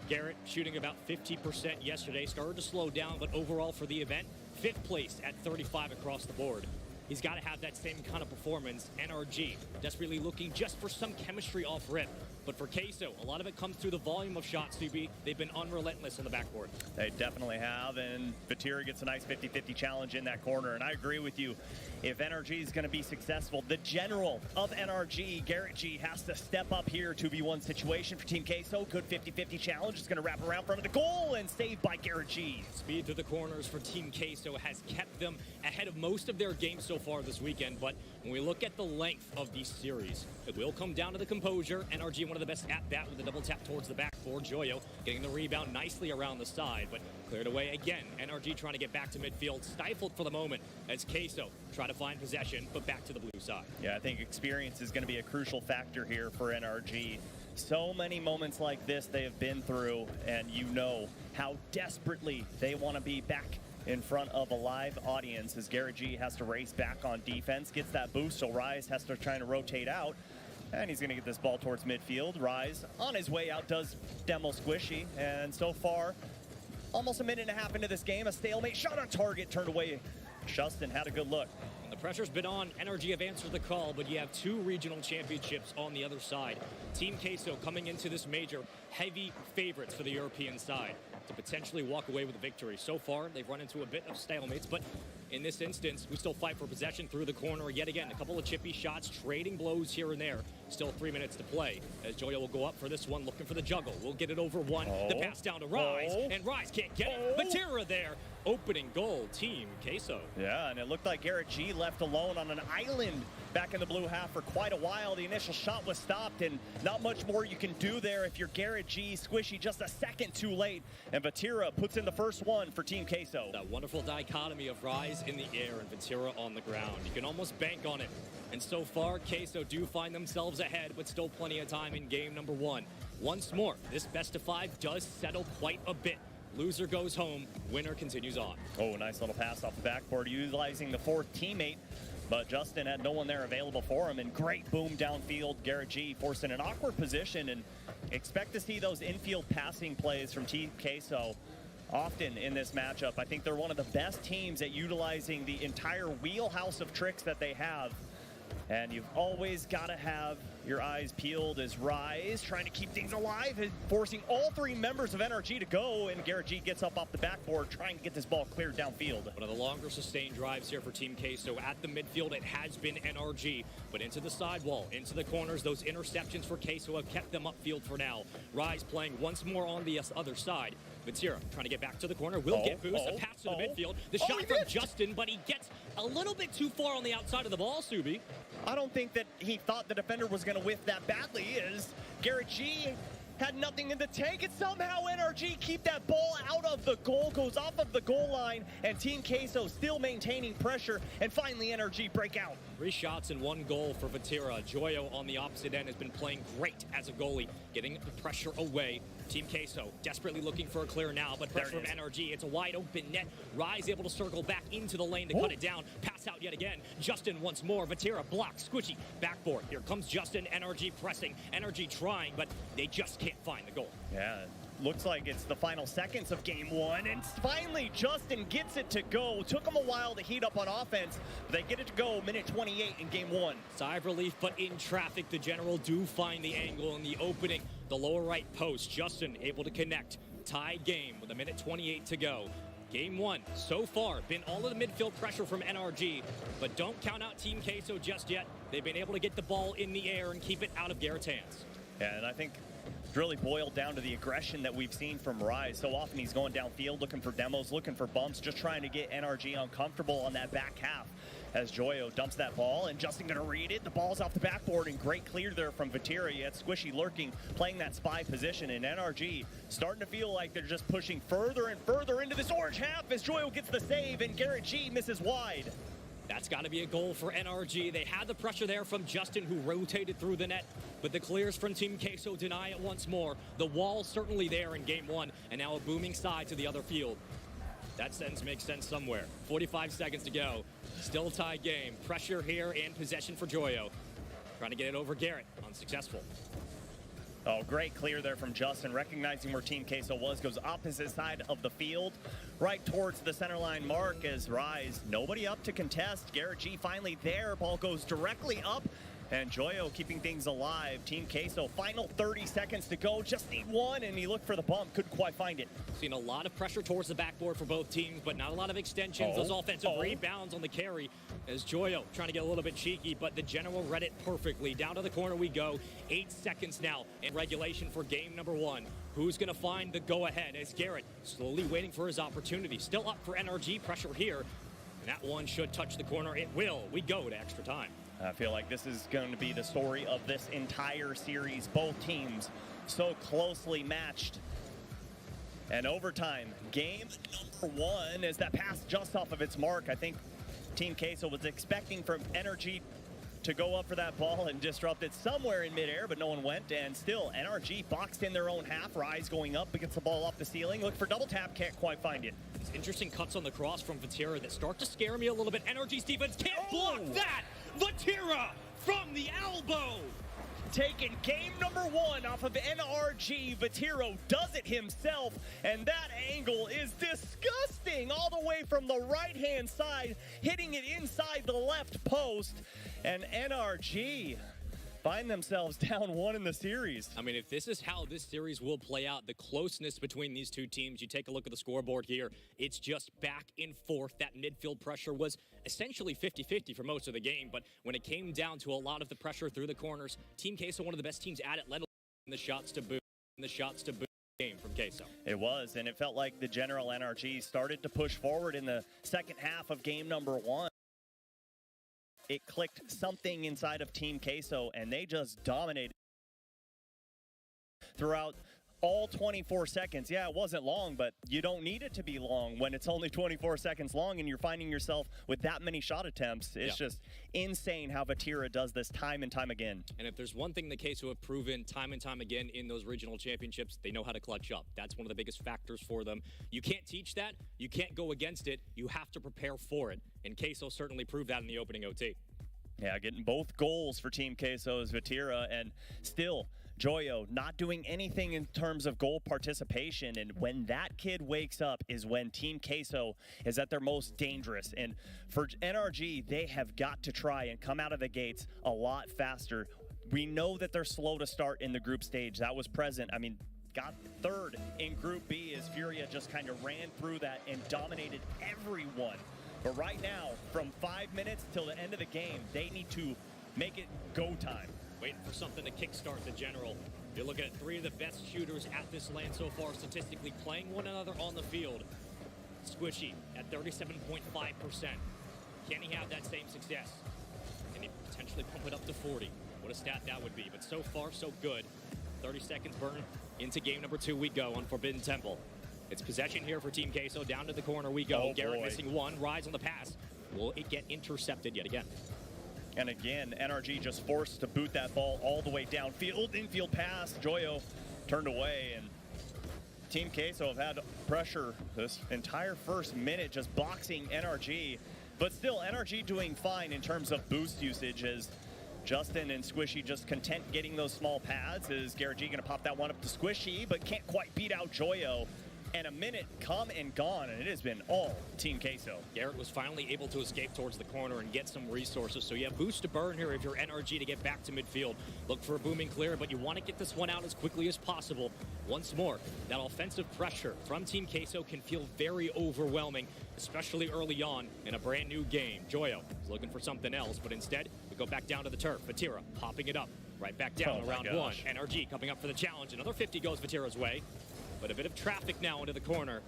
Garrett shooting about 50% yesterday. Started to slow down, but overall for the event, 5th place at 35 across the board. He's got to have that same kind of performance. NRG desperately looking just for some chemistry off rip. But for Queso, a lot of it comes through the volume of shots, Subi. They've been unrelentless on the backboard. They definitely have, and Vatira gets a nice 50-50 challenge in that corner. And I agree with you. If NRG is going to be successful, the general of NRG, Garrett G, has to step up here. 2v1 situation for Team Queso. Good 50-50 challenge. It's going to wrap around front of the goal and saved by Garrett G. Speed through the corners for Team Queso has kept them ahead of most of their games so far this weekend. But when we look at the length of these series, it will come down to the composure. NRG, one of the best at bat with the double tap towards the backboard. Joyo getting the rebound nicely around the side, but cleared away again. NRG trying to get back to midfield, stifled for the moment as Queso try to find possession, but back to the blue side. Yeah, I think experience is going to be a crucial factor here for NRG. So many moments like this they have been through, and you know how desperately they want to be back in front of a live audience as Garrett G has to race back on defense, gets that boost, so Rise has to try to rotate out. And he's going to get this ball towards midfield. Rise, on his way out, does demo Squishy. And so far, almost a minute and a half into this game, a stalemate. Shot on target, turned away. Justin had a good look. The pressure's been on. NRG have answered the call, but you have 2 regional championships on the other side. Team Queso coming into this major, heavy favorites for the European side to potentially walk away with a victory. So far, they've run into a bit of stalemates, but in this instance, we still fight for possession through the corner. Yet again, a couple of chippy shots, trading blows here and there. Still 3 minutes to play as Joyo will go up for this one, looking for the juggle. We'll get it over one. The pass down to Rise, and Rise can't get it. Vatira there. Opening goal, Team Queso. Yeah, and it looked like Garrett G left alone on an island back in the blue half for quite a while. The initial shot was stopped, and not much more you can do there if you're Garrett G. Squishy just a second too late, and Vatira puts in the first one for Team Queso. That wonderful dichotomy of Rise in the air and Vatira on the ground. You can almost bank on it. And so far, Queso do find themselves ahead, but still plenty of time in game number 1. Once more, this best of 5 does settle quite a bit. Loser goes home, winner continues on. Oh, nice little pass off the backboard, utilizing the 4th teammate, but Justin had no one there available for him, and great boom downfield. Garrett G forced in an awkward position, and expect to see those infield passing plays from Team Queso often in this matchup. I think they're one of the best teams at utilizing the entire wheelhouse of tricks that they have. And you've always got to have your eyes peeled as Rise trying to keep things alive and forcing all 3 members of NRG to go. And Garrett G gets up off the backboard trying to get this ball cleared downfield. One of the longer sustained drives here for Team Queso. At the midfield, it has been NRG, but into the sidewall, into the corners, those interceptions for Queso have kept them upfield for now. Rise playing once more on the other side. Vatira trying to get back to the corner, will get boost, a pass to the midfield. The shot from Justin, but he gets a little bit too far on the outside of the ball, Subi. I don't think that he thought the defender was going to whiff that badly. Garrett G had nothing in the tank, and somehow NRG keep that ball out of the goal, goes off of the goal line, and Team Queso still maintaining pressure, and finally NRG break out. 3 shots and 1 goal for Vatira. Joyo on the opposite end has been playing great as a goalie, getting the pressure away. Team Queso desperately looking for a clear now, but pressure from NRG. It's a wide open net. Rise able to circle back into the lane to cut it down. Pass out yet again. Justin once more. Vatira blocks. Squishy backboard. Here comes Justin. NRG pressing. NRG trying, but they just can't find the goal. Yeah, looks like it's the final seconds of game 1, and finally Justin gets it to go. Took him a while to heat up on offense, but they get it to go minute 28 in game 1. Sigh of relief, but in traffic, the General do find the angle in the opening. The lower right post. Justin able to connect. Tied game with a minute 28 to go. Game 1 so far been all of the midfield pressure from NRG, but don't count out Team Queso just yet. They've been able to get the ball in the air and keep it out of Garrett's hands. Yeah, and I think it's really boiled down to the aggression that we've seen from Rise. So often he's going downfield, looking for demos, looking for bumps, just trying to get NRG uncomfortable on that back half. As Joyo dumps that ball, and Justin gonna read it. The ball's off the backboard, and great clear there from Vatira. Yet Squishy lurking, playing that spy position, and NRG starting to feel like they're just pushing further and further into this orange half as Joyo gets the save, and Garrett G misses wide. That's got to be a goal for NRG. They had the pressure there from Justin, who rotated through the net, but the clears from Team Queso deny it once more. The wall certainly there in game 1, and now a booming side to the other field. That sentence makes sense somewhere. 45 seconds to go. Still tied game. Pressure here and possession for Joyo. Trying to get it over Garrett. Unsuccessful. Oh, great clear there from Justin, recognizing where Team Queso was, goes opposite side of the field, right towards the center line mark as Rise. Nobody up to contest. Garrett G finally there. Ball goes directly up, and Joyo keeping things alive. Team Queso, final 30 seconds to go. Just need one, and he looked for the bump. Couldn't quite find it. Seen a lot of pressure towards the backboard for both teams, but not a lot of extensions. Those offensive rebounds on the carry as Joyo trying to get a little bit cheeky, but the General read it perfectly. Down to the corner we go. 8 seconds now in regulation for game number 1. Who's going to find the go-ahead as Garrett slowly waiting for his opportunity. Still up for NRG. Pressure here. And that one should touch the corner. It will. We go to extra time. I feel like this is going to be the story of this entire series. Both teams so closely matched. And overtime, game number 1 is that pass just off of its mark. I think Team Queso was expecting from NRG to go up for that ball and disrupt it somewhere in midair, but no one went. And still, NRG boxed in their own half. Rise going up, gets the ball off the ceiling. Look for double tap, can't quite find it. These interesting cuts on the cross from Vatira that start to scare me a little bit. NRG's defense can't block that. Vatira from the elbow. Taking game number 1 off of NRG. Vatiro does it himself, and that angle is disgusting. All the way from the right-hand side, hitting it inside the left post, and NRG find themselves down 1 in the series. I mean, if this is how this series will play out, the closeness between these two teams, you take a look at the scoreboard here, it's just back and forth. That midfield pressure was essentially 50-50 for most of the game, but when it came down to a lot of the pressure through the corners, Team Queso, one of the best teams at it, let alone the shots to boot. Game from Queso. It was, and it felt like the General NRG started to push forward in the second half of game number 1. It clicked something inside of Team Queso, and they just dominated throughout all 24 seconds. Yeah, it wasn't long, but you don't need it to be long when it's only 24 seconds long and you're finding yourself with that many shot attempts. It's just insane how Vatira does this time and time again. And if there's one thing the Queso have proven time and time again in those regional championships, they know how to clutch up. That's one of the biggest factors for them. You can't teach that. You can't go against it. You have to prepare for it. And Queso certainly proved that in the opening OT. Yeah, getting both goals for Team Queso is Vatira, and still Joyo not doing anything in terms of goal participation. And when that kid wakes up is when Team Queso is at their most dangerous. And for NRG, they have got to try and come out of the gates a lot faster. We know that they're slow to start in the group stage. That was present. I mean, got 3rd in Group B as Furia just kind of ran through that and dominated everyone. But right now, from 5 minutes till the end of the game, they need to make it go time. Waiting for something to kickstart the General. You're looking at 3 of the best shooters at this LAN so far, statistically playing one another on the field. Squishy at 37.5%. Can he have that same success? Can he potentially pump it up to 40? What a stat that would be. But so far, so good. 30 seconds burn into game number 2 we go on Forbidden Temple. It's possession here for Team Queso. Down to the corner we go. Oh, Garrett boy. missing 1. Rise on the pass. Will it get intercepted yet again? And again, NRG just forced to boot that ball all the way downfield. Infield pass. Joyo turned away. And Team Queso have had pressure this entire first minute, just boxing NRG. But still, NRG doing fine in terms of boost usage as Justin and Squishy just content getting those small pads. Is Garrett G going to pop that one up to Squishy, but can't quite beat out Joyo. And a minute come and gone, and it has been all Team Queso. Garrett was finally able to escape towards the corner and get some resources. So yeah, boost to burn here if you're NRG to get back to midfield. Look for a booming clear, but you want to get this one out as quickly as possible. Once more, that offensive pressure from Team Queso can feel very overwhelming, especially early on in a brand new game. Joyo is looking for something else, but instead, we go back down to the turf. Vatira popping it up right back down around 1. NRG coming up for the challenge. Another 50 goes Vatira's way. But a bit of traffic now into the corner.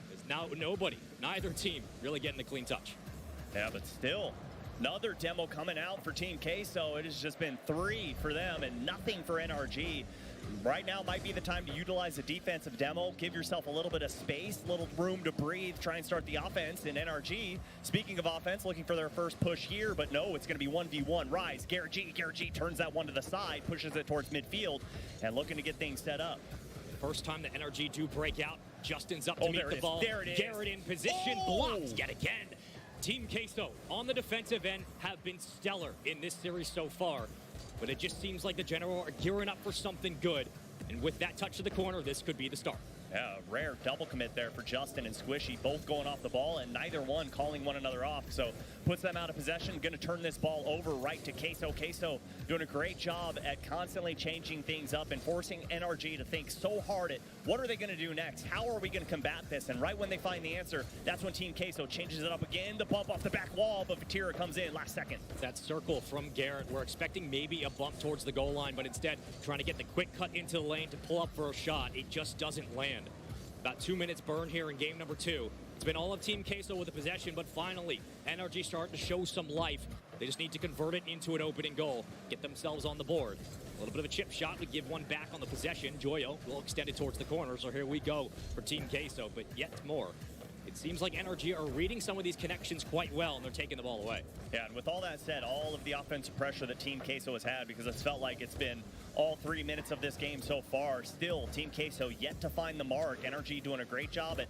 There's now nobody, neither team, really getting the clean touch. Yeah, but still, another demo coming out for Team Queso. It has just been 3 for them and nothing for NRG. Right now might be the time to utilize a defensive demo, give yourself a little bit of space, a little room to breathe, try and start the offense. And NRG, speaking of offense, looking for their first push here, but no, it's going to be 1v1. Rise, Garrett G turns that one to the side, pushes it towards midfield, and looking to get things set up. First time the NRG do break out. Justin's up to meet the ball. There it is. Garrett in position, blocks yet again. Team Queso on the defensive end have been stellar in this series so far. But it just seems like the General are gearing up for something good. And with that touch to the corner, this could be the start. Yeah, rare double commit there for Justin and Squishy, both going off the ball and neither one calling one another off. So puts them out of possession, going to turn this ball over right to Queso. Queso doing a great job at constantly changing things up and forcing NRG to think so hard at what are they going to do next? How are we going to combat this? And right when they find the answer, that's when Team Queso changes it up again. The bump off the back wall, but Vatira comes in last second. That circle from Garrett, we're expecting maybe a bump towards the goal line, but instead trying to get the quick cut into the lane to pull up for a shot. It just doesn't land. About 2 minutes burn here in game number 2. It's been all of Team Queso with the possession, but finally, NRG starting to show some life. They just need to convert it into an opening goal, get themselves on the board. A little bit of a chip shot, we give one back on the possession. Joyo will extend it towards the corner, so here we go for Team Queso, but yet more. It seems like NRG are reading some of these connections quite well, and they're taking the ball away. Yeah, and with all that said, all of the offensive pressure that Team Queso has had, because it's felt like it's been all 3 minutes of this game so far, still Team Queso yet to find the mark. NRG doing a great job at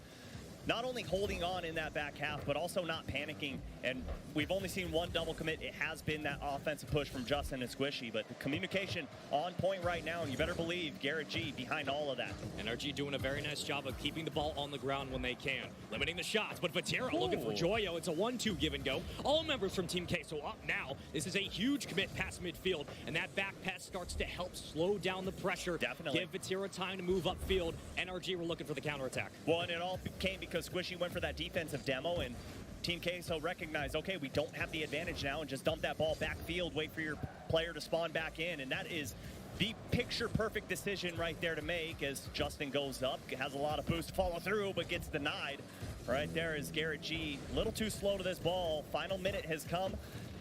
not only holding on in that back half, but also not panicking. And we've only seen one double commit. It has been that offensive push from Justin and Squishy, but the communication on point right now, and you better believe Garrett G behind all of that. NRG doing a very nice job of keeping the ball on the ground when they can, limiting the shots, but Vatira looking for Joyo. It's a 1-2 give and go. All members from Team Queso up now. This is a huge commit past midfield, and that back pass starts to help slow down the pressure. Definitely. Give Vatira time to move upfield. NRG were looking for the counterattack. Well, and it all came because Squishy went for that defensive demo, and Team Queso recognized, okay, we don't have the advantage now, and just dump that ball backfield, wait for your player to spawn back in, and that is the picture-perfect decision right there to make as Justin goes up, has a lot of boost to follow through, but gets denied. Right there is Garrett G, a little too slow to this ball. Final minute has come,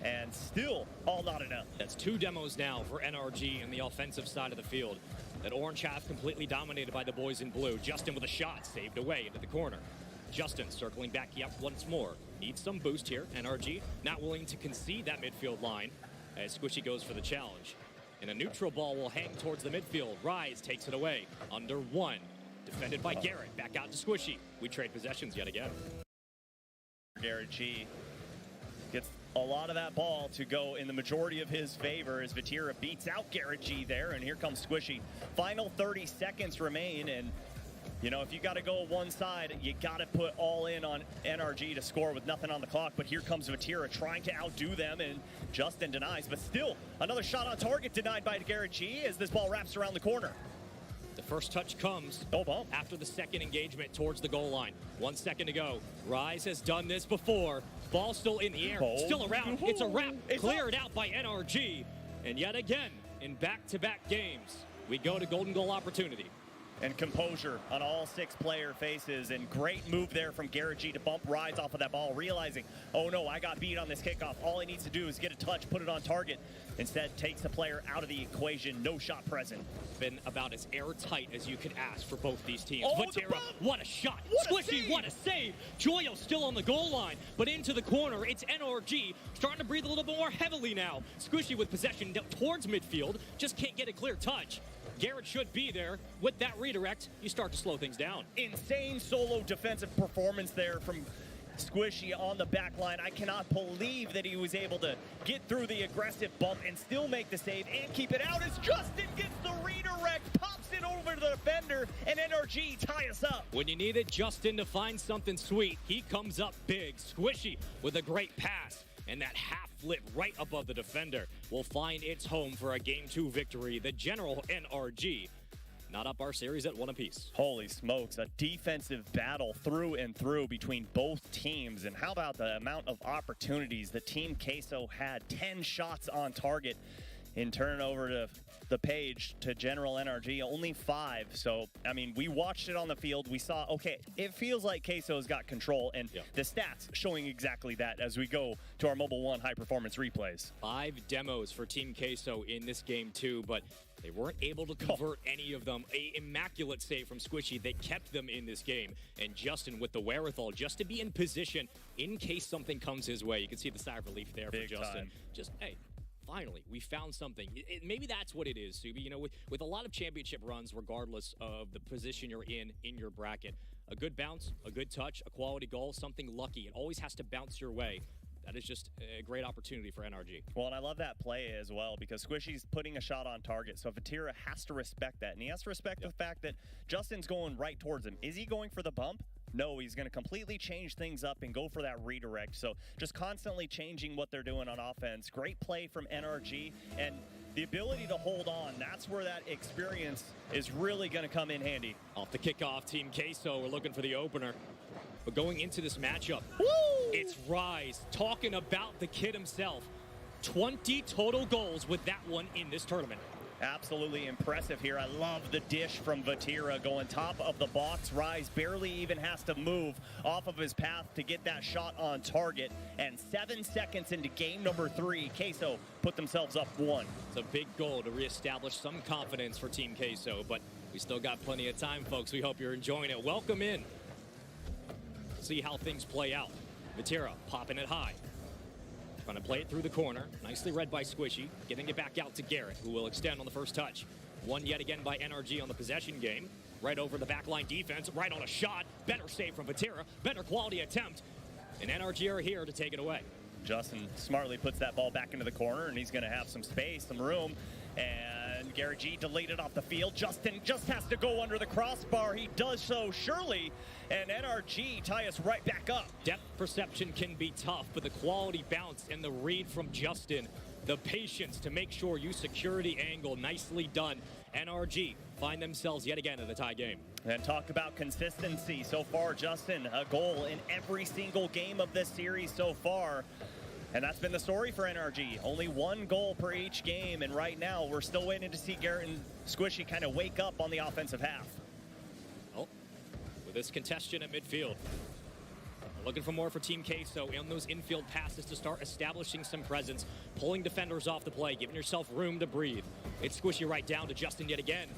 and still all not enough. That's 2 demos now for NRG in the offensive side of the field. That orange half completely dominated by the boys in blue. Justin with a shot, saved away into the corner. Justin circling back up once more. Needs some boost here. NRG not willing to concede that midfield line as Squishy goes for the challenge. And a neutral ball will hang towards the midfield. Rise takes it away. Under 1. Defended by Garrett. Back out to Squishy. We trade possessions yet again. Garrett G gets a lot of that ball to go in the majority of his favor as Vatira beats out Garrett G there. And here comes Squishy. Final 30 seconds remain, and you know, if you got to go one side, you got to put all in on NRG to score with nothing on the clock. But here comes Vatira trying to outdo them, and Justin denies. But still, another shot on target denied by Garrett G as this ball wraps around the corner. The first touch comes after the second engagement towards the goal line. 1 second to go. Rise has done this before. Ball still in the air, still around. It's a wrap, cleared out by NRG. And yet again, in back-to-back games, we go to golden goal opportunity. And composure on all 6 player faces, and great move there from Garrett G to bump Rise off of that ball, realizing, oh no, I got beat on this kickoff. All he needs to do is get a touch, put it on target. Instead, takes the player out of the equation, no shot present. Been about as airtight as you could ask for both these teams. Oh, Vatira, what a shot. Squishy, what a save. Joyo still on the goal line, but into the corner, it's NRG starting to breathe a little bit more heavily now. Squishy with possession towards midfield, just can't get a clear touch. Garrett should be there. With that redirect, you start to slow things down. Insane solo defensive performance there from Squishy on the back line. I cannot believe that he was able to get through the aggressive bump and still make the save and keep it out as Justin gets the redirect, pops it over to the defender, and NRG tie us up. When you needed Justin to find something sweet, he comes up big. Squishy with a great pass. And that half flip right above the defender will find its home for a Game 2 victory. The General NRG not up our series at 1 apiece. Holy smokes, a defensive battle through and through between both teams. And how about the amount of opportunities that Team Queso had? 10 shots on target. In turn over to the page to General NRG, only 5. So, I mean, we watched it on the field. We saw, okay, it feels like Queso's got control, and the stats showing exactly that as we go to our Mobile 1 high-performance replays. 5 demos for Team Queso in this game, too, but they weren't able to convert any of them. A immaculate save from Squishy. They kept them in this game. And Justin with the wherewithal just to be in position in case something comes his way. You can see the sigh of relief there Big for Justin. time. Just, hey, finally, we found something. Maybe that's what it is, Subi. You know, with a lot of championship runs, regardless of the position you're in your bracket, a good bounce, a good touch, a quality goal, something lucky. It always has to bounce your way. That is just a great opportunity for NRG. Well, and I love that play as well because Squishy's putting a shot on target. So Vatira has to respect that. And he has to respect the fact that Justin's going right towards him. Is he going for the bump? No, he's going to completely change things up and go for that redirect. So just constantly changing what they're doing on offense. Great play from NRG. And the ability to hold on, that's where that experience is really going to come in handy. Off the kickoff, Team Queso, we're looking for the opener. But going into this matchup, it's Rise talking about the kid himself. 20 total goals with that one in this tournament. Absolutely impressive here. I love the dish from Vatira going top of the box. Rise barely even has to move off of his path to get that shot on target. And 7 seconds into game number 3, Queso put themselves up 1. It's a big goal to reestablish some confidence for Team Queso, but we still got plenty of time, folks. We hope you're enjoying it. Welcome in. See how things play out. Vatira popping it high. Trying to play it through the corner. Nicely read by Squishy. Getting it back out to Garrett, who will extend on the first touch. Won yet again by NRG on the possession game. Right over the backline defense. Right on a shot. Better save from Vatira. Better quality attempt. And NRG are here to take it away. Justin smartly puts that ball back into the corner, and he's going to have some space, some room. And Garrett G deleted off the field. Justin just has to go under the crossbar. He does so surely, and NRG tie us right back up. Depth perception can be tough, but the quality bounce and the read from Justin, the patience to make sure you secure the angle, nicely done. NRG find themselves yet again in a tie game. And talk about consistency. So far, Justin, a goal in every single game of this series so far. And that's been the story for NRG. Only 1 goal per each game, and right now we're still waiting to see Garrett and Squishy kind of wake up on the offensive half. Oh, with this congestion at midfield. Looking for more for Team Queso in those infield passes to start establishing some presence, pulling defenders off the play, giving yourself room to breathe. It's Squishy right down to Justin yet again.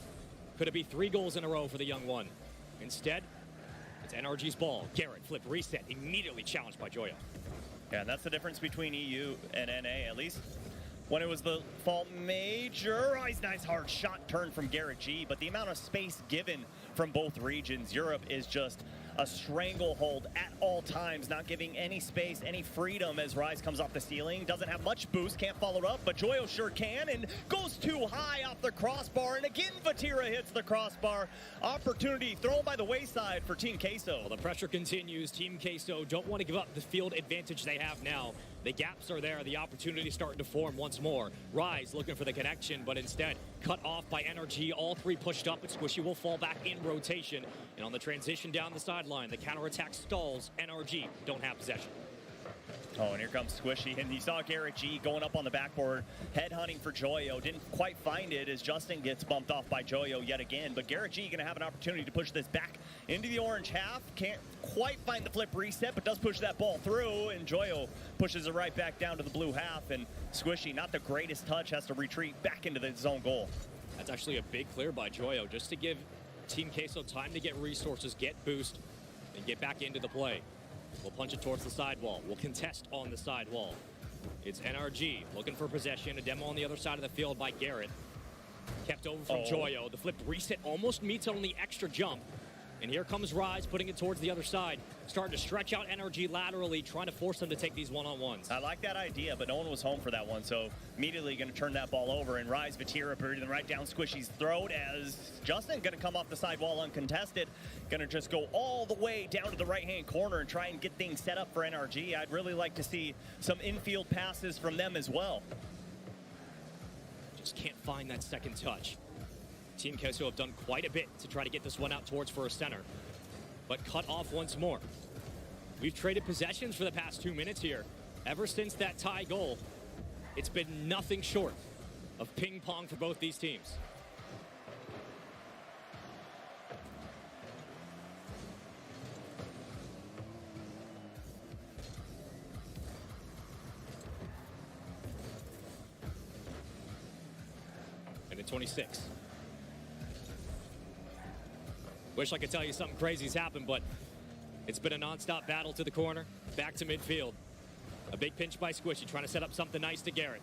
Could it be 3 goals in a row for the young one? Instead, it's NRG's ball. Garrett flip reset, immediately challenged by Joyo. Yeah, and that's the difference between EU and NA, at least when it was the fault major. Nice hard shot turn from Garrett G, but the amount of space given from both regions, Europe is just a stranglehold at all times, not giving any space, any freedom as Rise comes off the ceiling. Doesn't have much boost, can't follow it up, but Joyo sure can, and goes too high off the crossbar, and again Vatira hits the crossbar. Opportunity thrown by the wayside for Team Queso. Well, the pressure continues. Team Queso don't want to give up the field advantage they have now. The gaps are there, the opportunity starting to form once more. Rise looking for the connection, but instead cut off by NRG. All 3 pushed up, but Squishy will fall back in rotation. And on the transition down the sideline, the counterattack stalls. NRG don't have possession. Oh, and here comes Squishy, and you saw Garrett G going up on the backboard, head hunting for Joyo. Didn't quite find it as Justin gets bumped off by Joyo yet again. But Garrett G going to have an opportunity to push this back into the orange half. Can't quite find the flip reset, but does push that ball through, and Joyo pushes it right back down to the blue half. And Squishy, not the greatest touch, has to retreat back into the zone goal. That's actually a big clear by Joyo, just to give Team Queso time to get resources, get boost, and get back into the play. We'll punch it towards the sidewall. We'll contest on the sidewall. It's NRG looking for possession. A demo on the other side of the field by Garrett. Kept over from Joyo. The flipped reset almost meets on the extra jump. And here comes Rise, putting it towards the other side. Starting to stretch out NRG laterally, trying to force them to take these one-on-ones. I like that idea, but no one was home for that one. So immediately going to turn that ball over. And Rise Vatira breathing right down Squishy's throat as Justin going to come off the sidewall uncontested. Going to just go all the way down to the right-hand corner and try and get things set up for NRG. I'd really like to see some infield passes from them as well. Just can't find that second touch. Team Queso have done quite a bit to try to get this one out towards first center, but cut off once more. We've traded possessions for the past 2 minutes here. Ever since that tie goal, it's been nothing short of ping pong for both these teams. And at 26. Wish I could tell you something crazy's happened, but it's been a non-stop battle to the corner, back to midfield. A big pinch by Squishy, trying to set up something nice to Garrett.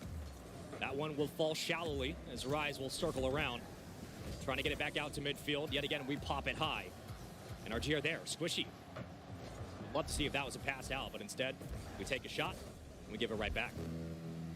That one will fall shallowly as Rise will circle around, trying to get it back out to midfield. Yet again, we pop it high. And RG are there, Squishy. I'd love to see if that was a pass out, but instead, we take a shot and we give it right back.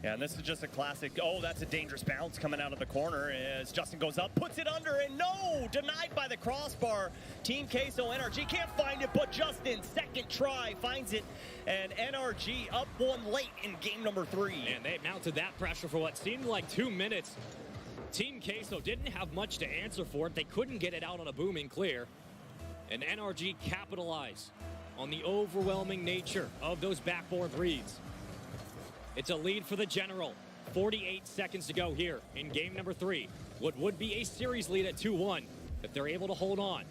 Yeah, and this is just a classic. Oh, that's a dangerous bounce coming out of the corner as Justin goes up, puts it under, and no! Denied by the crossbar. Team Queso, NRG can't find it, but Justin, second try, finds it. And NRG up one late in game number 3. And they mounted that pressure for what seemed like 2 minutes. Team Queso didn't have much to answer for it. They couldn't get it out on a booming clear. And NRG capitalized on the overwhelming nature of those backboard reads. It's a lead for the General. 48 seconds to go here in game number 3. What would be a series lead at 2-1 if they're able to hold on.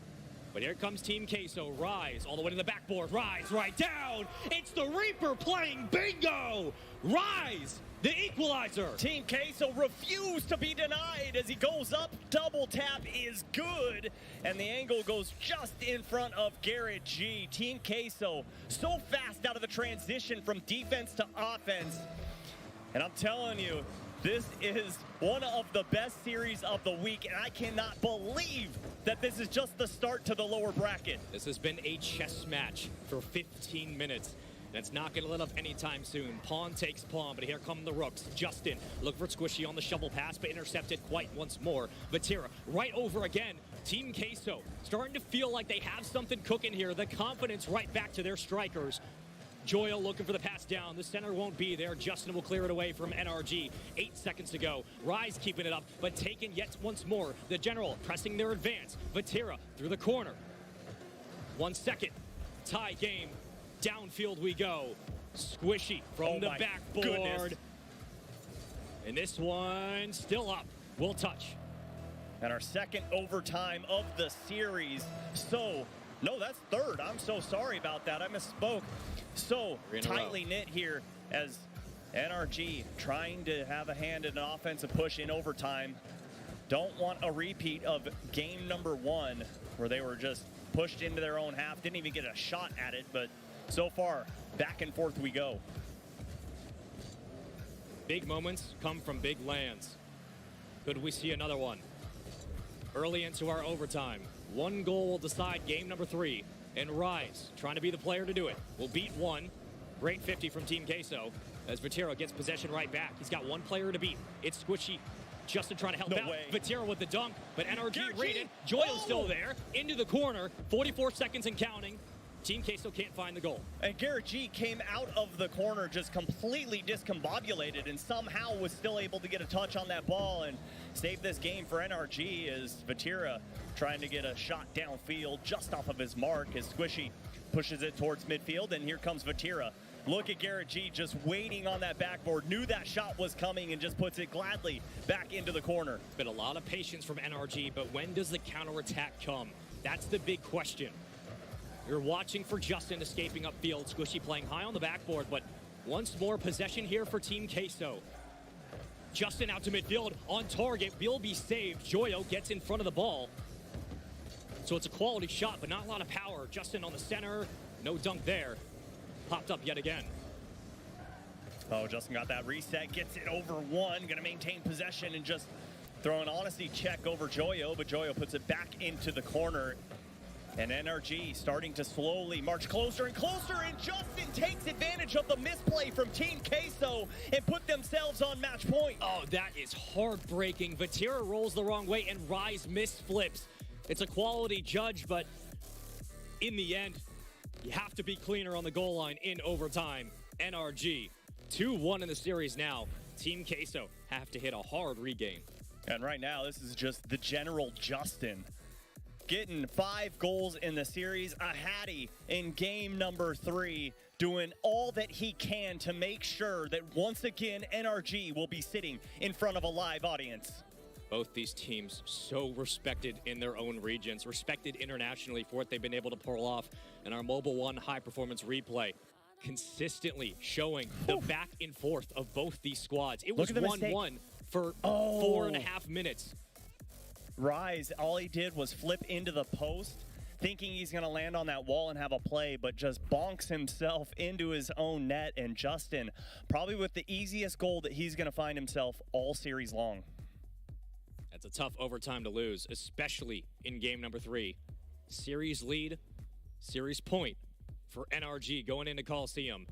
But here comes Team Queso. Rise all the way to the backboard. Rise right down. It's the Reaper playing bingo. Rise, the equalizer. Team Queso refused to be denied as he goes up. Double tap is good. And the angle goes just in front of Garrett G. Team Queso so fast out of the transition from defense to offense. And I'm telling you, this is one of the best series of the week, and I cannot believe that this is just the start to the lower bracket. This has been a chess match for 15 minutes. And it's not going to let up anytime soon. Pawn takes pawn, but here come the Rooks. Justin, look for Squishy on the shovel pass, but intercepted quite once more. Vatira right over again. Team Queso starting to feel like they have something cooking here. The confidence right back to their strikers. Joyo looking for the pass down. The center won't be there. Justin will clear it away from NRG. 8 seconds to go. Rise keeping it up, but taken yet once more. The General pressing their advance. Vatira through the corner. 1 second. Tie game. Downfield we go. Squishy from the backboard. Goodness. And this one still up. We'll touch. And our second overtime of the series. So, no, that's third. I'm so sorry about that. I misspoke. So tightly knit here as NRG trying to have a hand in an offensive push in overtime. Don't want a repeat of game number 1 where they were just pushed into their own half. Didn't even get a shot at it, but so far, back and forth we go. Big moments come from big lands. Could we see another one? Early into our overtime, 1 goal will decide game number 3. And Rise, trying to be the player to do it, will beat 1. Great 50 from Team Queso as Vatira gets possession right back. He's got 1 player to beat. It's Squishy. Justin trying to help out. Vatira with the dunk, but NRG rated. Joyo's still there. Into the corner. 44 seconds and counting. Team Queso can't find the goal. And Garrett G came out of the corner just completely discombobulated and somehow was still able to get a touch on that ball and save this game for NRG as Vatira trying to get a shot downfield just off of his mark as Squishy pushes it towards midfield. And here comes Vatira Look at Garrett G just waiting on that backboard, knew that shot was coming and just puts it gladly back into the corner. It's been a lot of patience from NRG, but when does the counterattack come? That's the big question. You're watching for Justin escaping upfield, Squishy playing high on the backboard, but once more possession here for Team Queso. Justin out to midfield, on target, will be saved. Joyo gets in front of the ball. So it's a quality shot, but not a lot of power. Justin on the center, no dunk there. Popped up yet again. Oh, Justin got that reset, gets it over one, gonna maintain possession and just throw an honesty check over Joyo, but Joyo puts it back into the corner. And NRG starting to slowly march closer and closer, and Justin takes advantage of the misplay from Team Queso and put themselves on match point. Oh, that is heartbreaking. Vatira rolls the wrong way and Rise misflips. It's a quality judge, but in the end, you have to be cleaner on the goal line in overtime. NRG, 2-1 in the series now. Team Queso have to hit a hard regain. And right now, this is just the general Justin. Getting 5 goals in the series, a Hattie in game number 3, doing all that he can to make sure that once again, NRG will be sitting in front of a live audience. Both these teams so respected in their own regions, respected internationally for what they've been able to pull off in our Mobile One high performance replay. Consistently showing the back and forth of both these squads. It was 1-1 for 4.5 minutes. Rise, all he did was flip into the post, thinking he's going to land on that wall and have a play, but just bonks himself into his own net. And Justin, probably with the easiest goal that he's going to find himself all series long. That's a tough overtime to lose, especially in game number 3. Series lead, series point for NRG going into Coliseum.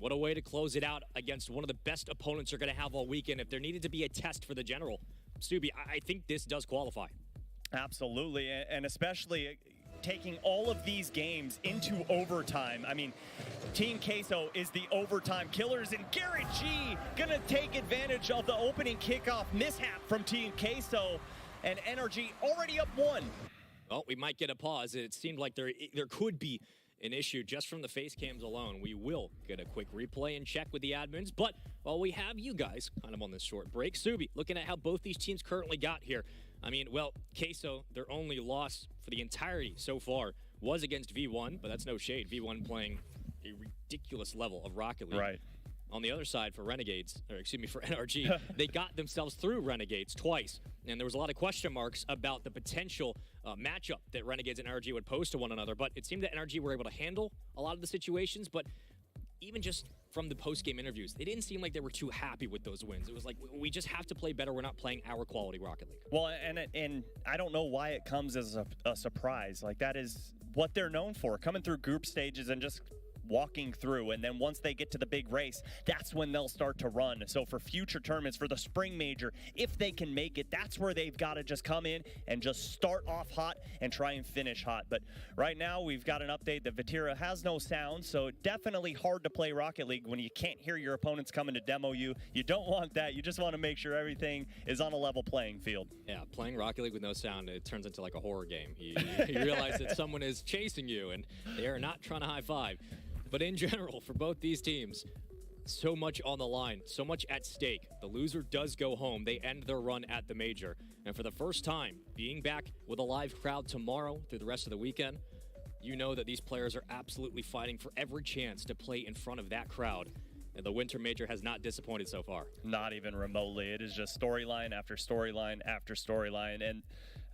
What a way to close it out against one of the best opponents you're going to have all weekend if there needed to be a test for the general. Subi, I think this does qualify. Absolutely, and especially taking all of these games into overtime. I mean, Team Queso is the overtime killers, and Garrett G gonna take advantage of the opening kickoff mishap from Team Queso, and NRG already up 1. Well, we might get a pause. It seemed like there could be an issue just from the face cams alone. We will get a quick replay and check with the admins, but while we have you guys kind of on this short break, Subi, looking at how both these teams currently got here. I mean, well, Queso, their only loss for the entirety so far was against V1, but that's no shade. V1 playing a ridiculous level of Rocket League. Right. On the other side for Renegades, or excuse me, for NRG, they got themselves through Renegades twice. And there was a lot of question marks about the potential matchup that Renegades and NRG would pose to one another. But it seemed that NRG were able to handle a lot of the situations. But even just from the post-game interviews, they didn't seem like they were too happy with those wins. It was like, we just have to play better. We're not playing our quality Rocket League. Well, and I don't know why it comes as a surprise. Like, that is what they're known for, coming through group stages and just walking through, and then once they get to the big race, that's when they'll start to run. So for future tournaments, for the spring major, if they can make it, that's where they've got to just come in and just start off hot and try and finish hot. But right now we've got an update that Vatira has no sound, so definitely hard to play Rocket League when you can't hear your opponents coming to demo you. You don't want that. You just want to make sure everything is on a level playing field. Yeah, playing Rocket League with no sound, it turns into like a horror game. You realize that someone is chasing you and they are not trying to high five. But in general, for both these teams, so much on the line, so much at stake. The loser does go home. They end their run at the major. And for the first time, being back with a live crowd tomorrow through the rest of the weekend, you know that these players are absolutely fighting for every chance to play in front of that crowd. And the winter major has not disappointed so far. Not even remotely. It is just storyline after storyline after storyline. And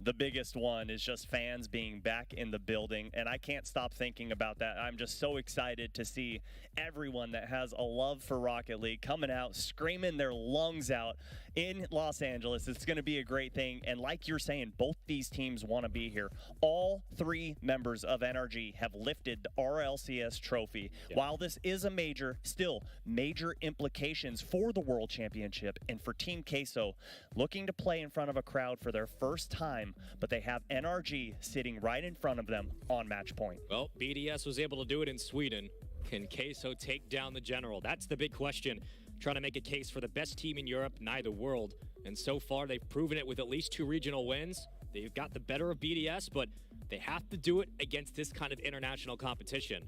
the biggest one is just fans being back in the building, and I can't stop thinking about that. I'm just so excited to see everyone that has a love for Rocket League coming out, screaming their lungs out in Los Angeles. It's going to be a great thing, and like you're saying, both these teams want to be here. All 3 members of NRG have lifted the RLCS trophy. Yeah. While this is a major, still major implications for the World Championship, and for Team Queso, looking to play in front of a crowd for their first time, but they have NRG sitting right in front of them on match point. Well, BDS was able to do it in Sweden. Can Queso take down the general? That's the big question. Trying to make a case for the best team in Europe, neither world. And so far, they've proven it with at least 2 regional wins. They've got the better of BDS, but they have to do it against this kind of international competition.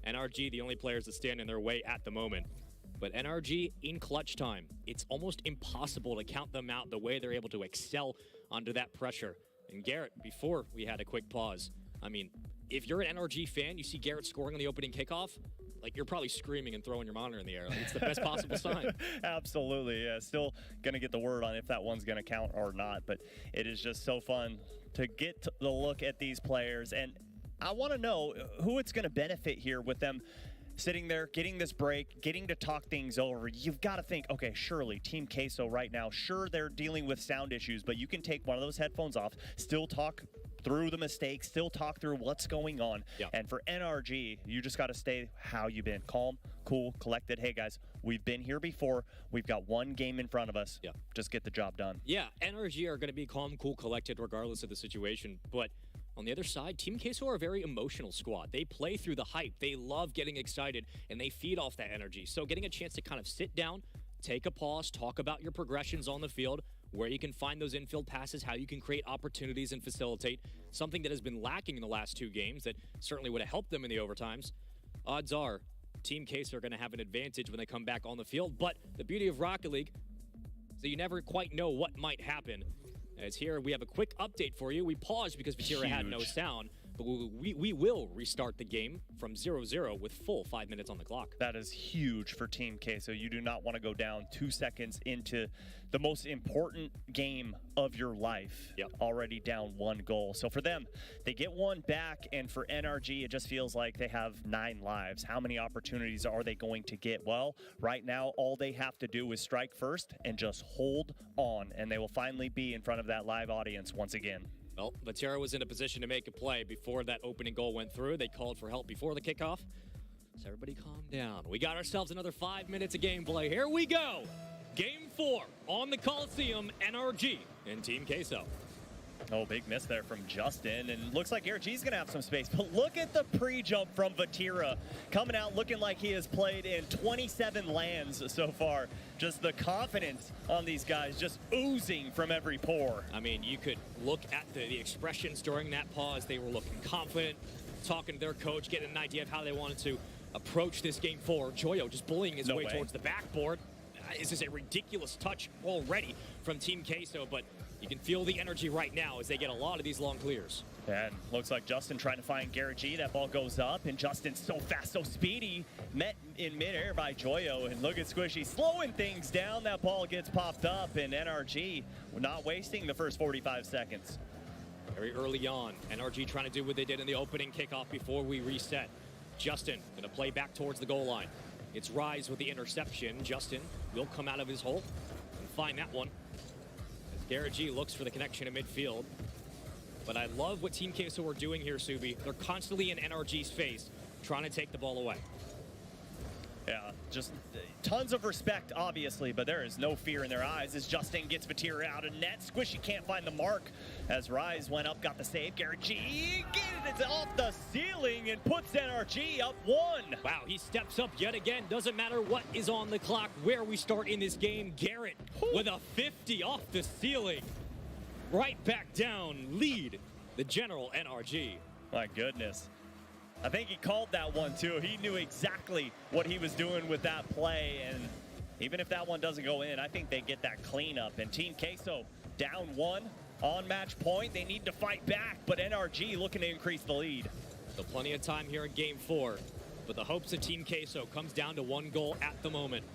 NRG, the only players that stand in their way at the moment. But NRG in clutch time, it's almost impossible to count them out the way they're able to excel under that pressure. And Garrett, before we had a quick pause, I mean, if you're an NRG fan, you see Garrett scoring on the opening kickoff, like you're probably screaming and throwing your monitor in the air. Like, it's the best possible sign. Absolutely, yeah. Still gonna get the word on if that one's gonna count or not, but it is just so fun to get the look at these players, and I want to know who it's gonna benefit here with them sitting there, getting this break, getting to talk things over. You've got to think, okay, surely Team Queso right now, sure they're dealing with sound issues, but you can take one of those headphones off, still talk through the mistakes, still talk through what's going on. Yep. And for NRG, you just got to stay how you've been. Calm, cool, collected. Hey, guys, we've been here before. We've got one game in front of us. Yep. Just get the job done. Yeah, NRG are going to be calm, cool, collected regardless of the situation. But on the other side, Team Queso are a very emotional squad. They play through the hype. They love getting excited, and they feed off that energy. So getting a chance to kind of sit down, take a pause, talk about your progressions on the field, where you can find those infield passes, how you can create opportunities and facilitate, something that has been lacking in the last two games that certainly would have helped them in the overtimes. Odds are Team Queso are going to have an advantage when they come back on the field, but the beauty of Rocket League is that you never quite know what might happen. As here, we have a quick update for you. We paused because Vatira had no sound, but we will restart the game from 0-0 with full 5 minutes on the clock. That is huge for Team Queso. You do not want to go down 2 seconds into the most important game of your life. Yep. Already down 1 goal. So for them, they get one back, and for NRG, it just feels like they have 9 lives. How many opportunities are they going to get? Well, right now, all they have to do is strike first and just hold on, and they will finally be in front of that live audience once again. Well, Vatira was in a position to make a play before that opening goal went through. They called for help before the kickoff. So everybody calm down. We got ourselves another 5 minutes of gameplay. Here we go. Game 4 on the Coliseum, NRG and Team Queso. Oh, big miss there from Justin, and looks like RG's gonna have some space, but look at the pre-jump from Vatira, coming out looking like he has played in 27 lands so far. Just the confidence on these guys just oozing from every pore. I mean, you could look at the expressions during that pause. They were looking confident, talking to their coach, getting an idea of how they wanted to approach this game forward. Joyo just bullying his way towards the backboard. This is a ridiculous touch already from Team Queso, but you can feel the energy right now as they get a lot of these long clears. And looks like Justin trying to find Garrett G. That ball goes up, and Justin's so fast, so speedy. Met in midair by Joyo, and look at Squishy slowing things down. That ball gets popped up, and NRG not wasting the first 45 seconds. Very early on, NRG trying to do what they did in the opening kickoff before we reset. Justin gonna play back towards the goal line. It's Rise with the interception. Justin will come out of his hole and find that one. As Garrett G looks for the connection in midfield. But I love what Team Queso are doing here, Subi. They're constantly in NRG's face, trying to take the ball away. Yeah, just tons of respect, obviously, but there is no fear in their eyes as Justin gets Vatira out of net. Squishy can't find the mark as Rise went up, got the save. Garrett G gets it off the ceiling and puts NRG up 1. Wow, he steps up yet again. Doesn't matter what is on the clock, where we start in this game. Garrett with a 50 off the ceiling. Right back down, lead the general NRG. My goodness. I think he called that one too. He knew exactly what he was doing with that play, and even if that one doesn't go in, I think they get that cleanup. And Team Queso down 1 on match point. They need to fight back, but NRG looking to increase the lead. So plenty of time here in game 4, but the hopes of Team Queso comes down to 1 goal at the moment.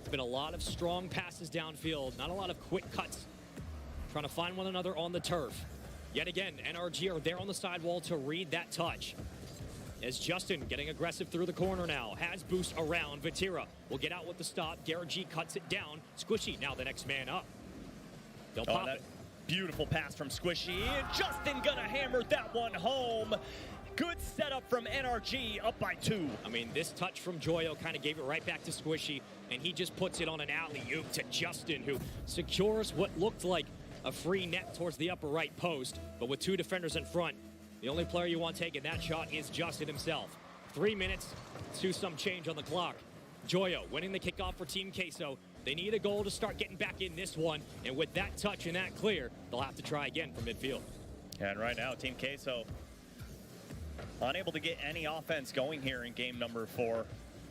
It's been a lot of strong passes downfield, not a lot of quick cuts, trying to find one another on the turf. Yet again, NRG are there on the sidewall to read that touch. As Justin getting aggressive through the corner now, has boost around. Vatira will get out with the stop. Garrett G cuts it down. Squishy now the next man up. They'll pop it. Beautiful pass from Squishy, and Justin gonna hammer that one home. Good setup from NRG, up by 2. I mean, this touch from Joyo kind of gave it right back to Squishy, and he just puts it on an alley-oop to Justin, who secures what looked like a free net towards the upper right post, but with 2 defenders in front, the only player you want taking that shot is Justin himself. 3 minutes to some change on the clock. Joyo winning the kickoff for Team Queso. They need a goal to start getting back in this one, and with that touch and that clear, they'll have to try again from midfield. And right now, Team Queso unable to get any offense going here in game number 4.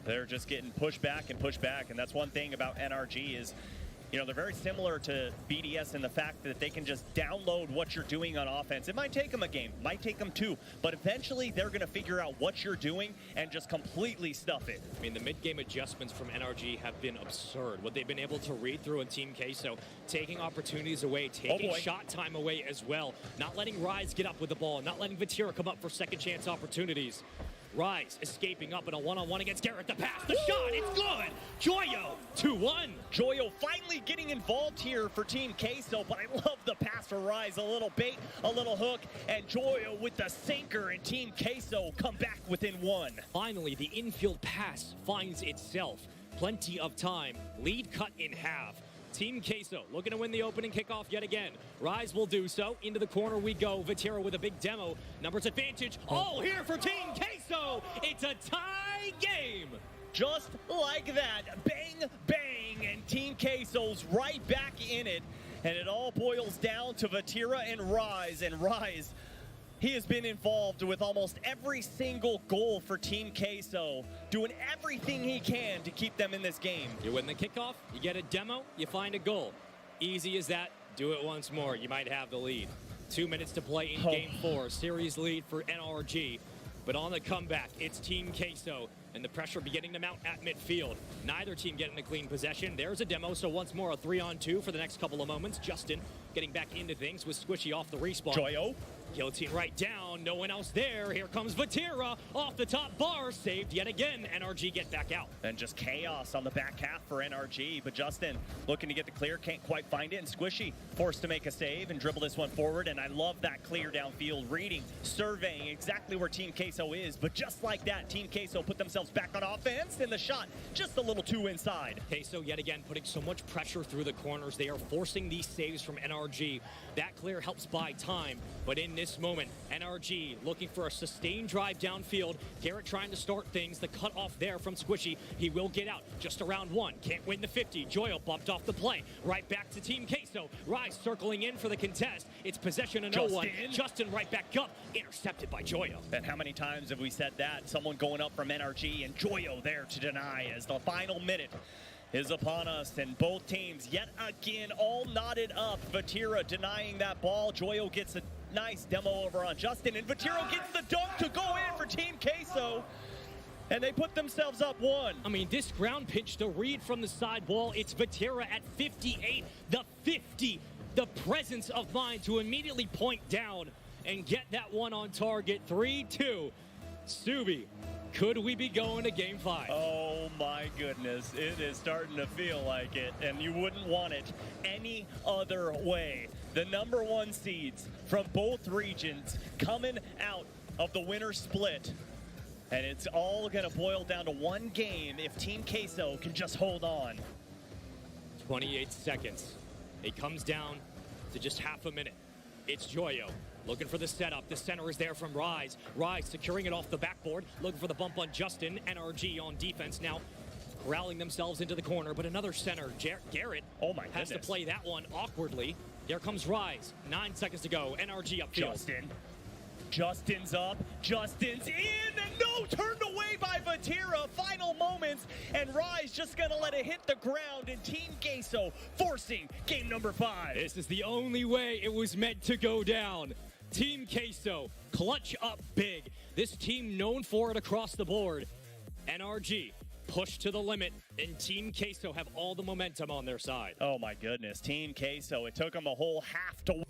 They're just getting pushed back, and that's one thing about NRG is, you know, they're very similar to BDS in the fact that they can just download what you're doing on offense. It might take them a game, might take them 2, but eventually they're going to figure out what you're doing and just completely stuff it. I mean, the mid-game adjustments from NRG have been absurd. What they've been able to read through in Team Queso, taking opportunities away, taking shot time away as well, not letting Rise get up with the ball, not letting Vatira come up for second chance opportunities. Rise escaping up in a one-on-one against Garrett. The pass, the shot, it's good! Joyo, 2-1. Joyo finally getting involved here for Team Queso, but I love the pass for Rise. A little bait, a little hook, and Joyo with the sinker, and Team Queso come back within 1. Finally, the infield pass finds itself. Plenty of time. Lead cut in half. Team Queso looking to win the opening kickoff yet again. Rise will do so. Into the corner we go. Vatira with a big demo. Numbers advantage. All here for Team Queso. It's a tie game. Just like that. Bang, bang. And Team Queso's right back in it. And it all boils down to Vatira and Rise. And Rise, he has been involved with almost every single goal for Team Queso, doing everything he can to keep them in this game. You win the kickoff, you get a demo, you find a goal. Easy as that. Do it once more. You might have the lead. 2 minutes to play in Game 4. Series lead for NRG. But on the comeback, it's Team Queso, and the pressure beginning to mount at midfield. Neither team getting a clean possession. There's a demo, so once more a 3-on-2 for the next couple of moments. Justin getting back into things with Squishy off the respawn. Joyo. Guillotine right down, no one else there. Here comes Vatira off the top bar, saved yet again. NRG get back out. And just chaos on the back half for NRG, but Justin looking to get the clear, can't quite find it, and Squishy forced to make a save and dribble this one forward, and I love that clear downfield, reading, surveying exactly where Team Queso is, but just like that, Team Queso put themselves back on offense, and the shot just a little too inside. Queso yet again putting so much pressure through the corners. They are forcing these saves from NRG. That clear helps buy time, but in this moment, NRG looking for a sustained drive downfield. Garrett trying to start things. The cut off there from Squishy. He will get out just around 1. Can't win the 50. Joyo bumped off the play. Right back to Team Queso. Rise circling in for the contest. It's possession of no one. Justin right back up. Intercepted by Joyo. And how many times have we said that? Someone going up from NRG and Joyo there to deny as the final minute is upon us, and both teams yet again all knotted up. Vatira denying that ball. Joyo gets a nice demo over on Justin, and Vatira gets the dunk to go in for Team Queso, and they put themselves up 1. I mean, this ground pitch to read from the side wall. It's Vatira at 58, the 50, the presence of mind to immediately point down and get that one on target. 3-2. Subi, could we be going to Game 5? Oh my goodness, it is starting to feel like it, and you wouldn't want it any other way. The #1 seeds from both regions coming out of the winter split, and it's all gonna boil down to one game if Team Queso can just hold on. 28 seconds. It comes down to just half a minute. It's Joyo looking for the setup. The center is there from Rise. Rise securing it off the backboard, looking for the bump on Justin. NRG on defense now, corralling themselves into the corner, but another center, Garrett, has to play that one awkwardly. There comes Rise. 9 seconds to go. NRG upfield. Justin's up. Justin's in, and no, turned away by Vatira. Final moments, and Rise just gonna let it hit the ground, and Team Queso forcing game number 5. This is the only way it was meant to go down. Team Queso, clutch up big. This team known for it across the board. NRG, push to the limit, and Team Queso have all the momentum on their side. Oh my goodness, Team Queso, it took them a whole half to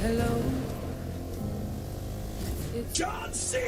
Hello. John C.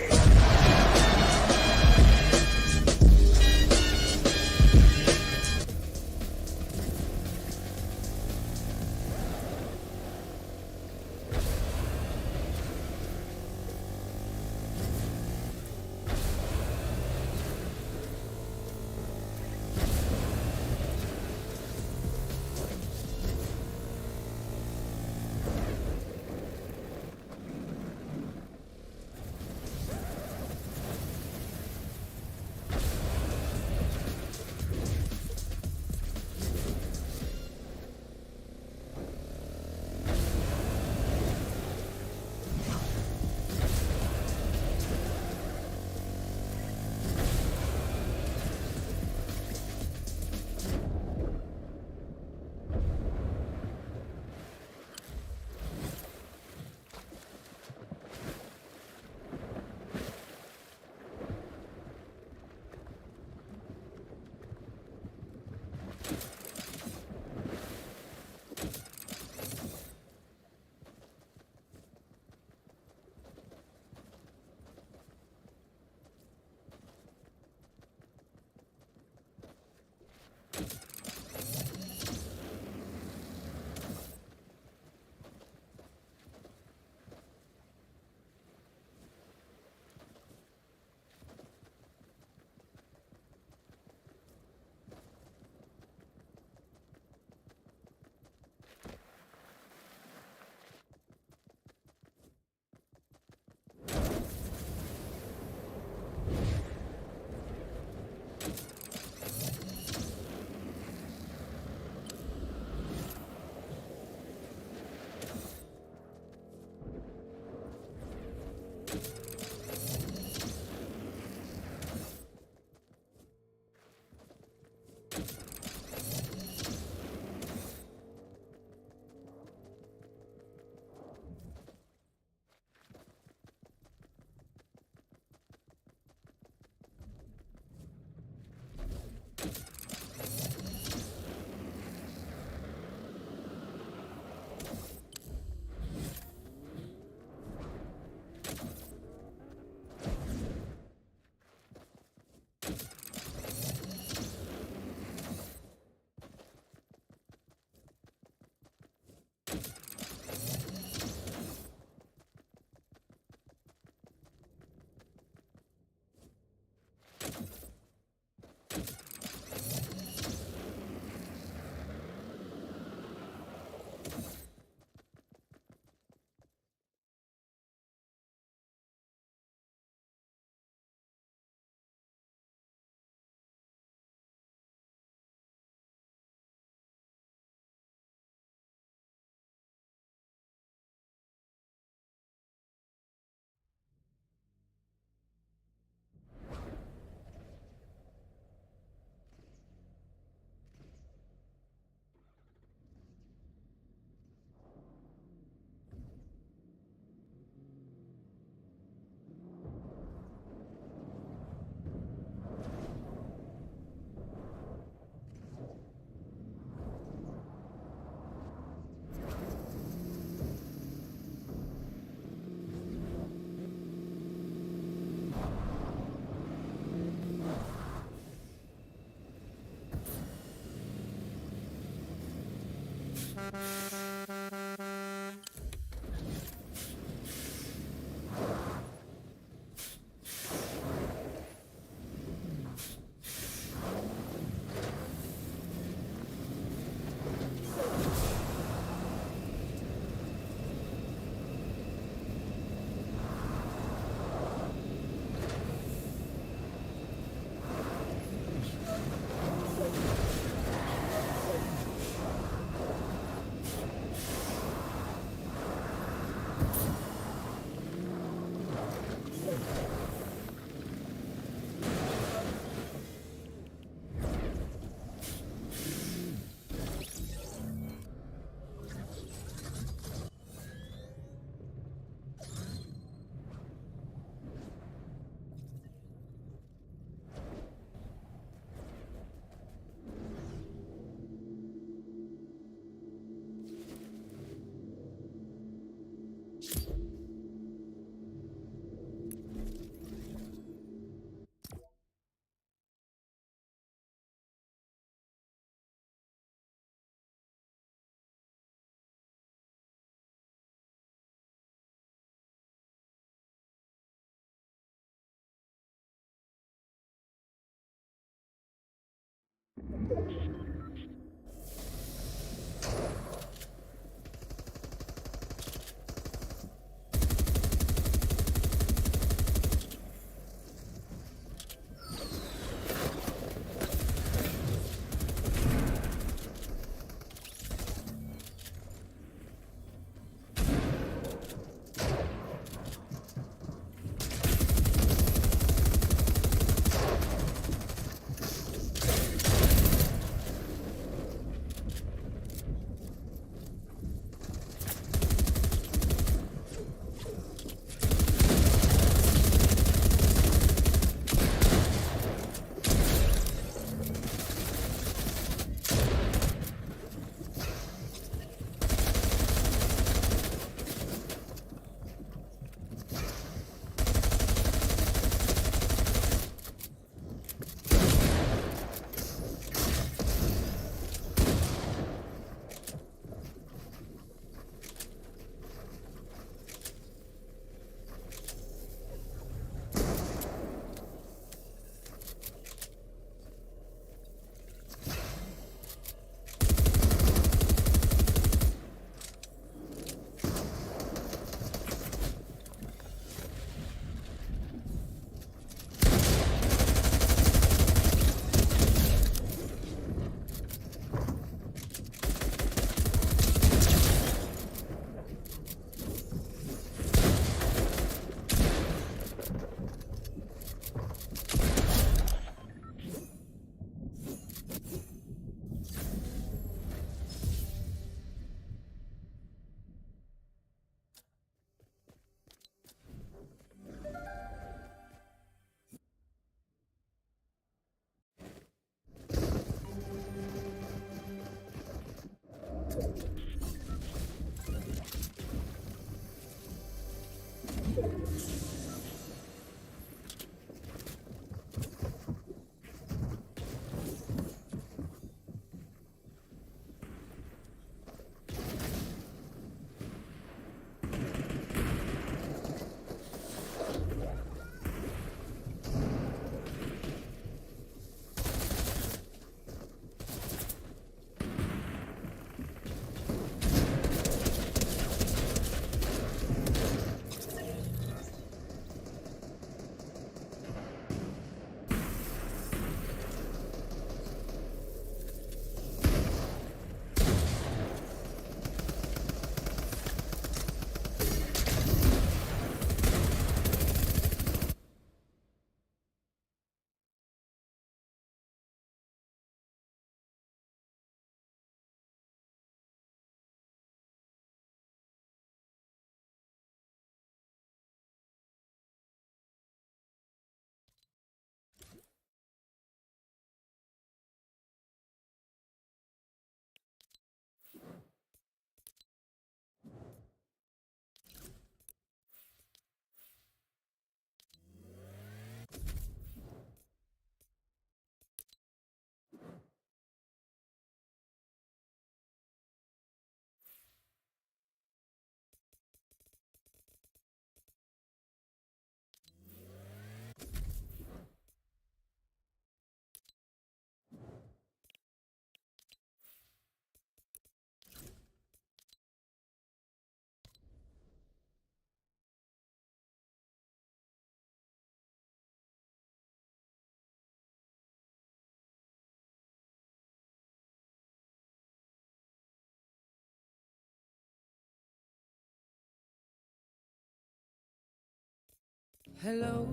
Hello,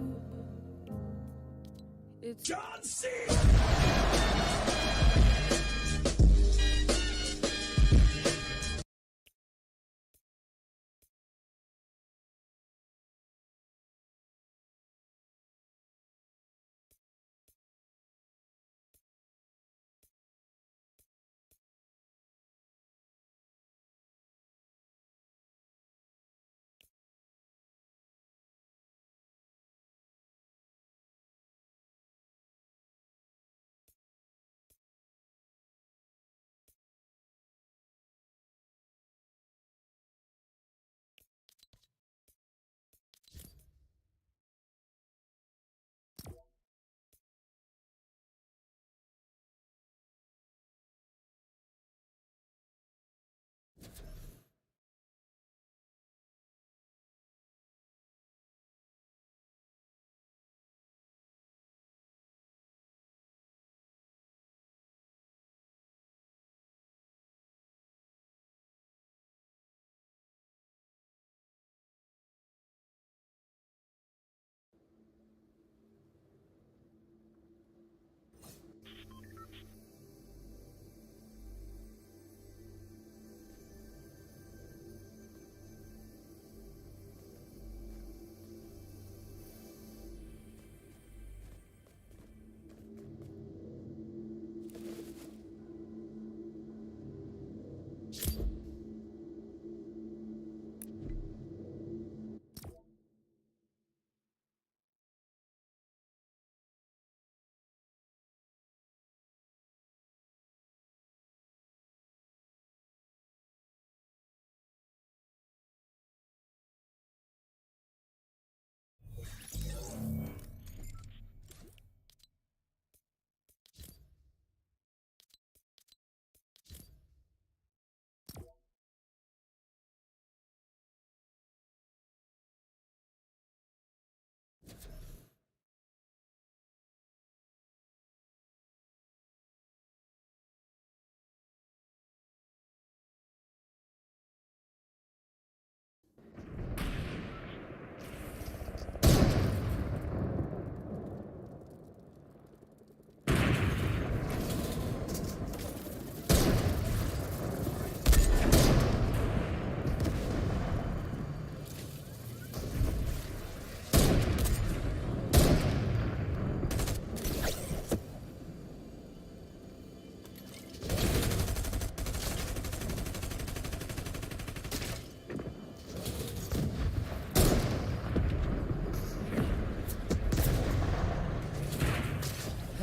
it's John C.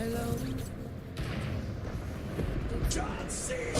Hello. John C.